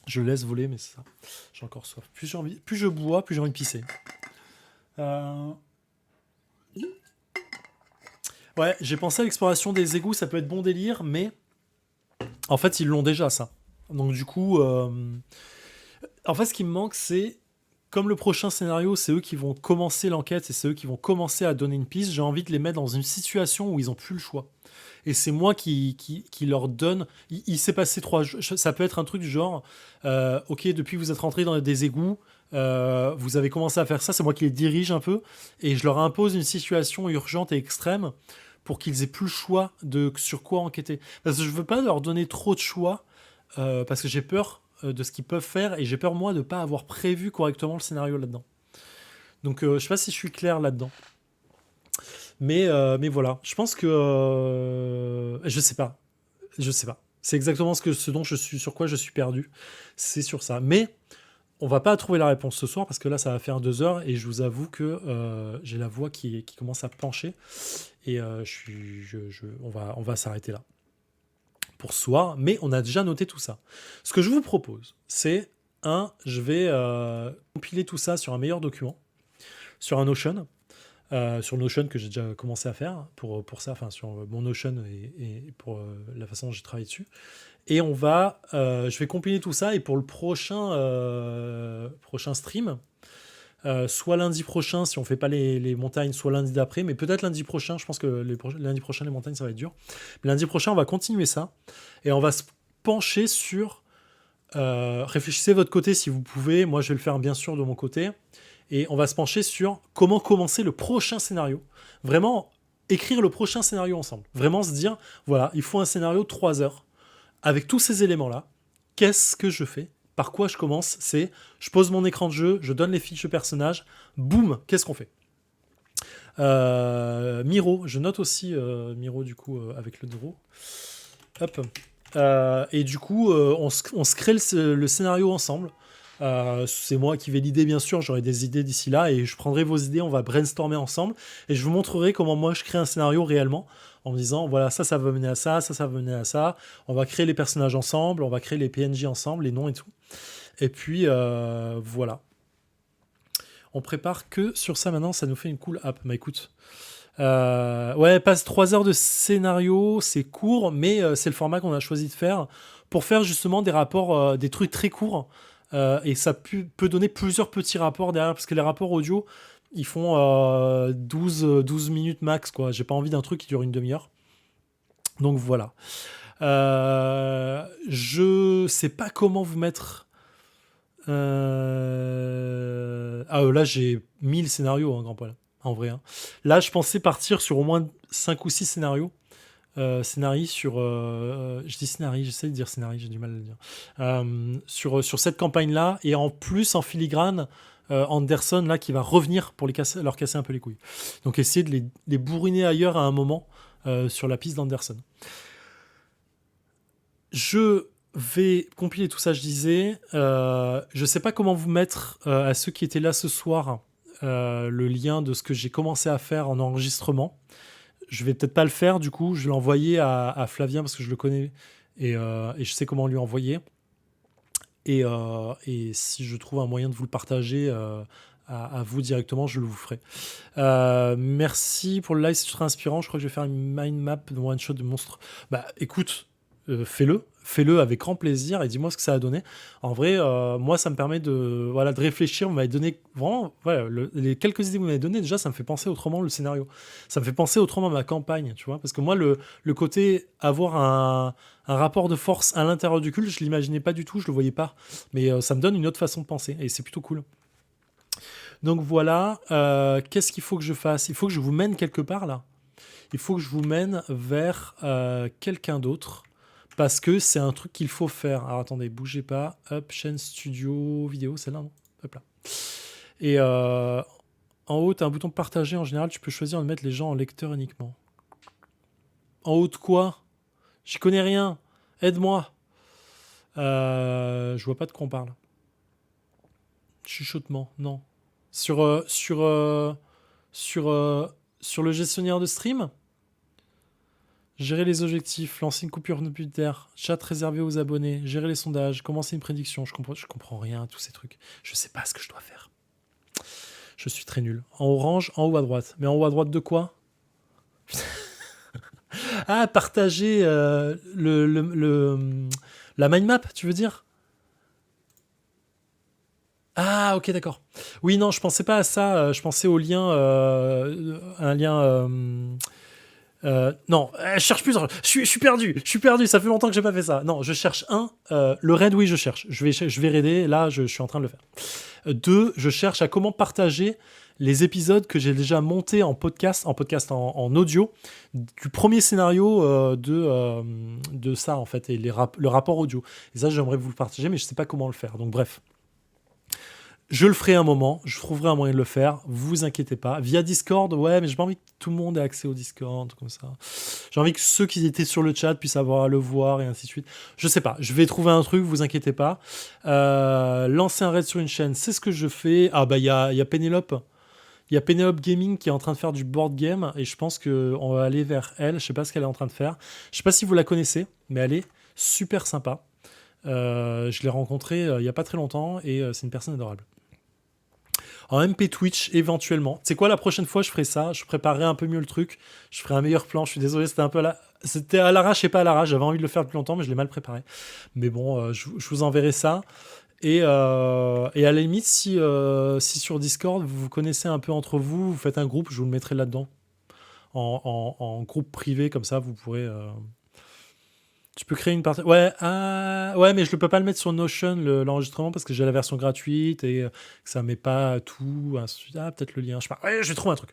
je laisse voler, mais c'est ça. J'ai encore soif. Plus je bois, plus j'ai envie de pisser. Ouais, j'ai pensé à l'exploration des égouts, ça peut être bon délire, mais en fait, ils l'ont déjà, ça. Donc du coup, en fait, ce qui me manque, c'est, comme le prochain scénario, c'est eux qui vont commencer l'enquête et c'est eux qui vont commencer à donner une piste, j'ai envie de les mettre dans une situation où ils n'ont plus le choix. Et c'est moi qui leur donne... Il s'est passé 3 jours, ça peut être un truc du genre, ok, depuis que vous êtes rentrés dans des égouts, vous avez commencé à faire ça, c'est moi qui les dirige un peu, et je leur impose une situation urgente et extrême, pour qu'ils aient plus le choix de sur quoi enquêter. Parce que je veux pas leur donner trop de choix, parce que j'ai peur de ce qu'ils peuvent faire, et j'ai peur, moi, de pas avoir prévu correctement le scénario là-dedans. Donc, je sais pas si je suis clair là-dedans. Mais voilà, je pense que... je sais pas. C'est exactement sur quoi je suis perdu. C'est sur ça. Mais on va pas trouver la réponse ce soir, parce que là, ça va faire 2 heures, et je vous avoue que j'ai la voix qui commence à pencher. Et on va s'arrêter là pour ce soir, mais on a déjà noté tout ça. Ce que je vous propose, c'est je vais compiler tout ça sur un meilleur document, sur un Notion, sur Notion que j'ai déjà commencé à faire pour ça, enfin sur mon Notion et pour la façon dont j'ai travaillé dessus. Et je vais compiler tout ça, et pour le prochain stream, soit lundi prochain si on fait pas les montagnes, soit lundi d'après, mais peut-être lundi prochain. Je pense que lundi prochain les montagnes ça va être dur, mais lundi prochain on va continuer ça, et on va se pencher sur réfléchissez de votre côté si vous pouvez, moi je vais le faire bien sûr de mon côté, et on va se pencher sur comment commencer le prochain scénario, vraiment écrire le prochain scénario ensemble, vraiment se dire voilà, il faut un scénario de 3 heures avec tous ces éléments là, qu'est-ce que je fais? Par quoi je commence? C'est, je pose mon écran de jeu, je donne les fiches de personnage, boum, qu'est-ce qu'on fait? Miro, je note aussi Miro du coup avec le draw. Hop. Et du coup, on se crée le scénario ensemble. C'est moi qui vais l'idée, bien sûr, j'aurai des idées d'ici là, et je prendrai vos idées, on va brainstormer ensemble, et je vous montrerai comment moi je crée un scénario réellement, en me disant, voilà, ça va mener à ça, ça va mener à ça, on va créer les personnages ensemble, on va créer les PNJ ensemble, les noms et tout. Et puis, voilà. On prépare que sur ça maintenant, ça nous fait une cool app. Bah écoute, ouais, passe 3 heures de scénario, c'est court, mais c'est le format qu'on a choisi de faire pour faire justement des rapports, des trucs très courts, et ça peut donner plusieurs petits rapports derrière, parce que les rapports audio, ils font 12 minutes max, quoi. J'ai pas envie d'un truc qui dure une demi-heure. Donc voilà. Je sais pas comment vous mettre. Là, j'ai 1000 scénarios, grand poil, en vrai. Hein. Là, je pensais partir sur au moins 5 ou 6 scénarios. Scénarii sur. Je dis scénarii, j'essaie de dire scénarii, j'ai du mal à le dire. Sur cette campagne-là, et en plus, en filigrane, Anderson, là, qui va revenir pour leur casser un peu les couilles. Donc, essayer de les bourriner ailleurs à un moment sur la piste d'Anderson. Je vais compiler tout ça, je disais. Je sais pas comment vous mettre à ceux qui étaient là ce soir le lien de ce que j'ai commencé à faire en enregistrement. Je vais peut-être pas le faire, du coup, je vais l'envoyer à Flavien parce que je le connais et je sais comment lui envoyer. Et si je trouve un moyen de vous le partager à vous directement, je le vous ferai. Merci pour le live, c'est très inspirant. Je crois que je vais faire une mind map de one shot de monstre. Bah écoute, fais-le avec grand plaisir et dis-moi ce que ça a donné. En vrai, moi, ça me permet de réfléchir. Vous m'avez donné vraiment, les quelques idées que vous m'avez données, déjà, ça me fait penser autrement le scénario. Ça me fait penser autrement ma campagne, tu vois. Parce que moi, le côté avoir un rapport de force à l'intérieur du culte, je l'imaginais pas du tout, je le voyais pas. Mais ça me donne une autre façon de penser et c'est plutôt cool. Donc voilà, qu'est-ce qu'il faut que je fasse ? Il faut que je vous mène quelque part là. Il faut que je vous mène vers quelqu'un d'autre. Parce que c'est un truc qu'il faut faire. Alors attendez, bougez pas. Hop, chaîne studio vidéo, celle-là, non ? Hop là. Et en haut, tu as un bouton partager. En général, tu peux choisir de mettre les gens en lecteur uniquement. En haut de quoi ? J'y connais rien. Aide-moi. Je vois pas de quoi on parle. Chuchotement, non. Sur le gestionnaire de stream ? Gérer les objectifs, lancer une coupure publicitaire, chat réservé aux abonnés, gérer les sondages, commencer une prédiction. Je comprends rien à tous ces trucs. Je sais pas ce que je dois faire. Je suis très nul. En orange, en haut à droite. Mais en haut à droite de quoi ? Ah, partager la mind map, tu veux dire ? Ah, ok, d'accord. Oui, non, je pensais pas à ça. Je pensais au lien, un lien. Non, je cherche plus. Je suis perdu. Ça fait longtemps que j'ai pas fait ça. Non, je cherche le raid, oui, je cherche. Je vais raider. Là, je suis en train de le faire. 2, je cherche à comment partager les épisodes que j'ai déjà montés en podcast en audio, du premier scénario de ça, en fait, et le rapport audio. Et ça, j'aimerais vous le partager, mais je sais pas comment le faire. Donc, bref. Je le ferai un moment, je trouverai un moyen de le faire, vous inquiétez pas. Via Discord, ouais, mais j'ai pas envie que tout le monde ait accès au Discord, comme ça. J'ai envie que ceux qui étaient sur le chat puissent avoir à le voir, et ainsi de suite. Je sais pas, je vais trouver un truc, vous inquiétez pas. Lancer un raid sur une chaîne, c'est ce que je fais. Ah bah, il y a Pénélope. Il y a Pénélope Gaming qui est en train de faire du board game, et je pense qu'on va aller vers elle. Je sais pas ce qu'elle est en train de faire. Je sais pas si vous la connaissez, mais elle est super sympa. Je l'ai rencontrée il y a pas très longtemps, et c'est une personne adorable. En MP Twitch, éventuellement. C'est quoi, la prochaine fois, je ferai ça. Je préparerai un peu mieux le truc. Je ferai un meilleur plan. Je suis désolé, c'était à l'arrache et pas à l'arrache. J'avais envie de le faire depuis longtemps, mais je l'ai mal préparé. Mais bon, je vous enverrai ça. Et à la limite, si sur Discord, vous vous connaissez un peu entre vous, vous faites un groupe, je vous le mettrai là-dedans. En groupe privé, comme ça, vous pourrez... Tu peux créer une partie. Ouais, mais je ne peux pas le mettre sur Notion, l'enregistrement, parce que j'ai la version gratuite et que ça ne met pas tout. Ah, peut-être le lien. Je sais pas. Ouais, je vais trouver un truc.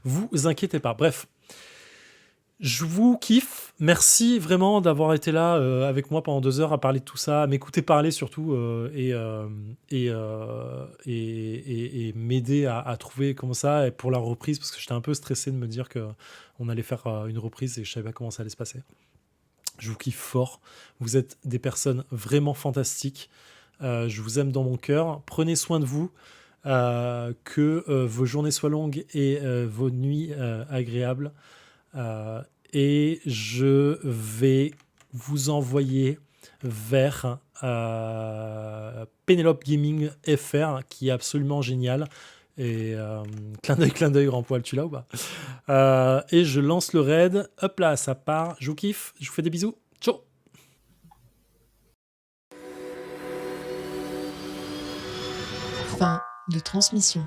Vous inquiétez pas. Bref. Je vous kiffe. Merci vraiment d'avoir été là avec moi pendant 2 heures à parler de tout ça, à m'écouter parler surtout et m'aider à trouver comme ça et pour la reprise, parce que j'étais un peu stressé de me dire qu'on allait faire une reprise et je ne savais pas comment ça allait se passer. Je vous kiffe fort. Vous êtes des personnes vraiment fantastiques. Je vous aime dans mon cœur. Prenez soin de vous. Que vos journées soient longues et vos nuits agréables. Et je vais vous envoyer vers Pénélope Gaming FR, qui est absolument génial. Et clin d'œil, grand poil, tu l'as ou pas ? Et je lance le raid. Hop là, ça part. Je vous kiffe. Je vous fais des bisous. Ciao. Fin de transmission.